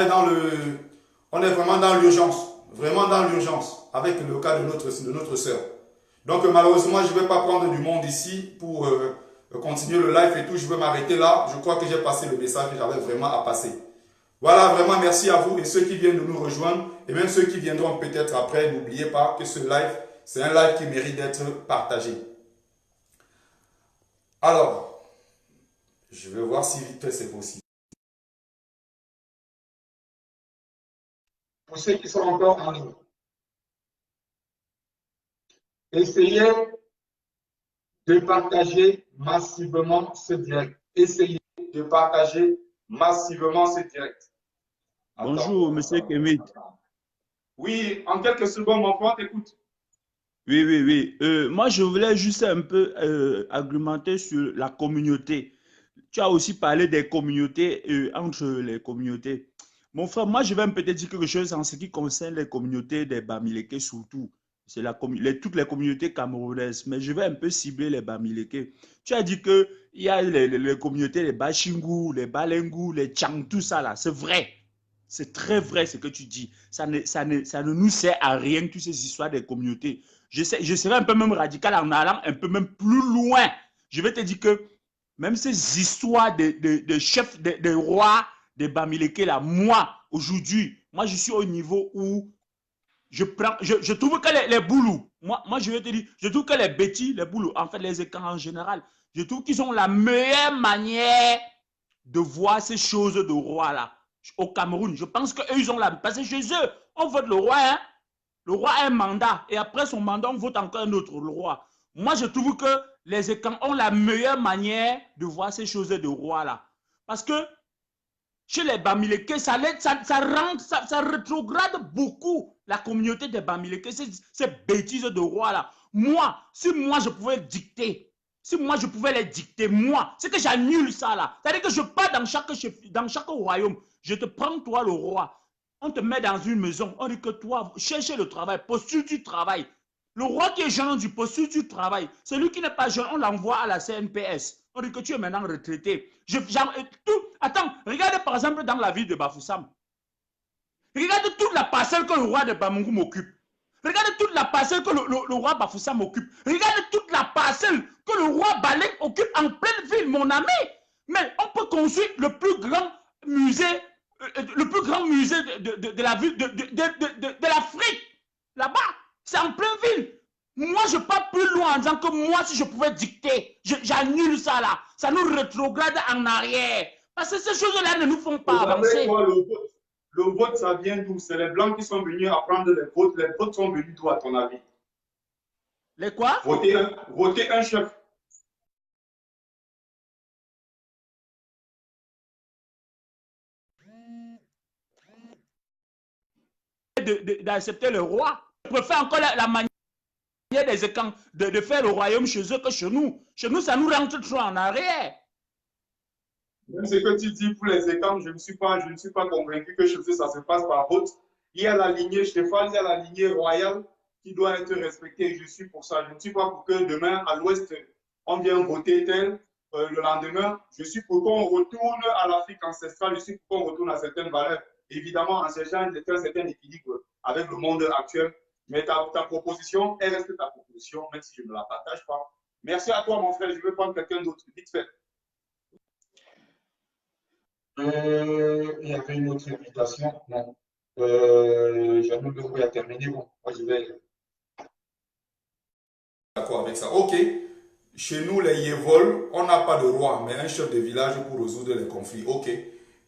on est vraiment dans l'urgence. Vraiment dans l'urgence. Avec le cas de notre sœur. Donc, malheureusement, je ne vais pas prendre du monde ici pour continuer le live et tout. Je vais m'arrêter là. Je crois que j'ai passé le message que j'avais vraiment à passer. Voilà, vraiment merci à vous et ceux qui viennent de nous rejoindre et même ceux qui viendront peut-être après. N'oubliez pas que ce live, c'est un live qui mérite d'être partagé. Alors, je vais voir si vite c'est possible. Pour ceux qui sont encore en ligne, essayez de partager massivement ce direct. Essayez de partager massivement ce direct. Bonjour, monsieur Kemit. Oui, en quelques secondes, mon frère, t'écoute. Oui. Moi, je voulais juste un peu argumenter sur la communauté. Tu as aussi parlé des communautés, entre les communautés. Mon frère, moi, je vais peut-être dire quelque chose en ce qui concerne les communautés des Bamileke surtout. C'est toutes les communautés camerounaises, mais je vais un peu cibler les Bamileke. Tu as dit qu'il y a les communautés, les Bachingou, les Balengou, les Tchang, tout ça là. C'est vrai. C'est très vrai ce que tu dis. Ça ne nous sert à rien, toutes ces histoires des communautés. Je serai un peu même radical en allant un peu même plus loin. Je vais te dire que même ces histoires de chefs, de rois, des Bamileke là, moi, aujourd'hui, moi je suis au niveau où je trouve que les boulous, moi je vais te dire, je trouve que les bêtis, les boulous, en fait les écans en général, je trouve qu'ils ont la meilleure manière de voir ces choses de roi là. Au Cameroun, je pense qu'eux, ils ont la... Parce que chez eux, on vote le roi, hein? Le roi a un mandat, et après son mandat, on vote encore un autre, le roi. Moi, je trouve que les écans ont la meilleure manière de voir ces choses de roi là. Parce que chez les Bamileke, ça rétrograde beaucoup la communauté des Bamileke, ces bêtises de roi là. Moi, si moi je pouvais dicter, si moi je pouvais les dicter, moi, c'est que j'annule ça là. C'est-à-dire que je pars dans chaque royaume, je te prends toi le roi, on te met dans une maison, on dit que toi, cherchez le travail, postule du travail. Le roi qui est jeune du postule du travail, celui qui n'est pas jeune, on l'envoie à la CNPS. On dit que tu es maintenant retraité. Attends, regardez par exemple dans la ville de Bafoussam. Regardez toute la parcelle que le roi de Bamungou m'occupe. Regardez toute la parcelle que le roi Bafoussam occupe. Regardez toute la parcelle que le roi Balek occupe en pleine ville, mon ami. Mais on peut construire le plus grand musée de la ville de l'Afrique. Là-bas, c'est en pleine ville. Moi, je pars plus loin en disant que moi, si je pouvais dicter, j'annule ça là. Ça nous rétrograde en arrière. Parce que ces choses-là ne nous font pas avancer. Le vote, ça vient d'où? C'est les Blancs qui sont venus apprendre les votes. Les votes sont venus d'où, à ton avis? Les quoi? Voter un chef. D'accepter le roi. Je préfère encore la manière des écans de faire le royaume chez eux que chez nous. Chez nous, ça nous rentre trop en arrière. Même ce que tu dis pour les écans, je ne suis pas convaincu que chez eux, ça se passe par vote. Il y a la lignée cheval, il y a la lignée royale qui doit être respectée. Je suis pour ça. Je ne suis pas pour que demain, à l'ouest, on vienne voter tel. Le lendemain, je suis pour qu'on retourne à l'Afrique ancestrale. Je suis pour qu'on retourne à certaines valeurs. Évidemment, en cherchant un certain équilibre avec le monde actuel. Mais ta proposition, elle reste ta proposition, même si je ne la partage pas. Merci à toi, mon frère. Je vais prendre quelqu'un d'autre. Vite fait. Il y avait une autre invitation. Non. J'avoue que vous avez terminé. Bon, moi, je vais. D'accord avec ça. Ok. Chez nous, les Yévols, on n'a pas de roi, mais un chef de village pour résoudre les conflits. Ok.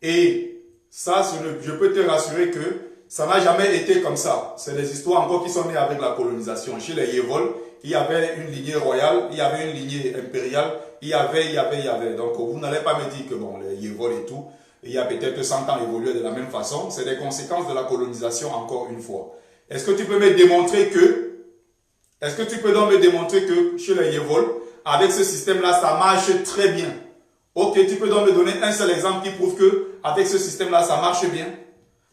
Et ça, je peux te rassurer que ça n'a jamais été comme ça. C'est des histoires encore qui sont nées avec la colonisation. Chez les Yévols, il y avait une lignée royale, il y avait une lignée impériale, il y avait. Donc, vous n'allez pas me dire que bon, les Yévols et tout, il y a peut-être 100 ans évolué de la même façon. C'est des conséquences de la colonisation, encore une fois. Est-ce que tu peux me démontrer que, chez les Yévols, avec ce système-là, ça marche très bien. Ok, tu peux donc me donner un seul exemple qui prouve qu'avec ce système-là, ça marche bien.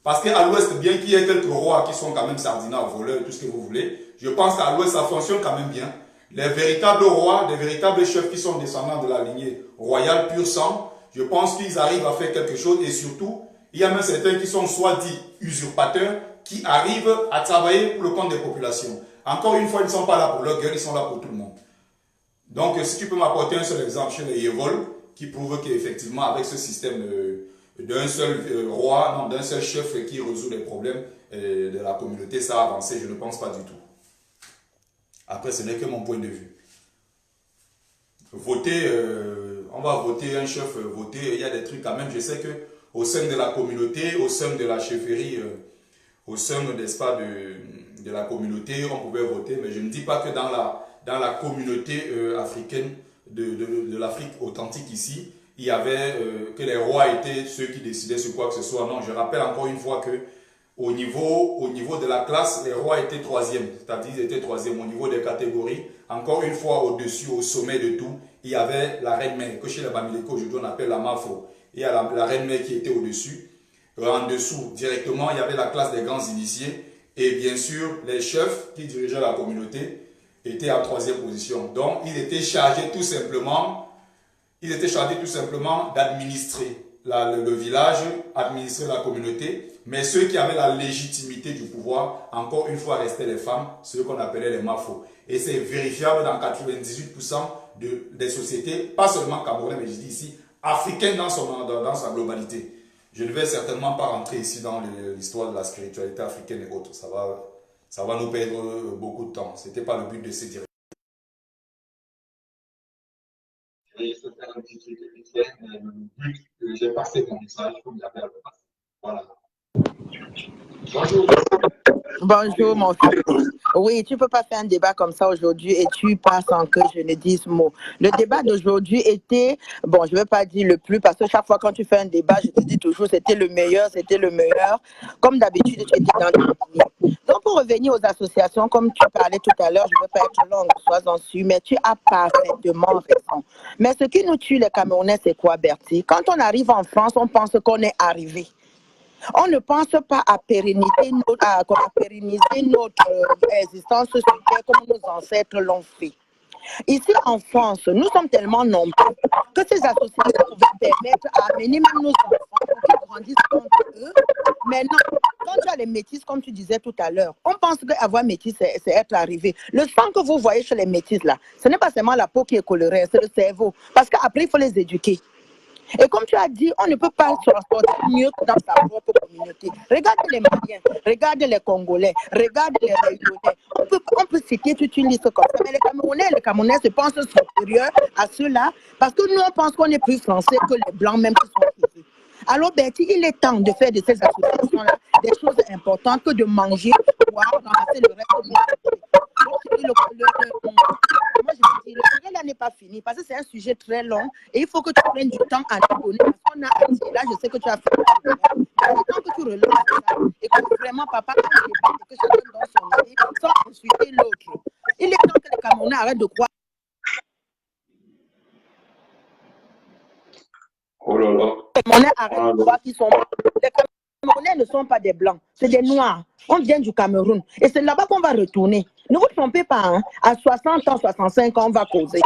Parce qu'à l'Ouest, bien qu'il y ait quelques rois qui sont quand même sardinards, voleurs, tout ce que vous voulez, je pense qu'à l'Ouest, ça fonctionne quand même bien. Les véritables rois, les véritables chefs qui sont descendants de la lignée royale pur sang, je pense qu'ils arrivent à faire quelque chose et surtout, il y a même certains qui sont soit dits usurpateurs, qui arrivent à travailler pour le compte des populations. Encore une fois, ils ne sont pas là pour leur gueule, ils sont là pour tout le monde. Donc, si tu peux m'apporter un seul exemple chez les Yévols, qui prouve qu'effectivement, avec ce système d'un seul roi, non, d'un seul chef qui résout les problèmes de la communauté, ça a avancé, je ne pense pas du tout. Après, ce n'est que mon point de vue. Voter, on va voter un chef, voter, il y a des trucs quand même, je sais que au sein de la communauté, au sein de la chefferie, au sein, n'est-ce pas, de la communauté, on pouvait voter, mais je ne dis pas que dans la communauté africaine, de l'Afrique authentique ici, il y avait que les rois étaient ceux qui décidaient sur quoi que ce soit. Non, je rappelle encore une fois que au niveau de la classe, les rois étaient troisième, c'est-à-dire ils étaient troisième au niveau des catégories. Encore une fois, au-dessus, au sommet de tout, il y avait la reine-mère, que chez les Bamileko, aujourd'hui on appelle la Mafo. Il y a la reine-mère qui était au-dessus. En dessous, directement, il y avait la classe des grands initiés. Et bien sûr, les chefs qui dirigeaient la communauté étaient en troisième position. Donc, ils étaient chargés tout simplement d'administrer le village, administrer la communauté. Mais ceux qui avaient la légitimité du pouvoir, encore une fois, restaient les femmes, ceux qu'on appelait les mafos. Et c'est vérifiable dans 98% des sociétés, pas seulement camerounais, mais je dis ici, africaines dans sa globalité. Je ne vais certainement pas rentrer ici dans l'histoire de la spiritualité africaine et autres. Ça va nous perdre beaucoup de temps. Ce n'était pas le but de ces directions. J'ai passé mon message comme j'avais à le passer. Voilà. Bonjour. Bonjour, mon fils. Oui, tu ne peux pas faire un débat comme ça aujourd'hui et tu passes sans que je ne dise mot. Le débat d'aujourd'hui était, bon, je ne vais pas dire le plus parce que chaque fois quand tu fais un débat, je te dis toujours c'était le meilleur, c'était le meilleur. Comme d'habitude, tu étais dans le premier. Donc, pour revenir aux associations, comme tu parlais tout à l'heure, je ne veux pas être longue, sois-en sûr, mais tu as parfaitement raison. Mais ce qui nous tue les Camerounais, c'est quoi, Bertie? Quand on arrive en France, on pense qu'on est arrivé. On ne pense pas à pérenniser notre existence sociale comme nos ancêtres l'ont fait. Ici en France, nous sommes tellement nombreux que ces associations pouvaient permettre à amener même nos enfants pour qu'ils grandissent contre eux. Maintenant, quand tu as les métis, comme tu disais tout à l'heure, on pense qu'avoir métis, c'est être arrivé. Le sang que vous voyez chez les métis, là, ce n'est pas seulement la peau qui est colorée, c'est le cerveau. Parce qu'après, il faut les éduquer. Et comme tu as dit, on ne peut pas se transporter mieux que dans sa propre communauté. Regarde les Maliens, regarde les Congolais, regarde les Réunionnais. On peut citer toute une liste comme ça. Mais les Camerounais se pensent supérieurs à ceux-là parce que nous, on pense qu'on est plus français que les Blancs, même qui sont ici. Alors, Bertie, il est temps de faire de ces associations-là des choses importantes que de manger, boire, ramasser le reste de moi, je dis, le sujet là n'est pas fini parce que c'est un sujet très long et il faut que tu prennes du temps à nous donner. Parce qu'on a dit, là, je sais que tu as fait le temps que tu relances ça et que vraiment, papa, que chacun donne son idée sans insulter l'autre. Il est temps que les Camerounais arrêtent de croire. Oh là là. Les Camerounais arrêtent de croire qu'ils sont. Les Camerounais ne sont pas des Blancs, c'est des Noirs. On vient du Cameroun et c'est là-bas qu'on va retourner. Ne vous trompez pas, hein? À 60 ans, 65 ans, on va causer.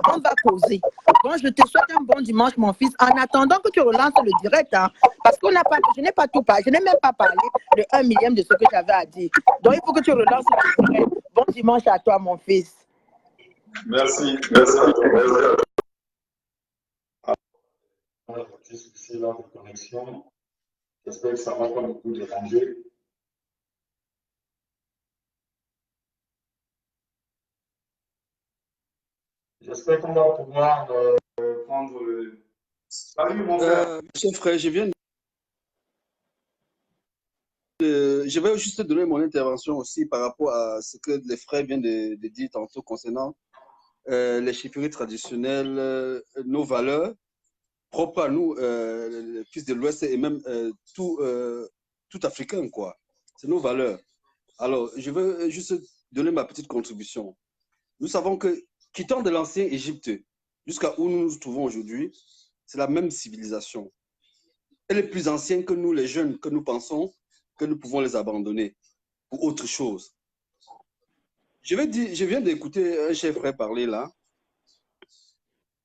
On va causer. Bon, je te souhaite un bon dimanche, mon fils. En attendant que tu relances le direct, hein, parce que je n'ai pas tout parlé. Je n'ai même pas parlé de 1 millième de ce que j'avais à dire. Donc, il faut que tu relances le direct. Bon dimanche à toi, mon fils. Merci. Merci à toi. Merci à toi. On a un petit souci là de connexion. J'espère que ça ne va pas beaucoup déranger. J'espère qu'on va pouvoir prendre le... Salut mon frère. Monsieur frère, je vais juste donner mon intervention aussi par rapport à ce que les frères viennent de dire tantôt concernant les chefferies traditionnelles, nos valeurs propres à nous, les fils de l'Ouest et même tout Africain, quoi. C'est nos valeurs. Alors, je veux juste donner ma petite contribution. Nous savons que, quittant de l'ancien Égypte jusqu'à où nous nous trouvons aujourd'hui, C'est la même civilisation. Elle est plus ancienne que nous, les jeunes, que nous pensons que nous pouvons les abandonner pour autre chose. Je viens d'écouter un chef frère parler là.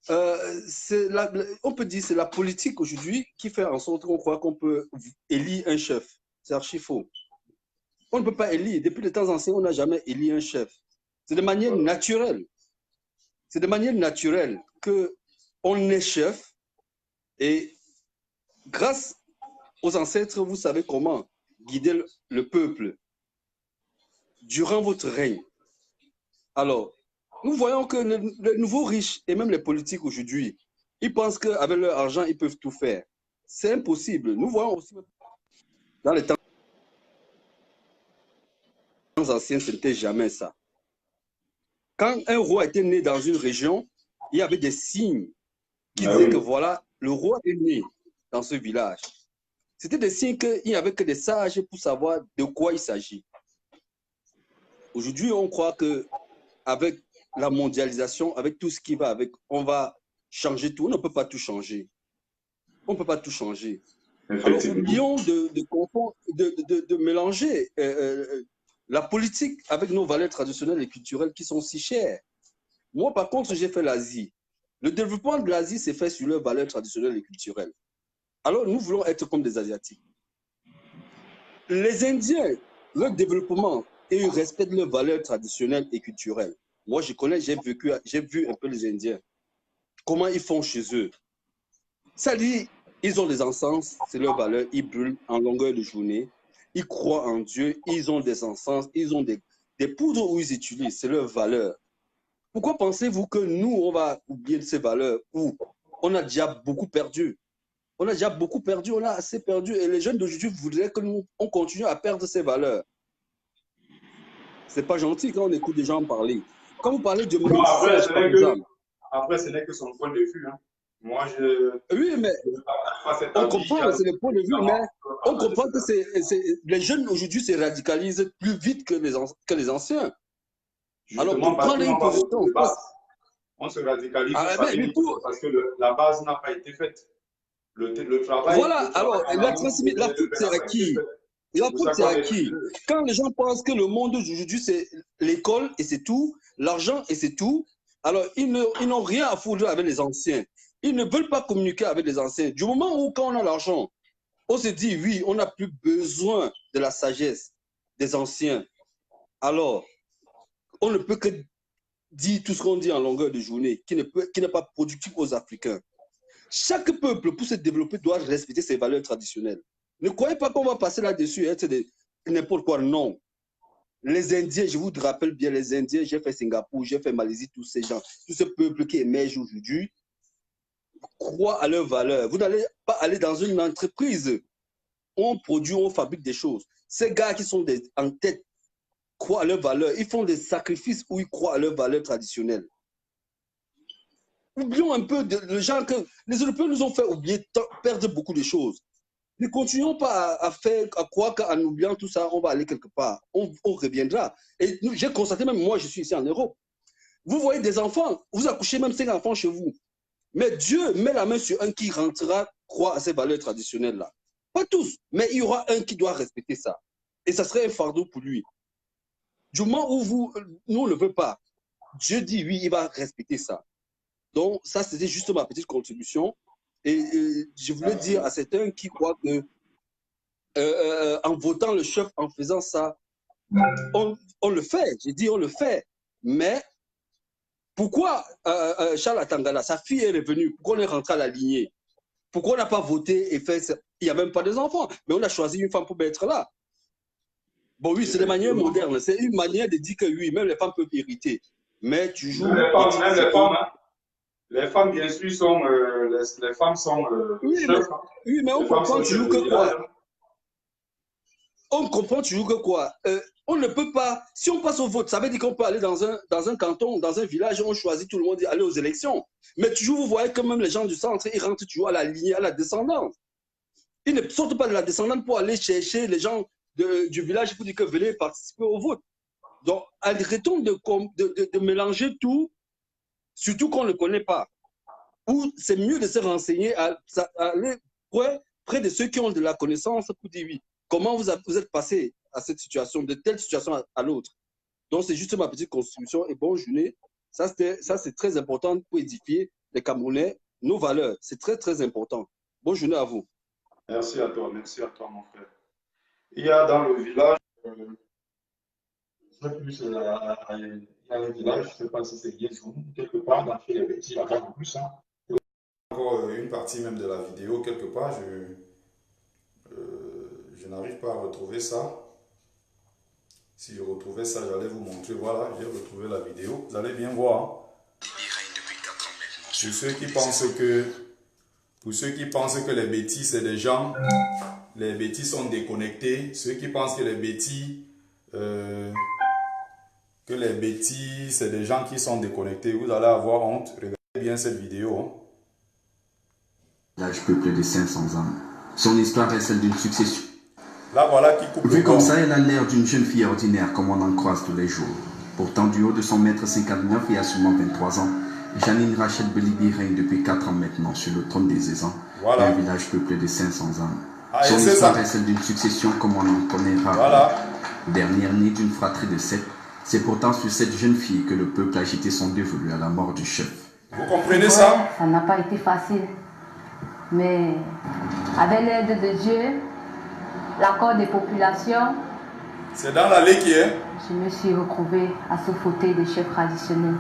On peut dire que c'est la politique aujourd'hui qui fait en sorte qu'on croit qu'on peut élire un chef. C'est archi faux. On ne peut pas élire. Depuis les temps anciens, on n'a jamais élu un chef. C'est de manière naturelle. C'est de manière naturelle qu'on est chef et grâce aux ancêtres, vous savez comment guider le peuple durant votre règne. Alors, nous voyons que les nouveaux riches et même les politiques aujourd'hui, ils pensent qu'avec leur argent, ils peuvent tout faire. C'est impossible. Nous voyons aussi dans les temps anciens, ce n'était jamais ça. Quand un roi était né dans une région, il y avait des signes qui disaient que voilà, le roi est né dans ce village. C'était des signes qu'il n'y avait que des sages pour savoir de quoi il s'agit. Aujourd'hui, on croit qu'avec la mondialisation, avec tout ce qui va avec, on va changer tout. On ne peut pas tout changer. On ne peut pas tout changer. Alors, oublions de mélanger la politique avec nos valeurs traditionnelles et culturelles qui sont si chères. Moi, par contre, j'ai fait l'Asie. Le développement de l'Asie s'est fait sur leurs valeurs traditionnelles et culturelles. Alors, nous voulons être comme des Asiatiques. Les Indiens, leur développement et le respect de leurs valeurs traditionnelles et culturelles. Moi, je connais, j'ai vu un peu les Indiens. Comment ils font chez eux. Ça dit, ils ont des encens, c'est leur valeur, ils brûlent en longueur de journée. Ils croient en Dieu, ils ont des encens, ils ont des poudres où ils utilisent, c'est leur valeur. Pourquoi pensez-vous que nous, on va oublier ces valeurs où on a déjà beaucoup perdu? On a déjà beaucoup perdu, on a assez perdu. Et les jeunes d'aujourd'hui voudraient que nous, on continue à perdre ces valeurs. C'est pas gentil quand on écoute des gens parler. Quand vous parlez de après, ce n'est que son point de vue. Hein. Moi, je... Oui, mais on comprend, c'est le point de vue, mais on comprend que les jeunes aujourd'hui se radicalisent plus vite que les anciens. Alors, pour prendre une position... On se radicalise parce que la base n'a pas été faite. Le travail... Voilà, alors, la faute, c'est à qui? La faute, c'est à qui? Quand les gens pensent que le monde aujourd'hui, c'est l'école et c'est tout, l'argent et c'est tout, alors ils n'ont rien à foutre avec les anciens. Ils ne veulent pas communiquer avec les anciens. Du moment où, quand on a l'argent, on se dit, oui, on n'a plus besoin de la sagesse des anciens. Alors, on ne peut que dire tout ce qu'on dit en longueur de journée, qui n'est pas productif aux Africains. Chaque peuple, pour se développer, doit respecter ses valeurs traditionnelles. Ne croyez pas qu'on va passer là-dessus et être n'importe quoi. Non. Les Indiens, je vous rappelle bien, les Indiens, j'ai fait Singapour, j'ai fait Malaisie, tous ces gens, tout ce peuple qui émerge aujourd'hui, croient à leurs valeurs. Vous n'allez pas aller dans une entreprise où on produit, on fabrique des choses. Ces gars qui sont en tête croient à leurs valeurs. Ils font des sacrifices où ils croient à leurs valeurs traditionnelles. Oublions un peu le genre que les Européens nous ont fait oublier, perdre beaucoup de choses. Ne continuons pas à croire qu'en oubliant tout ça, on va aller quelque part. On reviendra. Et j'ai constaté, même moi, je suis ici en Europe. Vous voyez des enfants, vous accouchez même 5 enfants chez vous. Mais Dieu met la main sur un qui rentrera, croit à ces valeurs traditionnelles-là. Pas tous, mais il y aura un qui doit respecter ça. Et ça serait un fardeau pour lui. Du moment où nous, on ne veut pas, Dieu dit oui, il va respecter ça. Donc, ça, c'était juste ma petite contribution. Et je voulais dire à certains qui croient que en votant le chef, en faisant ça, on le fait. J'ai dit on le fait. Mais pourquoi Charles Atangana, sa fille est revenue, pourquoi on est rentré à la lignée? Pourquoi on n'a pas voté et fait ça? Il n'y a même pas des enfants, mais on a choisi une femme pour être là. Bon, oui, c'est des manières modernes. C'est une manière de dire que oui, même les femmes peuvent hériter. Mais tu joues... Les femmes, bien sûr, sont... les femmes sont... oui, mais on comprend toujours que quoi? On comprend toujours que quoi? On ne peut pas... Si on passe au vote, ça veut dire qu'on peut aller dans un canton, dans un village, on choisit tout le monde d'aller aux élections. Mais toujours, vous voyez que même les gens du centre, ils rentrent toujours à la lignée, à la descendance. Ils ne sortent pas de la descendante pour aller chercher les gens du village pour dire que venez participer au vote. Donc, arrêtons de mélanger tout, surtout qu'on ne connaît pas. où c'est mieux de se renseigner, aller près de ceux qui ont de la connaissance pour dire oui. Comment vous êtes passé à cette situation, de telle situation à l'autre. Donc, c'est juste ma petite contribution et bonne journée. Ça, c'est très important pour édifier les Camerounais, nos valeurs. C'est très, très important. Bonne journée à vous. Merci à toi, mon frère. Il y a dans le village, je sais plus, il y a un village, je ne sais pas si c'est Yézoum, quelque part, dans chez les Bétis, là-bas en plus. Hein. Encore une partie même de la vidéo, quelque part, je n'arrive pas à retrouver ça. Si je retrouvais ça, j'allais vous montrer. Voilà, j'ai retrouvé la vidéo. Vous allez bien voir. Pour ceux qui pensent que les Bétis, c'est des gens, les Bétis sont déconnectés. Ceux qui pensent que les Bétis, c'est des gens qui sont déconnectés, vous allez avoir honte. Regardez bien cette vidéo. Hein. L'âge peuplé de 500 ans. Son histoire est celle d'une succession. Là, voilà qui coupe Vu comme ça, elle a l'air d'une jeune fille ordinaire comme on en croise tous les jours. Pourtant, du haut de son mètre 59 et à seulement 23 ans, Janine Rachel Belibi règne depuis 4 ans maintenant sur le trône des Ezans, un village peuplé de 500 ans. Son histoire est celle d'une succession comme on en connaît rarement. Dernière née d'une fratrie de 7, c'est pourtant sur cette jeune fille que le peuple a jeté son dévolu à la mort du chef. Vous comprenez ça? Ça n'a pas été facile. Mais avec l'aide de Dieu, l'accord des populations, c'est dans l'allée qui est. Je me suis retrouvée à ce fauteuil de chef traditionnel.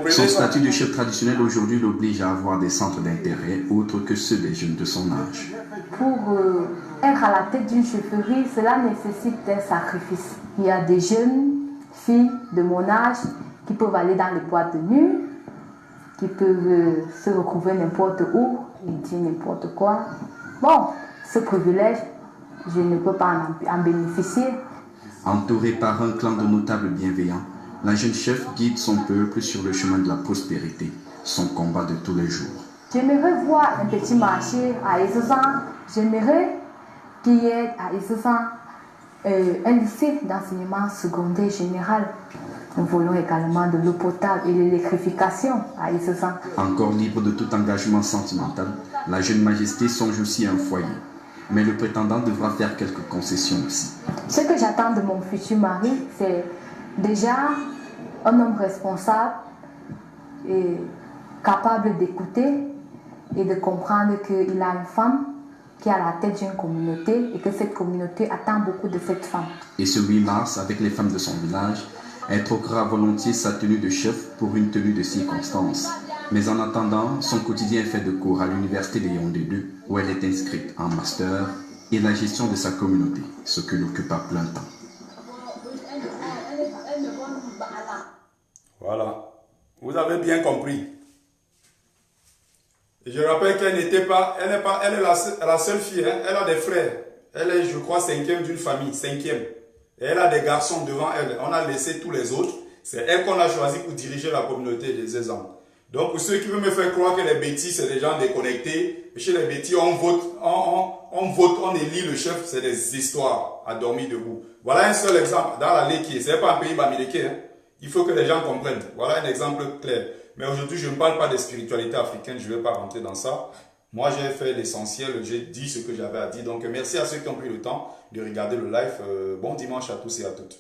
Son statut de chef traditionnel aujourd'hui l'oblige à avoir des centres d'intérêt autres que ceux des jeunes de son âge. Pour être à la tête d'une chefferie, cela nécessite un sacrifice. Il y a des jeunes filles de mon âge qui peuvent aller dans les boîtes de nuit, qui peuvent se retrouver n'importe où et dire n'importe quoi. Bon, ce privilège, je ne peux pas en bénéficier. Entourée par un clan de notables bienveillants, la jeune chef guide son peuple sur le chemin de la prospérité, son combat de tous les jours. J'aimerais voir un petit marché à Ezezan. J'aimerais qu'il y ait à Ezezan un lycée d'enseignement secondaire général. Nous voulons également de l'eau potable et de l'électrification à Ezezan. Encore libre de tout engagement sentimental, la jeune majesté songe aussi à un foyer. Mais le prétendant devra faire quelques concessions aussi. Ce que j'attends de mon futur mari, c'est déjà un homme responsable et capable d'écouter et de comprendre qu'il a une femme qui est à la tête d'une communauté et que cette communauté attend beaucoup de cette femme. Et ce 8 mars, avec les femmes de son village, elle troquera volontiers sa tenue de chef pour une tenue de circonstance. Mais en attendant, son quotidien est fait de cours à l'université de Yaoundé 2, où elle est inscrite en master et la gestion de sa communauté, ce qui l'occupe à plein temps. Voilà. Vous avez bien compris. Et je rappelle qu'elle n'était pas, elle est la seule fille, hein. Elle a des frères. Elle est, je crois, 5e d'une famille, 5e. Et elle a des garçons devant elle. On a laissé tous les autres. C'est elle qu'on a choisi pour diriger la communauté des Ezans. Donc, pour ceux qui veulent me faire croire que les Bétis, c'est des gens déconnectés, chez les Bétis, on vote, on élit le chef, c'est des histoires à dormir debout. Voilà un seul exemple dans la Léki. Ce n'est pas un pays bamileke, hein. Il faut que les gens comprennent. Voilà un exemple clair. Mais aujourd'hui, je ne parle pas de spiritualité africaine, je ne vais pas rentrer dans ça. Moi, j'ai fait l'essentiel, j'ai dit ce que j'avais à dire. Donc, merci à ceux qui ont pris le temps de regarder le live. Bon dimanche à tous et à toutes.